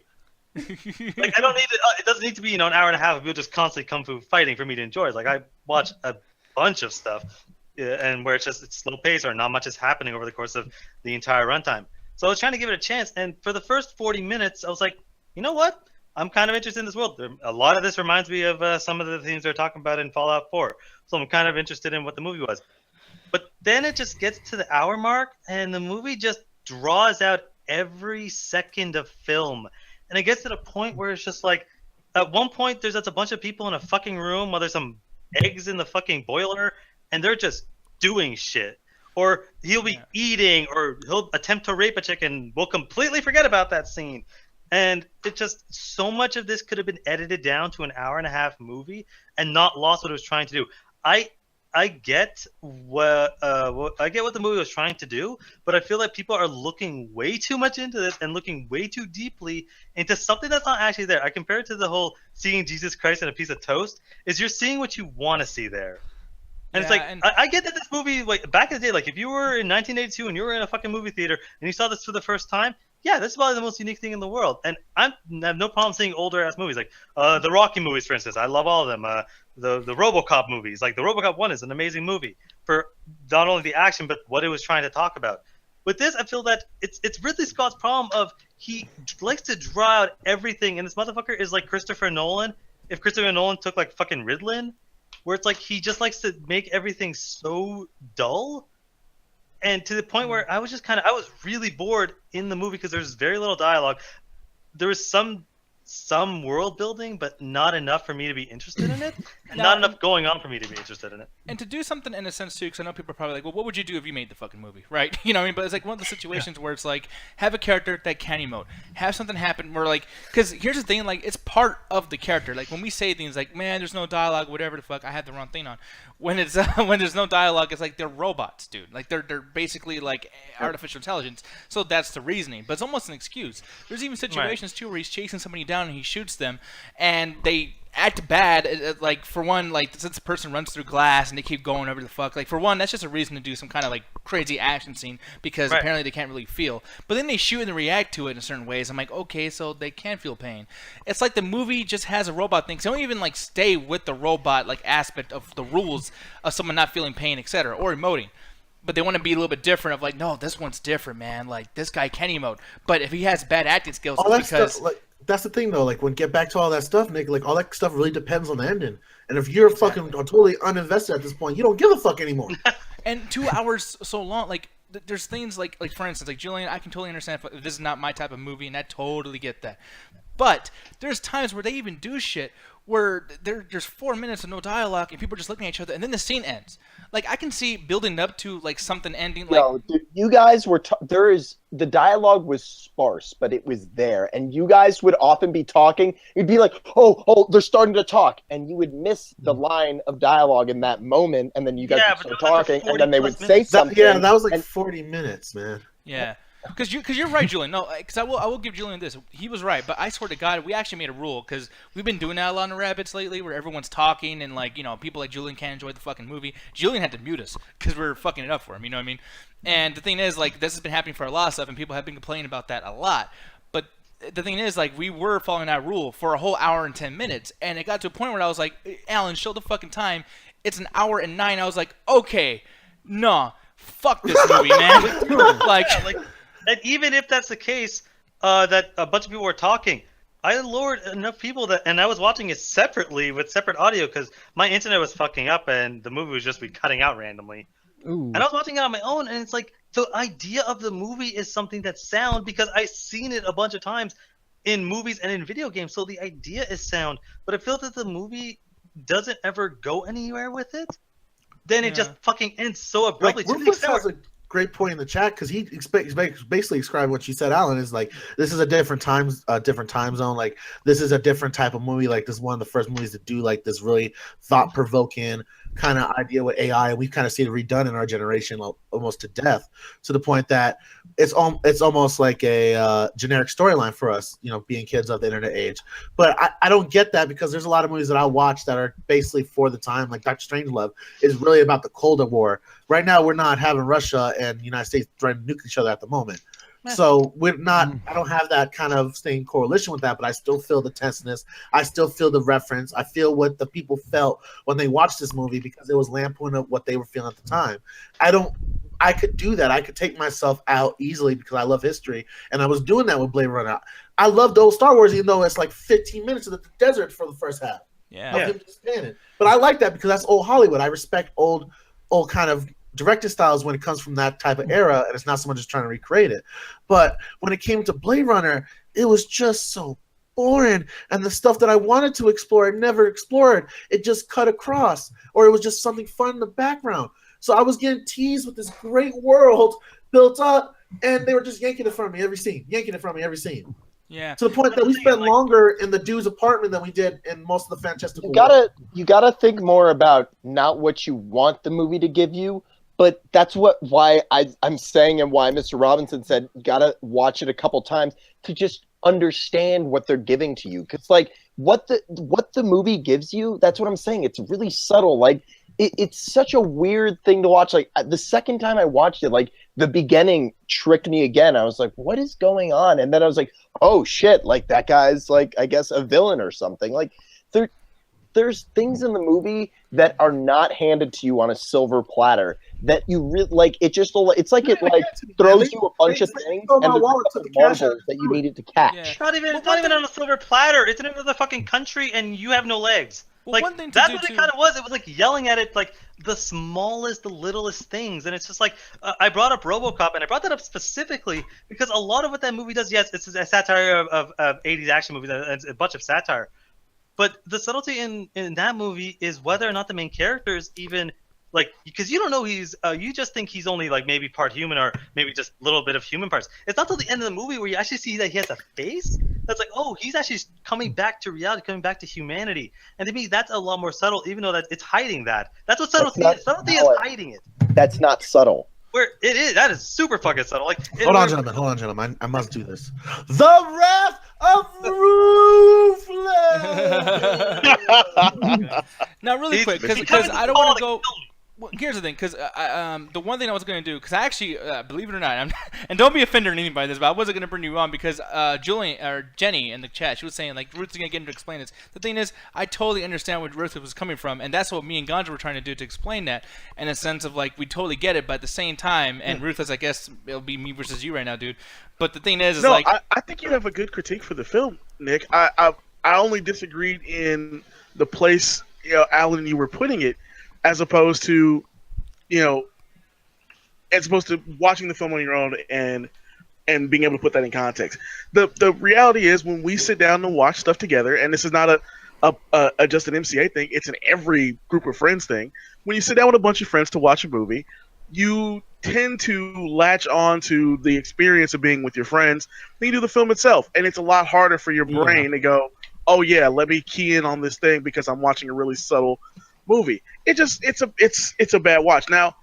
Like, I don't need it doesn't need to be, you know, an hour and a half of people just constantly kung fu fighting for me to enjoy it. Like, I watch a bunch of stuff, and where it's slow pace or not much is happening over the course of the entire runtime. So I was trying to give it a chance, and for the first 40 minutes, I was like, you know what? I'm kind of interested in this world. A lot of this reminds me of some of the things they're talking about in Fallout 4. So I'm kind of interested in what the movie was. But then it just gets to the hour mark, and the movie just draws out every second of film. And it gets to the point where it's just like, at one point, there's just a bunch of people in a fucking room while there's some eggs in the fucking boiler, and they're just doing shit. Or he'll be eating, or he'll attempt to rape a chick, and we'll completely forget about that scene. And it just, so much of this could have been edited down to an hour-and-a-half movie and not lost what it was trying to do. I get what the movie was trying to do, but I feel like people are looking way too much into this and looking way too deeply into something that's not actually there. I compare it to the whole seeing Jesus Christ in a piece of toast. Is you're seeing what you want to see there. And it's like, I get that this movie, like, back in the day, like, if you were in 1982 and you were in a fucking movie theater and you saw this for the first time, yeah, this is probably the most unique thing in the world. And I have no problem seeing older-ass movies, like the Rocky movies, for instance. I love all of them. The RoboCop movies. Like, the RoboCop 1 is an amazing movie for not only the action, but what it was trying to talk about. With this, I feel that it's Ridley Scott's problem of he likes to draw out everything, and this motherfucker is like Christopher Nolan. If Christopher Nolan took, like, fucking Ritalin, where it's like he just likes to make everything so dull. And to the point where I was really bored in the movie because there's very little dialogue. There was some world building, but not enough for me to be interested in it, and not enough going on for me to be interested in it. And to do something in a sense too, because I know people are probably like, well, what would you do if you made the fucking movie, right? You know what I mean? But it's like one of the situations where it's like, have a character that can emote, have something happen where, like, because here's the thing, like, it's part of the character. Like, when we say things like, man, there's no dialogue, whatever the fuck, I had the wrong thing on. When it's when there's no dialogue, it's like they're robots, dude. Like, they're basically like artificial intelligence. So that's the reasoning, but it's almost an excuse. There's even situations too where he's chasing somebody down and he shoots them, and they act bad. Like, for one, like, since the person runs through glass and they keep going over the fuck, like, for one, that's just a reason to do some kind of like crazy action scene because apparently they can't really feel. But then they shoot and they react to it in certain ways. I'm like, okay, so they can feel pain. It's like the movie just has a robot thing. So they don't even like stay with the robot like aspect of the rules of someone not feeling pain, etc., or emoting. But they want to be a little bit different of like, no, this one's different, man. Like, this guy can emote. But if he has bad acting skills, all that because stuff, like, that's the thing though. Like, when get back to all that stuff, Nick, like, all that stuff really depends on the ending. And if you're fucking totally uninvested at this point, you don't give a fuck anymore. And 2 hours so long, like, there's things like for instance, like, Julian, I can totally understand if this is not my type of movie, and I totally get that. But there's times where they even do shit where there's 4 minutes of no dialogue and people are just looking at each other, and then the scene ends. Like, I can see building up to like something ending. Like, yo, dude, you guys were the dialogue was sparse, but it was there, and you guys would often be talking. You'd be like, oh, they're starting to talk, and you would miss the line of dialogue in that moment, and then you guys would start talking, and then they would say something. That was like 40 minutes, man. Yeah. Because you're right, Julian. No, because I will give Julian this. He was right, but I swear to God, we actually made a rule because we've been doing that a lot on Rabbits lately, where everyone's talking and, like, you know, people like Julian can't enjoy the fucking movie. Julian had to mute us because we were fucking it up for him. You know what I mean? And the thing is, like, this has been happening for a lot of stuff, and people have been complaining about that a lot. But the thing is, like, we were following that rule for a whole hour and 10 minutes, and it got to a point where I was like, Alan, show the fucking time. It's an hour and 9. I was like, okay, nah, fuck this movie, man. like. And even if that's the case, that a bunch of people were talking, I lured enough people and I was watching it separately with separate audio because my internet was fucking up and the movie was just be cutting out randomly. Ooh. And I was watching it on my own, and it's like the idea of the movie is something that's sound because I've seen it a bunch of times in movies and in video games. So the idea is sound, but I feel that the movie doesn't ever go anywhere with it. Then it just fucking ends so abruptly. Like, Rufus has a great point in the chat because he basically described what you said, Alan, is like, this is a different time zone. Like, this is a different type of movie. Like, this is one of the first movies to do like this really thought-provoking kind of idea with AI, and we've kind of seen it redone in our generation almost to death, to the point that it's almost like a generic storyline for us, you know, being kids of the internet age. But I don't get that because there's a lot of movies that I watch that are basically for the time, like Dr. Strangelove is really about the Cold War. Right now, we're not having Russia and the United States threatening to nuke each other at the moment. So we're not. I don't have that kind of same correlation with that, but I still feel the tenseness. I still feel the reference. I feel what the people felt when they watched this movie because it was lampooning of what they were feeling at the time. I could do that. I could take myself out easily because I love history, and I was doing that with Blade Runner. I love those Star Wars, even though it's like 15 minutes of the desert for the first half. Yeah. Of him just standing. But I like that because that's old Hollywood. I respect old kind of directing styles when it comes from that type of era, and it's not someone just trying to recreate it. But when it came to Blade Runner, it was just so boring, and the stuff that I wanted to explore, I never explored. It just cut across, or it was just something fun in the background. So I was getting teased with this great world built up, and they were just yanking it from me every scene. Yeah. To the point that we spent longer in the dude's apartment than we did in most of the fantastical. You gotta think more about not what you want the movie to give you, but that's why I'm saying, and why Mr. Robinson said you gotta watch it a couple times to just understand what they're giving to you. Because like what the movie gives you, that's what I'm saying. It's really subtle. Like it's such a weird thing to watch. Like the second time I watched it, like the beginning tricked me again. I was like, what is going on? And then I was like, oh shit, like that guy's like, I guess a villain or something. Like there's things in the movie that are not handed to you on a silver platter that you really like. It just it's like it like throws you a bunch of things and there's marbles that you needed to catch. Yeah. Not even on a silver platter. It's in another fucking country, and you have no legs. Well, like one thing to that's do what too- it kind of was. It was like yelling at it, like the smallest, the littlest things, and it's just like I brought up RoboCop, and I brought that up specifically because a lot of what that movie does, yes, it's a satire of 80s action movies, and it's a bunch of satire, but the subtlety in that movie is whether or not the main character is even like, because you don't know you just think he's only like maybe part human or maybe just a little bit of human parts. It's not till the end of the movie where you actually see that he has a face that's like, oh, he's actually coming back to reality, coming back to humanity. And to me, that's a lot more subtle, even though that it's hiding that. That's what subtlety is. Subtlety is hiding it. That's not subtle. Where it is, that is super fucking subtle. Like, Hold on, gentlemen. I must do this. The Wrath of Ruthless. Now, really quick, because I don't want to go. Well, here's the thing, because the one thing I was going to do, because I actually, believe it or not, and don't be offended or anything by this, but I wasn't going to bring you on because Jenny in the chat, she was saying, like, Ruth's going to get him to explain this. The thing is, I totally understand where Ruth was coming from, and that's what me and Ganja were trying to do to explain that, in a sense of, like, we totally get it, but at the same time, and Ruthless, I guess, it'll be me versus you right now, dude. But the thing is like... I think you have a good critique for the film, Nick. I only disagreed in the place, Alan, you were putting it, as opposed to, as opposed to watching the film on your own and being able to put that in context. The reality is when we sit down and watch stuff together, and this is not a just an MCA thing, it's an every group of friends thing. When you sit down with a bunch of friends to watch a movie, you tend to latch on to the experience of being with your friends than you do the film itself. And it's a lot harder for your brain to go, oh yeah, let me key in on this thing because I'm watching a really subtle movie. It's a bad watch. Now,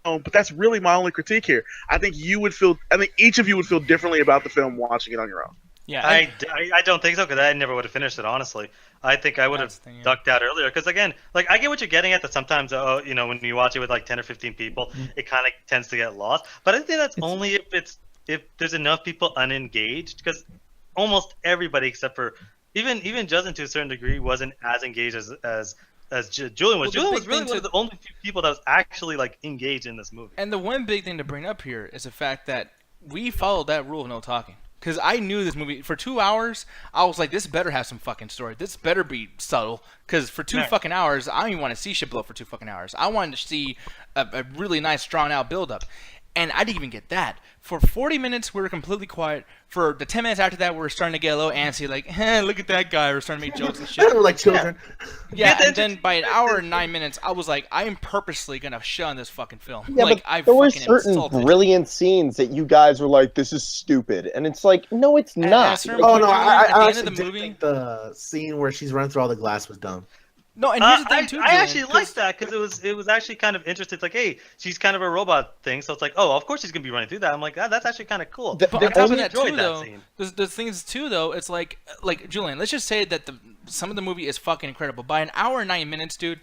but that's really my only critique here. I think each of you would feel differently about the film watching it on your own. Yeah, I don't think so, because I never would have finished it, honestly. I think I would have ducked out earlier, because again, like, I get what you're getting at, that sometimes when you watch it with like 10 or 15 people, it kind of tends to get lost. But I think that's only if there's enough people unengaged, because almost everybody except for even Justin to a certain degree wasn't as engaged as Julian was. Julian was really one of the only few people that was actually like engaged in this movie. And the one big thing to bring up here is the fact that we followed that rule of no talking. Because I knew this movie for 2 hours. I was like, this better have some fucking story. This better be subtle. Because for 2 fucking hours, I don't even want to see shit blow for 2 fucking hours. I wanted to see a really nice, drawn out build up. And I didn't even get that. For 40 minutes, we were completely quiet. For the 10 minutes after that, we were starting to get a little antsy, like, look at that guy. We're starting to make jokes and shit. We're like children. Yeah, and then by an hour and 9 minutes, I was like, I am purposely going to shun this fucking film. Yeah, like, but there were certain brilliant scenes that you guys were like, this is stupid. And it's like, no, it's not. Oh, no, I actually did think the scene where she's running through all the glass was dumb. No, and here's the thing too, I actually liked that because it was actually kind of interesting. It's like, hey, she's kind of a robot thing, so it's like, oh, of course she's gonna be running through that. I'm like, that's actually kind of cool. But on top of that too, though, there's things too, though. It's like Julian, let's just say that some of the movie is fucking incredible. By an hour and 9 minutes, dude,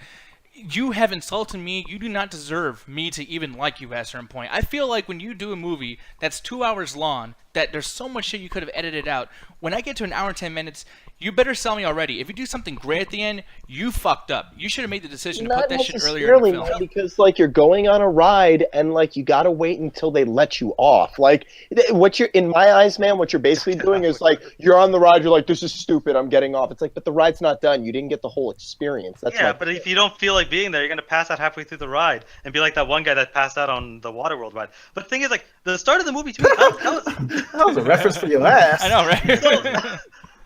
you have insulted me. You do not deserve me to even like you at a certain point. I feel like when you do a movie that's 2 hours long that there's so much shit you could have edited out. When I get to an hour and 10 minutes, you better sell me already. If you do something great at the end, you fucked up. You should have made the decision to put that shit earlier in the film. Man, because like you're going on a ride and like you gotta wait until they let you off. Like what you're in my eyes, man, what you're basically doing is like you're on the ride, you're like, this is stupid, I'm getting off. It's like, but the ride's not done. You didn't get the whole experience. That's but if you don't feel like being there, you're gonna pass out halfway through the ride and be like that one guy that passed out on the Waterworld ride. But the thing is, like the start of the movie to me, that was a reference for your ass. I know, right? So,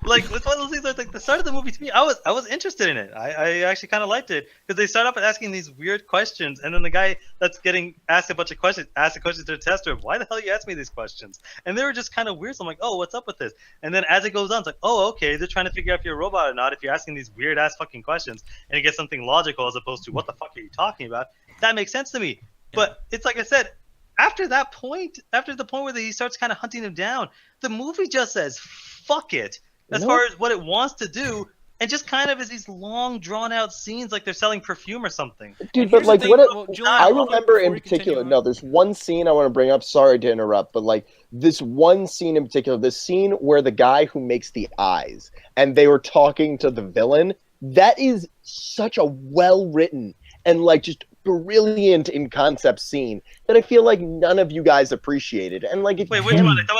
like it's one of those things where, like the start of the movie to me, I was interested in it. I actually kind of liked it because they start off asking these weird questions, and then the guy that's getting asked a bunch of questions asks a question to the tester. Why the hell you ask me these questions? And they were just kind of weird. So I'm like, oh, what's up with this? And then as it goes on, it's like, oh, okay, they're trying to figure out if you're a robot or not. If you're asking these weird ass fucking questions, and you get something logical as opposed to what the fuck are you talking about? That makes sense to me. But it's like I said. After that point, after the point where he starts kind of hunting him down, the movie just says fuck it as far as what it wants to do, and just kind of is these long, drawn-out scenes like they're selling perfume or something. Dude, but like I remember in particular, there's one scene I want to bring up. Sorry to interrupt, but like this one scene in particular, this scene where the guy who makes the eyes and they were talking to the villain, that is such a well-written and like just brilliant in concept scene that I feel like none of you guys appreciated. And like, wait, which one? Talk about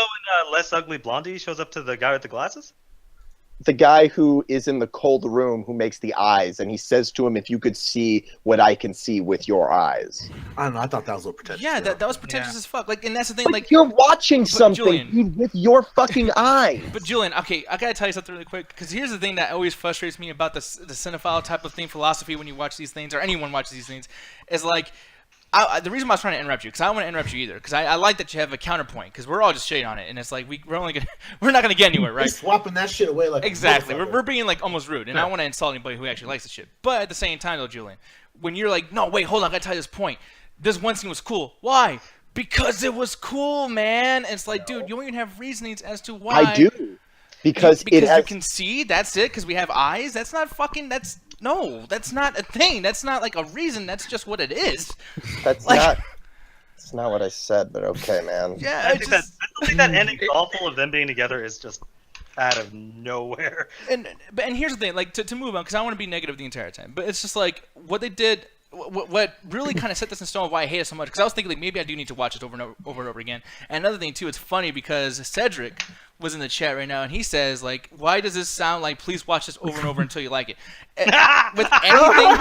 when Less Ugly Blondie shows up to the guy with the glasses? The guy who is in the cold room who makes the eyes, and he says to him, if you could see what I can see with your eyes. I don't know, I thought that was a little pretentious. Yeah, that was pretentious as fuck. Like, and that's the thing, like you're watching something, Julian, dude, with your fucking eyes. But Julian, okay, I gotta tell you something really quick, because here's the thing that always frustrates me about the cinephile type of thing, philosophy, when you watch these things, or anyone watches these things, is like, the reason why I was trying to interrupt you, because I don't want to interrupt you either, because I like that you have a counterpoint, because we're all just shitting on it, and it's like we're not gonna get anywhere, right? We're swapping that shit away like exactly. We're being like almost rude, and I don't want to insult anybody who actually likes the shit. But at the same time, though, Julian, when you're like, no, wait, hold on, I gotta tell you this point. This one scene was cool. Why? Because it was cool, man. And it's like, dude, you don't even have reasonings as to why. I do, because you can see. That's it. Because we have eyes. That's not fucking. No, that's not a thing. That's not like a reason. That's just what it is. That's like, That's not what I said, but okay, man. Yeah, I don't think that ending awful of them being together is just out of nowhere. And here's the thing, like to move on, because I don't want to be negative the entire time, but it's just like what they did. What really kind of set this in stone, why I hate it so much, because I was thinking like maybe I do need to watch this over and over again. And another thing too, it's funny because Cedric was in the chat right now, and he says like, "Why does this sound like? Please watch this over and over until you like it." With anything,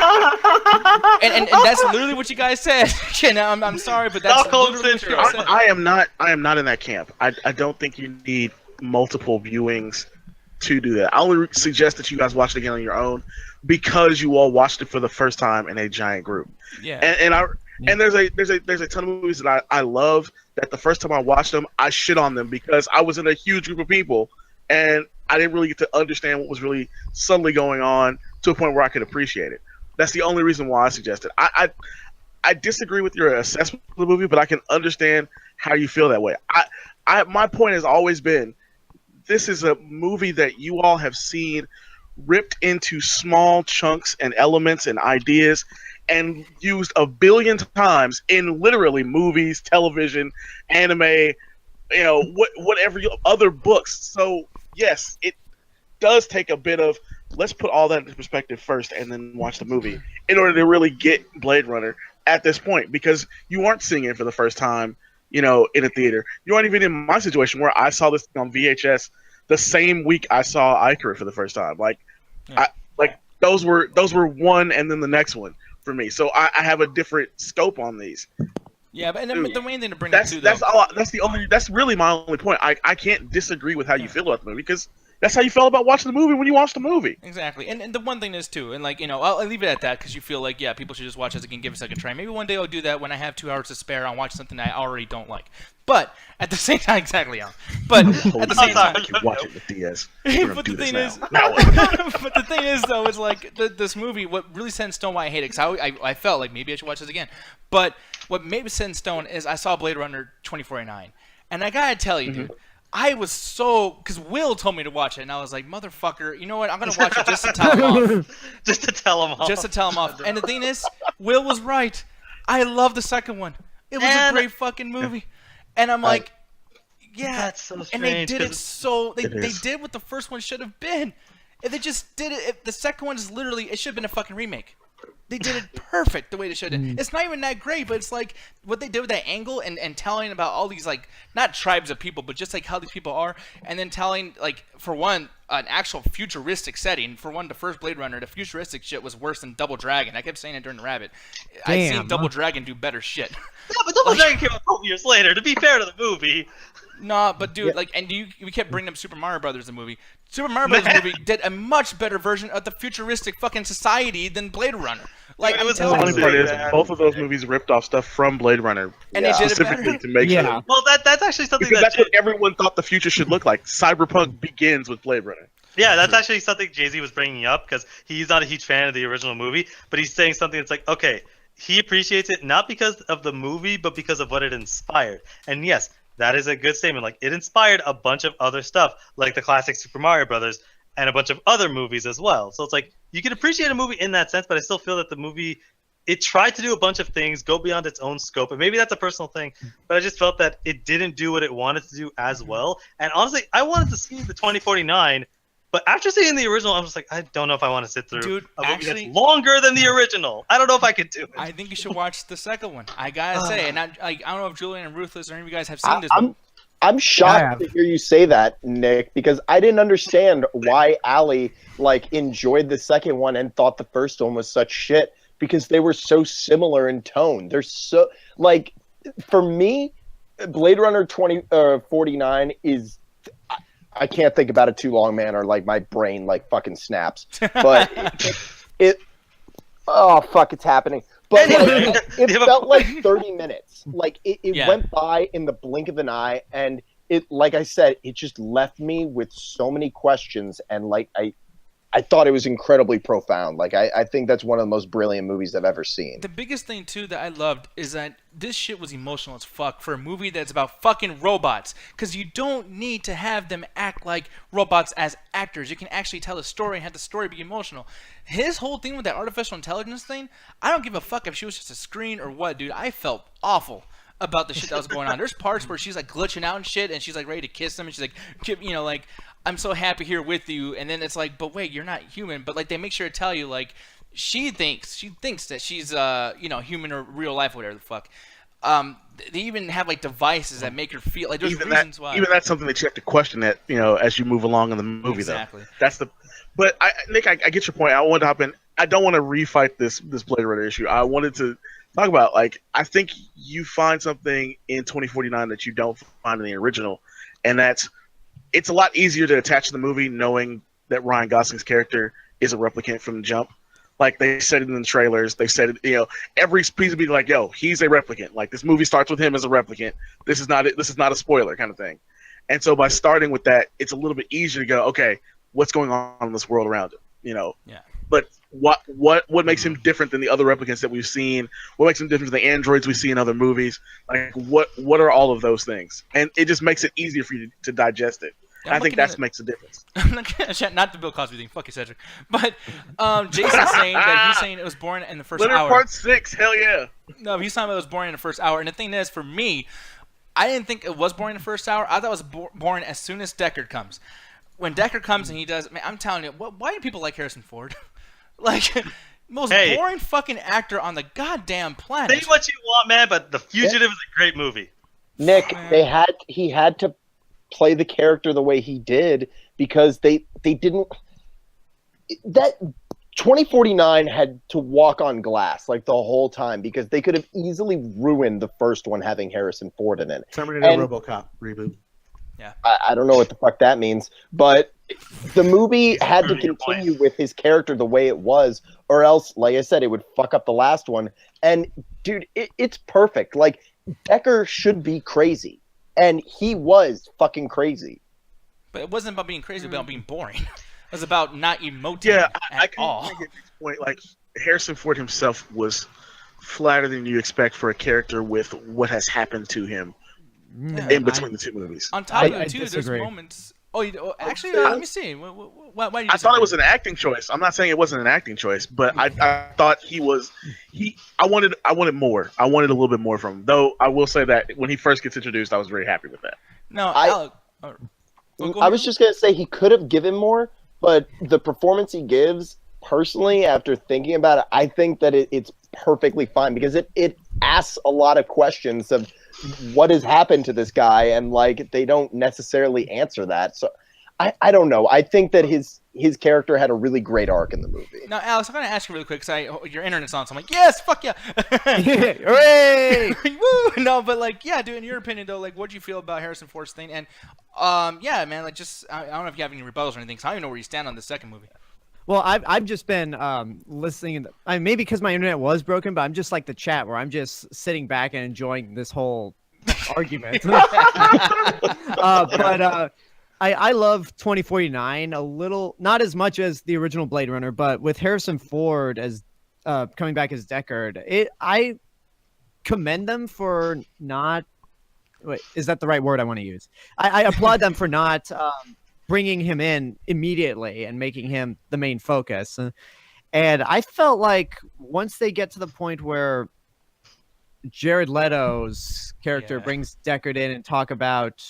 and that's literally what you guys said. I'm sorry, but that's literally what you guys said. I am not in that camp. I don't think you need multiple viewings to do that. I only suggest that you guys watch it again on your own, because you all watched it for the first time in a giant group. Yeah. And there's a ton of movies that I love that the first time I watched them, I shit on them because I was in a huge group of people and I didn't really get to understand what was really subtly going on to a point where I could appreciate it. That's the only reason why I suggest it. I disagree with your assessment of the movie, but I can understand how you feel that way. My point has always been, this is a movie that you all have seen ripped into small chunks and elements and ideas and used a billion times in literally movies, television, anime, whatever other books. So yes, it does take a bit of, let's put all that into perspective first and then watch the movie in order to really get Blade Runner at this point, because you aren't seeing it for the first time, in a theater. You aren't even in my situation where I saw this on VHS the same week I saw Icar for the first time. Those were one and then the next one for me. So I have a different scope on these. Yeah, but the main thing to bring up too, though, that's really my only point. I can't disagree with how you feel about the movie, because that's how you felt about watching the movie when you watched the movie. Exactly. And the one thing is too, and I'll leave it at that, because you feel like, yeah, people should just watch this again, give it a second try. Maybe one day I'll do that when I have 2 hours to spare. I'll watch something I already don't like. But at the same time, exactly, but at the same time, you watch it with Diaz. But the thing is, though, is like this movie. What really set in stone why I hate it? Because I felt like maybe I should watch this again. But what made me set in stone is I saw Blade Runner 2049, and I gotta tell you, dude. I was because Will told me to watch it, and I was like, motherfucker, you know what? I'm going to watch it just to tell him off. Just to tell him off. Just to tell him off. And the thing is, Will was right. I love the second one. It was a great fucking movie. And I'm like, Yeah, That's so and they strange, did it 'cause so they is. did what the first one should have been. If they just did it, if the second one is literally it should have been a fucking remake. They did it perfect the way they should have. It's not even that great, but it's like what they did with that angle and telling about all these like not tribes of people, but just like how these people are, and then telling like for one an actual futuristic setting. For one, the first Blade Runner, the futuristic shit was worse than Double Dragon. I kept saying it during the Rabbit. I've seen Damn. Double Dragon do better shit. Yeah, but Double Dragon came out 12 years later. To be fair to the movie. No, but dude, like, and we kept bringing up Super Mario Brothers the movie. Super Mario Brothers movie did a much better version of the futuristic fucking society than Blade Runner. Like, It I'm was The telling funny you. part is, that. both of those movies ripped off stuff from Blade Runner, And they did it specifically better. to make Yeah. sure. Well, that's actually something Because that that's what everyone thought the future should look like. Cyberpunk begins with Blade Runner. Yeah, that's actually something Jay-Z was bringing up because he's not a huge fan of the original movie, but he's saying something that's like, okay, he appreciates it not because of the movie, but because of what it inspired. And yes, that is a good statement. Like, it inspired a bunch of other stuff, like the classic Super Mario Brothers and a bunch of other movies as well. So it's like, you can appreciate a movie in that sense, but I still feel that the movie, it tried to do a bunch of things, go beyond its own scope, and maybe that's a personal thing, but I just felt that it didn't do what it wanted to do as well. And honestly, I wanted to see the 2049, but after seeing the original, I'm just like, I don't know if I want to sit through Dude, a movie actually- that's longer than the original. I don't know if I could do it. I think you should watch the second one. I gotta say, and I don't know if Julian and Ruthless or any of you guys have seen this. I'm shocked have. to hear you say that, Nick, because I didn't understand why Allie like enjoyed the second one and thought the first one was such shit because they were so similar in tone. They're so like for me, Blade Runner 2049 is I can't think about it too long, man, or like my brain like fucking snaps. But it oh fuck, it's happening. But like, it felt like 30 minutes. Like it Yeah. went by in the blink of an eye, and it, like I said, it just left me with so many questions, and like I thought it was incredibly profound. Like I think that's one of the most brilliant movies I've ever seen. The biggest thing too that I loved is that this shit was emotional as fuck for a movie that's about fucking robots. Because you don't need to have them act like robots as actors. You can actually tell a story and have the story be emotional. His whole thing with that artificial intelligence thing, I don't give a fuck if she was just a screen or what, dude. I felt awful about the shit that was going on. There's parts where she's like glitching out and shit, and she's like ready to kiss him, and she's like, you know, like, I'm so happy here with you. And then it's like, but wait, you're not human. But like they make sure to tell you like she thinks that she's you know, human or real life, whatever the fuck. They even have like devices that make her feel like there's reasons why. Even that's something that you have to question that, you know, as you move along in the movie. Exactly. Though that's the. But Nick, I get your point. I want to hop in. I don't want to refight this Blade Runner issue. I wanted to talk about, like, I think you find something in 2049 that you don't find in the original, and that's it's a lot easier to attach to the movie knowing that Ryan Gosling's character is a replicant from the jump. Like, they said it in the trailers. They said it, you know, every piece would be like, yo, he's a replicant. Like, this movie starts with him as a replicant. This is not a spoiler kind of thing. And so by starting with that, it's a little bit easier to go, okay, what's going on in this world around him, you know? Yeah. But what makes him different than the other replicants that we've seen? What makes him different than the androids we see in other movies? Like, what are all of those things? And it just makes it easier for you to digest it. Yeah, I think that makes a difference. Not the Bill Cosby thing. Fuck you, Cedric. But Jason's saying that he's saying it was boring in the first Leonard hour. Part 6, hell yeah. No, he's talking about it was boring in the first hour. And the thing is, for me, I didn't think it was boring in the first hour. I thought it was boring as soon as Deckard comes. When Deckard comes and he does, man, I'm telling you, why do people like Harrison Ford? Like, most boring fucking actor on the goddamn planet. Say what you want, man, but The Fugitive is a great movie. Nick, he had to play the character the way he did because they didn't. That 2049 had to walk on glass like the whole time because they could have easily ruined the first one having Harrison Ford in it. Terminator RoboCop reboot. Yeah. I don't know what the fuck that means, but the movie had to continue with his character the way it was, or else, like I said, it would fuck up the last one. And dude, it's perfect. Like, Deckard should be crazy, and he was fucking crazy. But it wasn't about being crazy, about being boring. It was about not emoting Yeah, at I can all. get this point. Like, Harrison Ford himself was flatter than you expect for a character with what has happened to him in between the two movies. On top of I it, too, disagree. there's moments. Actually, let me see. Why do you I thought it was an acting choice. I'm not saying it wasn't an acting choice, but I thought he was. I wanted more. I wanted a little bit more from him. Though I will say that when he first gets introduced, I was very happy with that. No, I- Alec. Go I was ahead. just gonna say he could have given more, but the performance he gives, personally, after thinking about it, I think that it's perfectly fine because it asks a lot of questions of what has happened to this guy, and like they don't necessarily answer that. So I don't know. I think that his character had a really great arc in the movie. Now, Alex, I'm gonna ask you really quick because your internet's on, so I'm like, yes, fuck yeah. Hooray! Woo! No, but like, yeah, dude. In your opinion, though, like, what'd you feel about Harrison Ford's thing? And, yeah, man, like, just I don't know if you have any rebuttals or anything. So I don't even know where you stand on the second movie. Well, I've just been listening. Maybe because my internet was broken, but I'm just like the chat where I'm just sitting back and enjoying this whole argument. But I love 2049 a little, not as much as the original Blade Runner, but with Harrison Ford as coming back as Deckard, I commend them for not. Wait, is that the right word I want to use? I applaud them for not bringing him in immediately and making him the main focus. And I felt like once they get to the point where Jared Leto's character brings Deckard in and talk about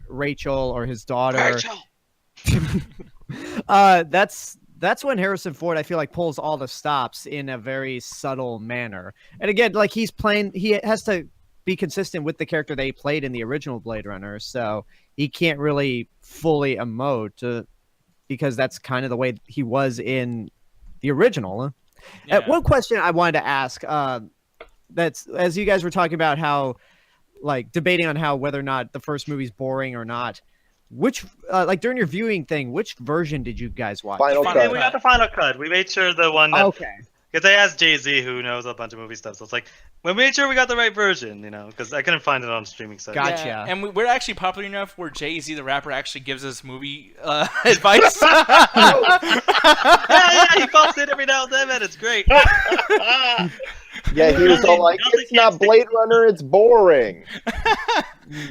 Rachel or his daughter, that's when Harrison Ford, I feel like, pulls all the stops in a very subtle manner. And again, like he has to be consistent with the character they played in the original Blade Runner, so he can't really fully emote because that's kind of the way he was in the original. One question I wanted to ask, that's as you guys were talking about how, like, debating on how whether or not the first movie's boring or not, which like during your viewing thing, which version did you guys watch? Final We cut. got the final cut. We made sure the one that Okay. because I asked Jay-Z, who knows a bunch of movie stuff, so it's like we made sure we got the right version, you know, because I couldn't find it on streaming sites. Gotcha. Yeah, and we're actually popular enough where Jay-Z, the rapper, actually gives us movie advice. yeah, he pops in every now and then, man. It's great. Yeah, he was all like, Nothing "It's not Blade Runner, it's boring."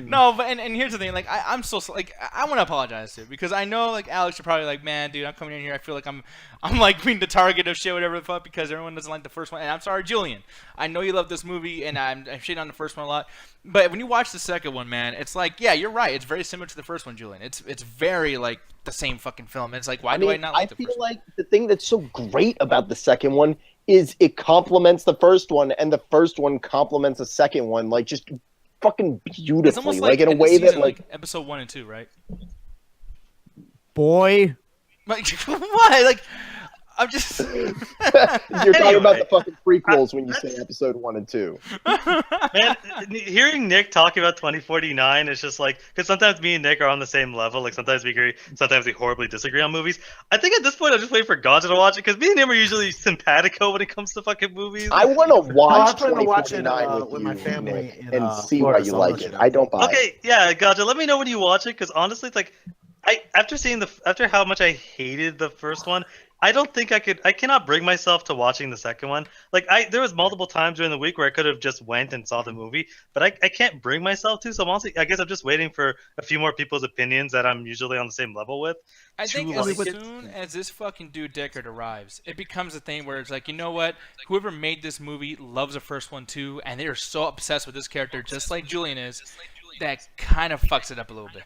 No, but and here's the thing, like I'm so like I want to apologize to because I know like Alex, you're probably like, man, dude, I'm coming in here, I feel like I'm like being the target of shit, whatever the fuck, because everyone doesn't like the first one. And I'm sorry, Julian, I know you love this movie, and I'm shitting on the first one a lot, but when you watch the second one, man, it's like, yeah, you're right, it's very similar to the first one, Julian. It's very like the same fucking film. It's like, why do I not like the feel first one? like the thing that's so great about the second one is it complements the first one, and the first one complements the second one, like just fucking It's beautifully, almost like in a in the way that season, like episode 1 and 2, right? Boy. Like what? Like I'm just you're talking about Anyway, the fucking prequels when you say episode 1 and 2. Man, hearing Nick talking about 2049 is just like, because sometimes me and Nick are on the same level. Like sometimes we agree, sometimes we horribly disagree on movies. I think at this point I'm just waiting for Ganja to watch it because me and him are usually simpatico when it comes to fucking movies. I want to watch I'm planning to watch it 2049 with my you, family Nick, in, and see Florida, why you so I'll like let you it. know. I don't buy it. Okay, yeah, Ganja, let me know when you watch it because honestly, it's like, after how much I hated the first one, I don't think I cannot bring myself to watching the second one. Like there was multiple times during the week where I could have just went and saw the movie, but I can't bring myself to. So I'm honestly, I guess I'm just waiting for a few more people's opinions that I'm usually on the same level with. I think to as like it. soon as this fucking dude Deckard arrives, it becomes a thing where it's like, you know what? Whoever made this movie loves the first one too, and they are so obsessed with this character, just like Julian is, that kind of fucks it up a little bit.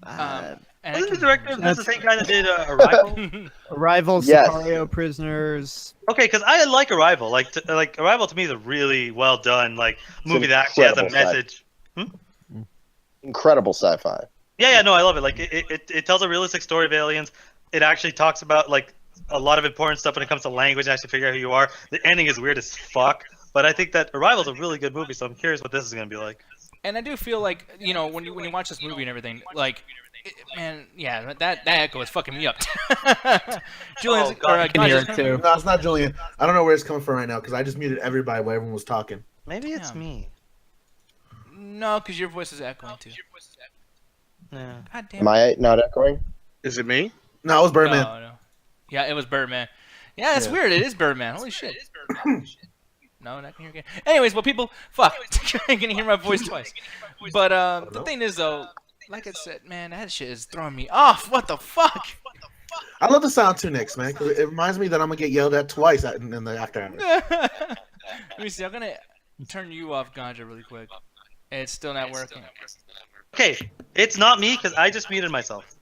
And I Wasn't the can- director of this the same guy that did Arrival? Arrival, Yes. Sicario, Prisoners. Okay, because I like Arrival. Like Arrival to me is a really well done like movie that actually has a incredible message. Incredible sci-fi. Yeah, no, I love it. Like it tells a realistic story of aliens. It actually talks about like a lot of important stuff when it comes to language and actually figure out who you are. The ending is weird as fuck, but I think that Arrival is a really good movie. So I'm curious what this is gonna be like. And I do feel like, you know, when you watch this movie and everything, like, man, yeah, that echo is fucking me up. Julian's, Oh, God, or, I can hear Ganja's- it too. No, it's not Julian. I don't know where it's coming from right now because I just muted everybody while everyone was talking. Maybe it's Yeah. me. No, because your voice is echoing too. Yeah. God damn. Am I not echoing? Is it me? No, it was Birdman. No. Yeah, it was Birdman. Yeah, it's Yeah. weird. It is Birdman. Holy shit. No, not gonna hear again. Anyways, well, people, fuck, I can hear my voice twice. But the thing is, though, like I said, man, that shit is throwing me off. What the fuck? I love the sound too, Nick, man. 'Cause it reminds me that I'm gonna get yelled at twice in the after hours. Let me see. I'm gonna turn you off, Ganja, really quick. It's still not working. Okay, it's not me because I just muted myself.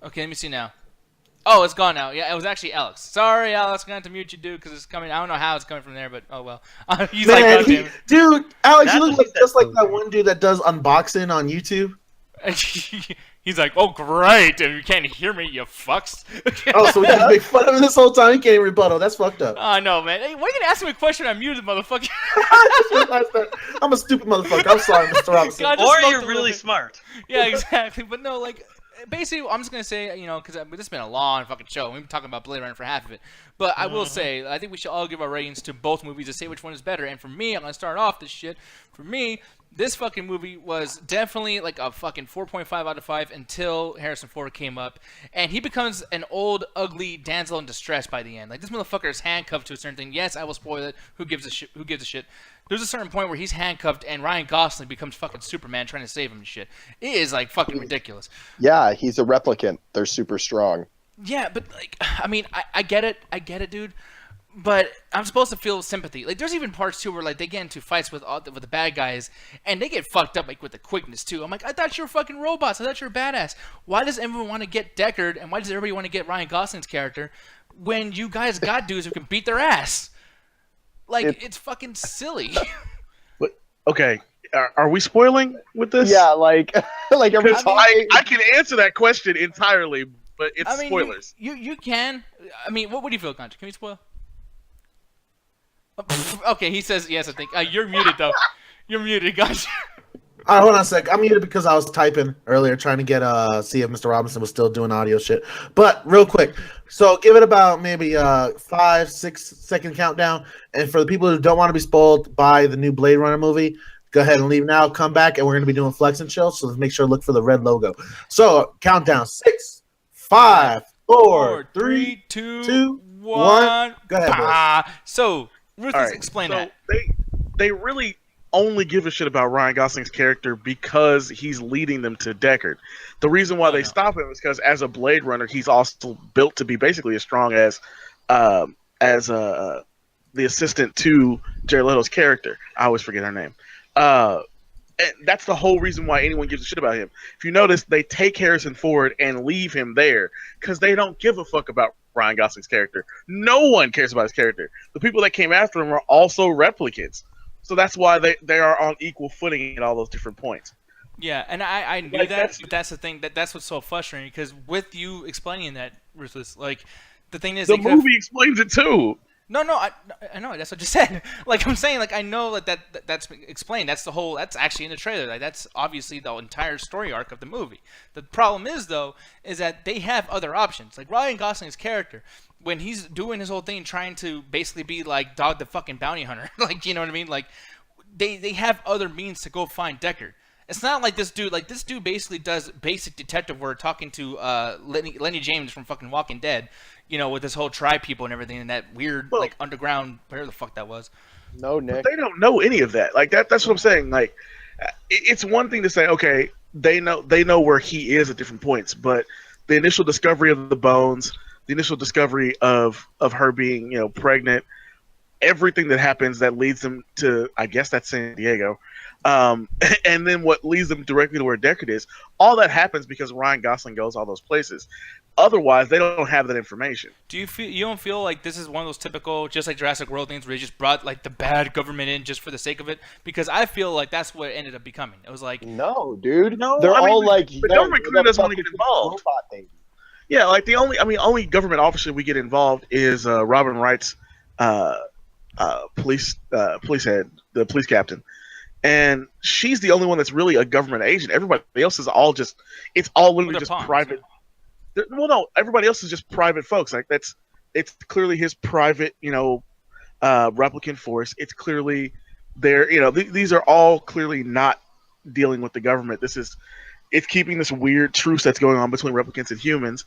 Okay, let me see now. Oh, it's gone now. Yeah, it was actually Alex. Sorry, Alex. I'm going to have to mute you, dude, because it's coming. I don't know how it's coming from there, but oh well. He's like, Man, God damn it. dude, Alex, you That's look what like he just said. like that one dude that does unboxing on YouTube. He's like, oh, great. And you can't hear me, you fucks. Oh, so we just make fun of him this whole time. He can't even rebuttal. That's fucked up. I know, man. Hey, why are you going to ask me a question? I'm muted, motherfucker. I just realized that. I'm a stupid motherfucker. I'm sorry, Mr. Robinson. God, I just Or smoked you're a little really bit. smart. Yeah, exactly. But no, like, basically, I'm just gonna say, because this has been a long fucking show. We've been talking about Blade Runner for half of it. But I will say, I think we should all give our ratings to both movies to say which one is better. And for me, I'm gonna start off this shit. For me, this fucking movie was definitely like a fucking 4.5 out of 5 until Harrison Ford came up, and he becomes an old, ugly damsel in distress by the end. Like, this motherfucker is handcuffed to a certain thing. Yes, I will spoil it. Who gives a shit? Who gives a shit? There's a certain point where he's handcuffed and Ryan Gosling becomes fucking Superman trying to save him and shit. It is like fucking ridiculous. Yeah, he's a replicant. They're super strong. Yeah, but like, I mean, I get it, dude. But I'm supposed to feel sympathy. Like, there's even parts too where like they get into fights with the bad guys, and they get fucked up like with the quickness too. I'm like, I thought you were fucking robots. I thought you were badass. Why does everyone want to get Deckard, and why does everybody want to get Ryan Gosling's character when you guys got dudes who can beat their ass? Like, it's fucking silly. Okay, are we spoiling with this? Yeah, like like every Because time. I can answer that question entirely, but it's I mean, spoilers. You can. I mean, what do you feel, Contra? Can we spoil? Okay, he says yes. I think you're muted though. You're muted, gotcha. All right, hold on a sec. I'm muted because I was typing earlier trying to get see if Mr. Robinson was still doing audio shit. But real quick, so give it about maybe 5-6 second countdown. And for the people who don't want to be spoiled by the new Blade Runner movie, go ahead and leave now. Come back, and we're going to be doing Flex and Chill. So let's make sure to look for the red logo. So countdown: 6, 5, 4, 3, 2, 1. Go ahead, boys. So Ruthless, All right, explain so that. They really only give a shit about Ryan Gosling's character because he's leading them to Deckard. The reason why they stop him is because as a Blade Runner, he's also built to be basically as strong as the assistant to Jared Leto's character. I always forget her name. And that's the whole reason why anyone gives a shit about him. If you notice, they take Harrison Ford and leave him there because they don't give a fuck about Ryan Gosling's character. No one cares about his character. The people that came after him are also replicants. So that's why they are on equal footing at all those different points. Yeah, and I knew Like, that, but that's the thing. That's what's so frustrating because with you explaining that, Ruthless, like the thing is, The they could've- movie explains it too. No, I know that's what you said. Like I'm saying, like I know that's explained. That's the whole. That's actually in the trailer. Like that's obviously the entire story arc of the movie. The problem is though, is that they have other options. Like Ryan Gosling's character, when he's doing his whole thing, trying to basically be like Dog the fucking bounty hunter. Like you know what I mean? Like they have other means to go find Deckard. It's not like this dude. Like this dude basically does basic detective work, talking to Lenny James from fucking Walking Dead. You know, with this whole tribe people and everything, and that weird like underground, where the fuck that was. No, Nick. They don't know any of that. Like that's what I'm saying. Like it's one thing to say, okay, they know where he is at different points, but the initial discovery of the bones, the initial discovery of her being, pregnant, everything that happens that leads them to, I guess that's San Diego, and then what leads them directly to where Deckard is, all that happens because Ryan Gosling goes all those places. Otherwise, they don't have that information. Do you don't feel like this is one of those typical, just like Jurassic World things, where they just brought like the bad government in just for the sake of it? Because I feel like that's what it ended up becoming. It was like, No, dude. No, They're I mean, all like the government clearly doesn't want to get involved. Robot thing. Yeah, like the only government officer we get involved is Robin Wright's police head, the police captain, and she's the only one that's really a government agent. Everybody else is all just literally they're just pawns, private. Well, no, everybody else is just private folks. Like it's clearly his private, replicant force. It's clearly these are all clearly not dealing with the government. It's keeping this weird truce that's going on between replicants and humans.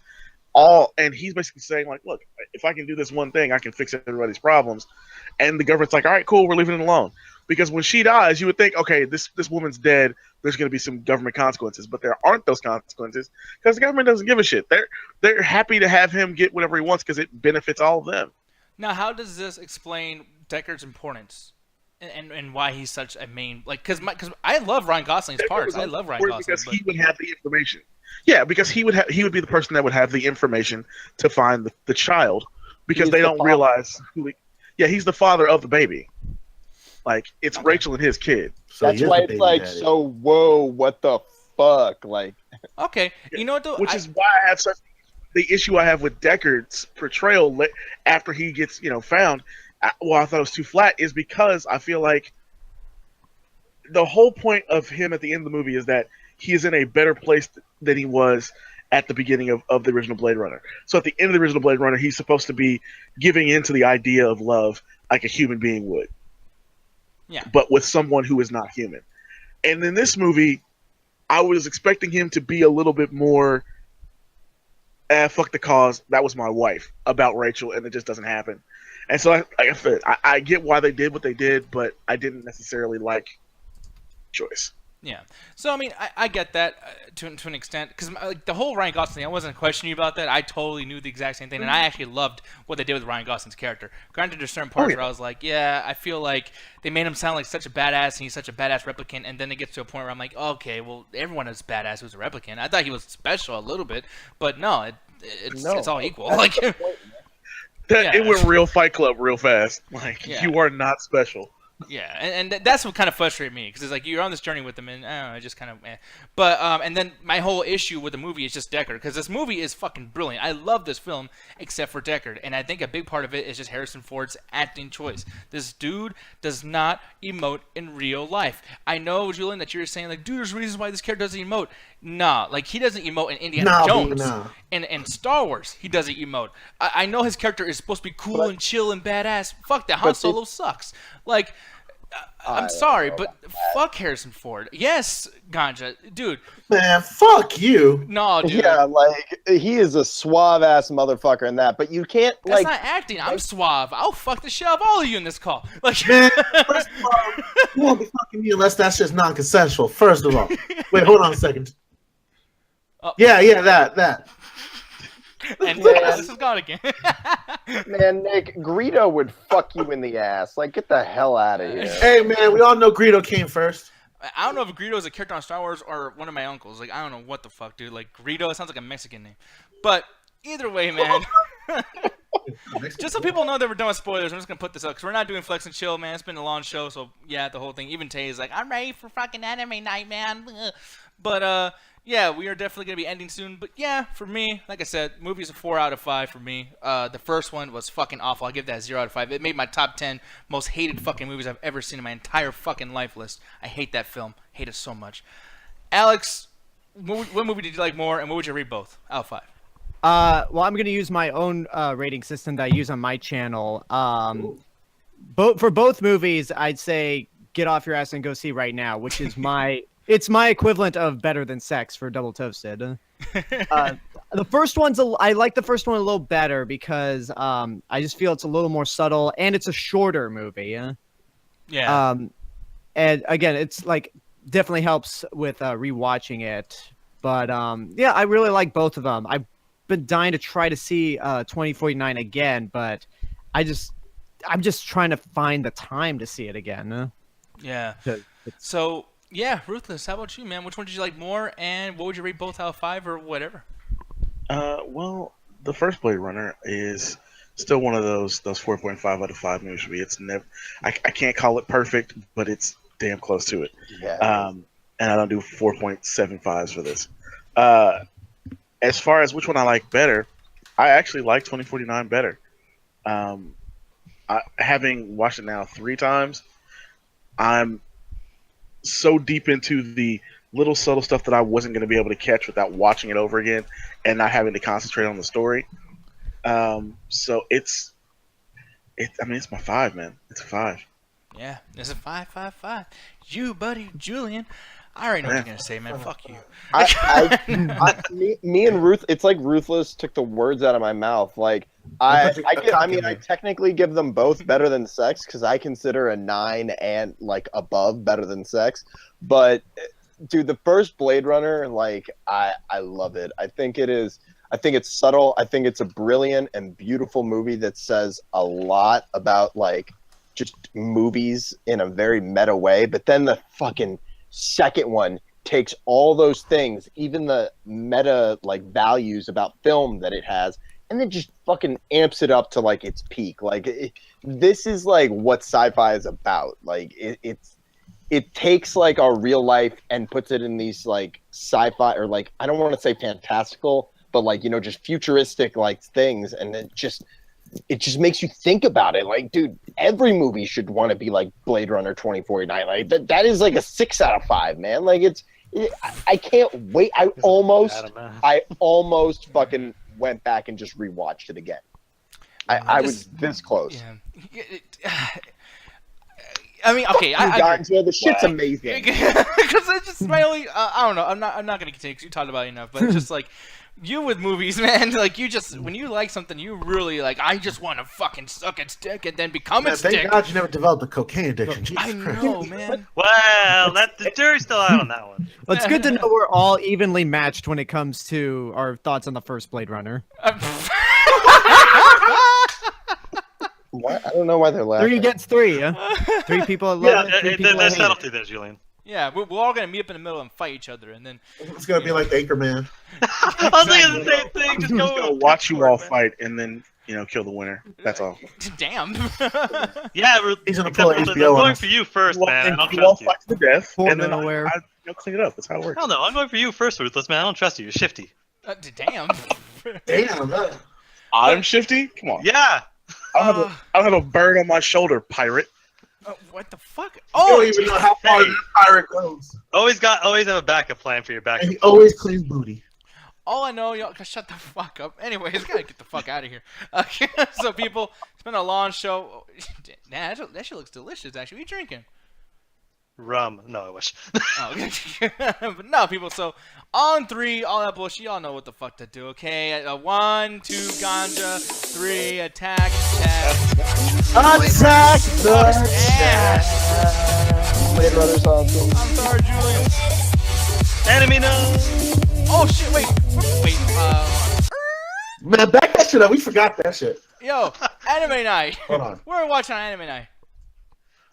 And he's basically saying like, look, if I can do this one thing, I can fix everybody's problems. And the government's like, all right, cool, we're leaving it alone. Because when she dies, you would think, okay, this woman's dead. There's going to be some government consequences, but there aren't those consequences because the government doesn't give a shit. They're happy to have him get whatever he wants because it benefits all of them. now how does this explain Deckard's importance? and why he's such a main because I love Ryan Gosling's parts. I love Ryan Gosling because he would have the information. Yeah, because he would be the person that would have the information to find the child because He's they the don't father. realize he's the father of the baby. Like it's Rachel and his kid. So That's he is why the it's baby like, daddy. so whoa, what the fuck? Like, Okay, you know what though? Which is why I have such the issue I have with Deckard's portrayal after he gets found. I thought it was too flat is because I feel like the whole point of him at the end of the movie is that he is in a better place than he was at the beginning of the original Blade Runner. So at the end of the original Blade Runner, he's supposed to be giving into the idea of love like a human being would. Yeah. But with someone who is not human. And in this movie, I was expecting him to be a little bit more fuck the cause, that was my wife, about Rachel, and it just doesn't happen. And so, like I said, I get why they did what they did, but I didn't necessarily like choice. Yeah. So I mean, I get that to an extent because like the whole Ryan Gosling thing, I wasn't questioning you about that. I totally knew the exact same thing, and I actually loved what they did with Ryan Gosling's character. Granted, there's certain parts where I was like, yeah, I feel like they made him sound like such a badass, and he's such a badass replicant, and then it gets to a point where I'm like, okay, well, everyone is badass who's a replicant. I thought he was special a little bit, but no, it's all equal. Like, It Yeah. went real Fight Club real fast. Like Yeah. you are not special. yeah, and that's what kind of frustrated me because it's like you're on this journey with them, and I just kind of, But and then my whole issue with the movie is just Deckard because this movie is fucking brilliant. I love this film except for Deckard, and I think a big part of it is just Harrison Ford's acting choice. This dude does not emote in real life. I know, Julian, that you're saying like, dude, there's reasons why this character doesn't emote. Nah, like he doesn't emote in Indiana Jones. And Star Wars, he doesn't emote. I know his character is supposed to be cool and chill and badass. Fuck that, Han Solo sucks. Like, I'm sorry, but fuck Harrison Ford. Yes, Ganja, dude. Man, fuck you. No, dude. yeah, like he is a suave ass motherfucker in that, but you can't That's like. not acting. I'm suave. I'll fuck the shit out of all of you in this call. Like, Man, first of all, you won't be fucking me unless that's just non-consensual. First of all. Wait, hold on a second. Oh. Yeah, that. and Yeah. this is gone again. Man, Nick, Greedo would fuck you in the ass. Like, get the hell out of here. Hey, man, we all know Greedo came first. I don't know if Greedo is a character on Star Wars or one of my uncles. Like, I don't know what the fuck, dude. Like, Greedo sounds like a Mexican name. But either way, man. Just so people know that we're done with spoilers, I'm just going to put this up because we're not doing Flex and Chill, man. It's been a long show, so yeah, the whole thing. Even Tay is like, I'm ready for fucking anime night, man. But, yeah, we are definitely going to be ending soon. But yeah, for me, like I said, movie's a 4 out of 5 for me. The first one was fucking awful. I'll give that a 0 out of 5. It made my top 10 most hated fucking movies I've ever seen in my entire fucking life list. I hate that film. Hate it so much. Alex, what movie did you like more, and what would you rate both out of 5? Well, I'm gonna use my own rating system that I use on my channel. For both movies, I'd say get off your ass and go see right now, which is it's my equivalent of Better Than Sex for Double Toasted. The first one's I like the first one a little better because I just feel it's a little more subtle and it's a shorter movie. Yeah. And again, it's like definitely helps with rewatching it. But yeah, I really like both of them. I've been dying to try to see 2049 again, but I'm just trying to find the time to see it again. Yeah. So, yeah, Ruthless, how about you, man? Which one did you like more, and what would you rate both out of 5 or whatever? Well, the first Blade Runner is still one of those 4.5 out of 5 movies for me. It's never, I can't call it perfect, but it's damn close to it. Yeah. And I don't do 4.75s for this. As far as which one I like better, I actually like 2049 better. Having watched it now 3 times, I'm so deep into the little subtle stuff that I wasn't going to be able to catch without watching it over again and not having to concentrate on the story. So it's my 5, man. It's a 5. Yeah, it's a 5. You, buddy, Julian. I already know what you're going to say, man. Fuck you. Me and Ruth, it's like Ruthless took the words out of my mouth. Like I technically give them both Better Than Sex because I consider a 9 and like above Better Than Sex. But dude, the first Blade Runner, like I love it. I think it's subtle. I think it's a brilliant and beautiful movie that says a lot about like just movies in a very meta way, but then the fucking second one takes all those things, even the meta like values about film that it has, and then just fucking amps it up to like its peak. Like this is like what sci-fi is about. Like it takes like our real life and puts it in these like sci-fi, or like, I don't want to say fantastical, but like, you know, just futuristic like things, and it just makes you think about it. Like, dude, every movie should want to be like Blade Runner 2049. Like that is like a 6 out of 5, man. Like I can't wait. I almost fucking went back and just rewatched it again. I was this close. Yeah. I mean, okay, the shit's amazing. Because it's just my only. I don't know. I'm not gonna continue because you talked about it enough. But it's just like you with movies, man. Like you just when you like something, you really like. I just want to fucking suck its dick and then become its dick. Thank God you never developed a cocaine addiction. Jesus I Christ. know, man. Well, the jury's still out on that one. Well, it's good to know we're all evenly matched when it comes to our thoughts on the first Blade Runner. What? I don't know why they're laughing. 3 against 3, huh? 3 people love it. 3 people There's hate it. subtlety there, Julian. Yeah, we're all gonna meet up in the middle and fight each other, and then It's gonna be like Anchorman. I was thinking the same thing. Just Gonna watch you all fight and then kill the winner. That's all. damn. Yeah, He's gonna except pull I'm HBO on going us. for you first, man. I don't You all trust you. fight to the death, For and then nowhere. I clean it up. That's how it works. Hell no, I'm going for you first, Ruthless, man. I don't trust you. You're shifty. Damn. Damn. I'm shifty. Come on. Yeah. I don't have a bird on my shoulder, pirate. What the fuck? You Oh, don't even know how far this pirate goes. Always have a backup plan for your And backup. he always cleans booty. all I know, y'all, shut the fuck up. Anyways, gotta get the fuck out of here. Okay, so people, it's been a long show. Nah, that shit looks delicious. Actually, what are you drinking? Rum. No, I wish. Oh, okay. But no, people. So on 3, all that bullshit. Y'all know what the fuck to do. Okay, 1, 2, ganja. 3, attack. Attack the Ass. Blade Runner's awesome. I'm sorry, Julian. Enemy no. Oh shit! Wait. Man, back that shit up. We forgot that shit. Yo, anime night. Hold on. We're watching on anime night.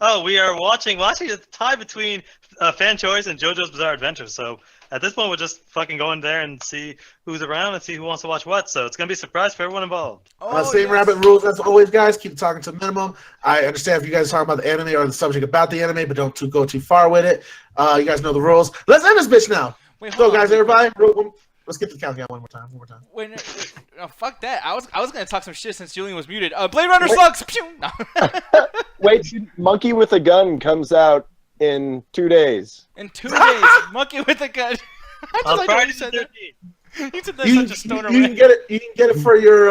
Oh, we are watching. Well, actually, it's a tie between Fan Choice and JoJo's Bizarre Adventure. So at this point, we're just fucking going there and see who's around and see who wants to watch what. So it's gonna be a surprise for everyone involved. Same yes. rabbit rules as always, guys. Keep talking to a minimum. I understand if you guys are talking about the anime or the subject about the anime, but don't go too far with it. You guys know the rules. Let's end this bitch now. Wait, Go, hold on. guys, everybody. Let's get the countdown one more time. Wait, no, fuck that. I was gonna talk some shit since Julian was muted. Blade Runner sucks. Pew! No. Wait, Monkey with a Gun comes out in 2 days. In 2 days, Monkey with a Gun. I On just like Friday you said the that. 13th. You said that You such a stoner can way. get it. You can get it for your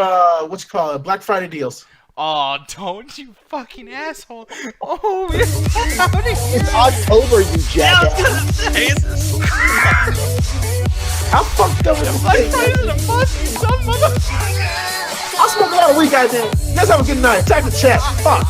what you call it, Black Friday deals. Oh, don't you fucking asshole! Oh, how did It's October, you Yeah, I was jackass. gonna say this. How fucked up is Black this? Friday's in a bus, you dumb motherfucker! I'll smoke a lot of weed, guys. You guys have a good night. Attack the chat. Fuck.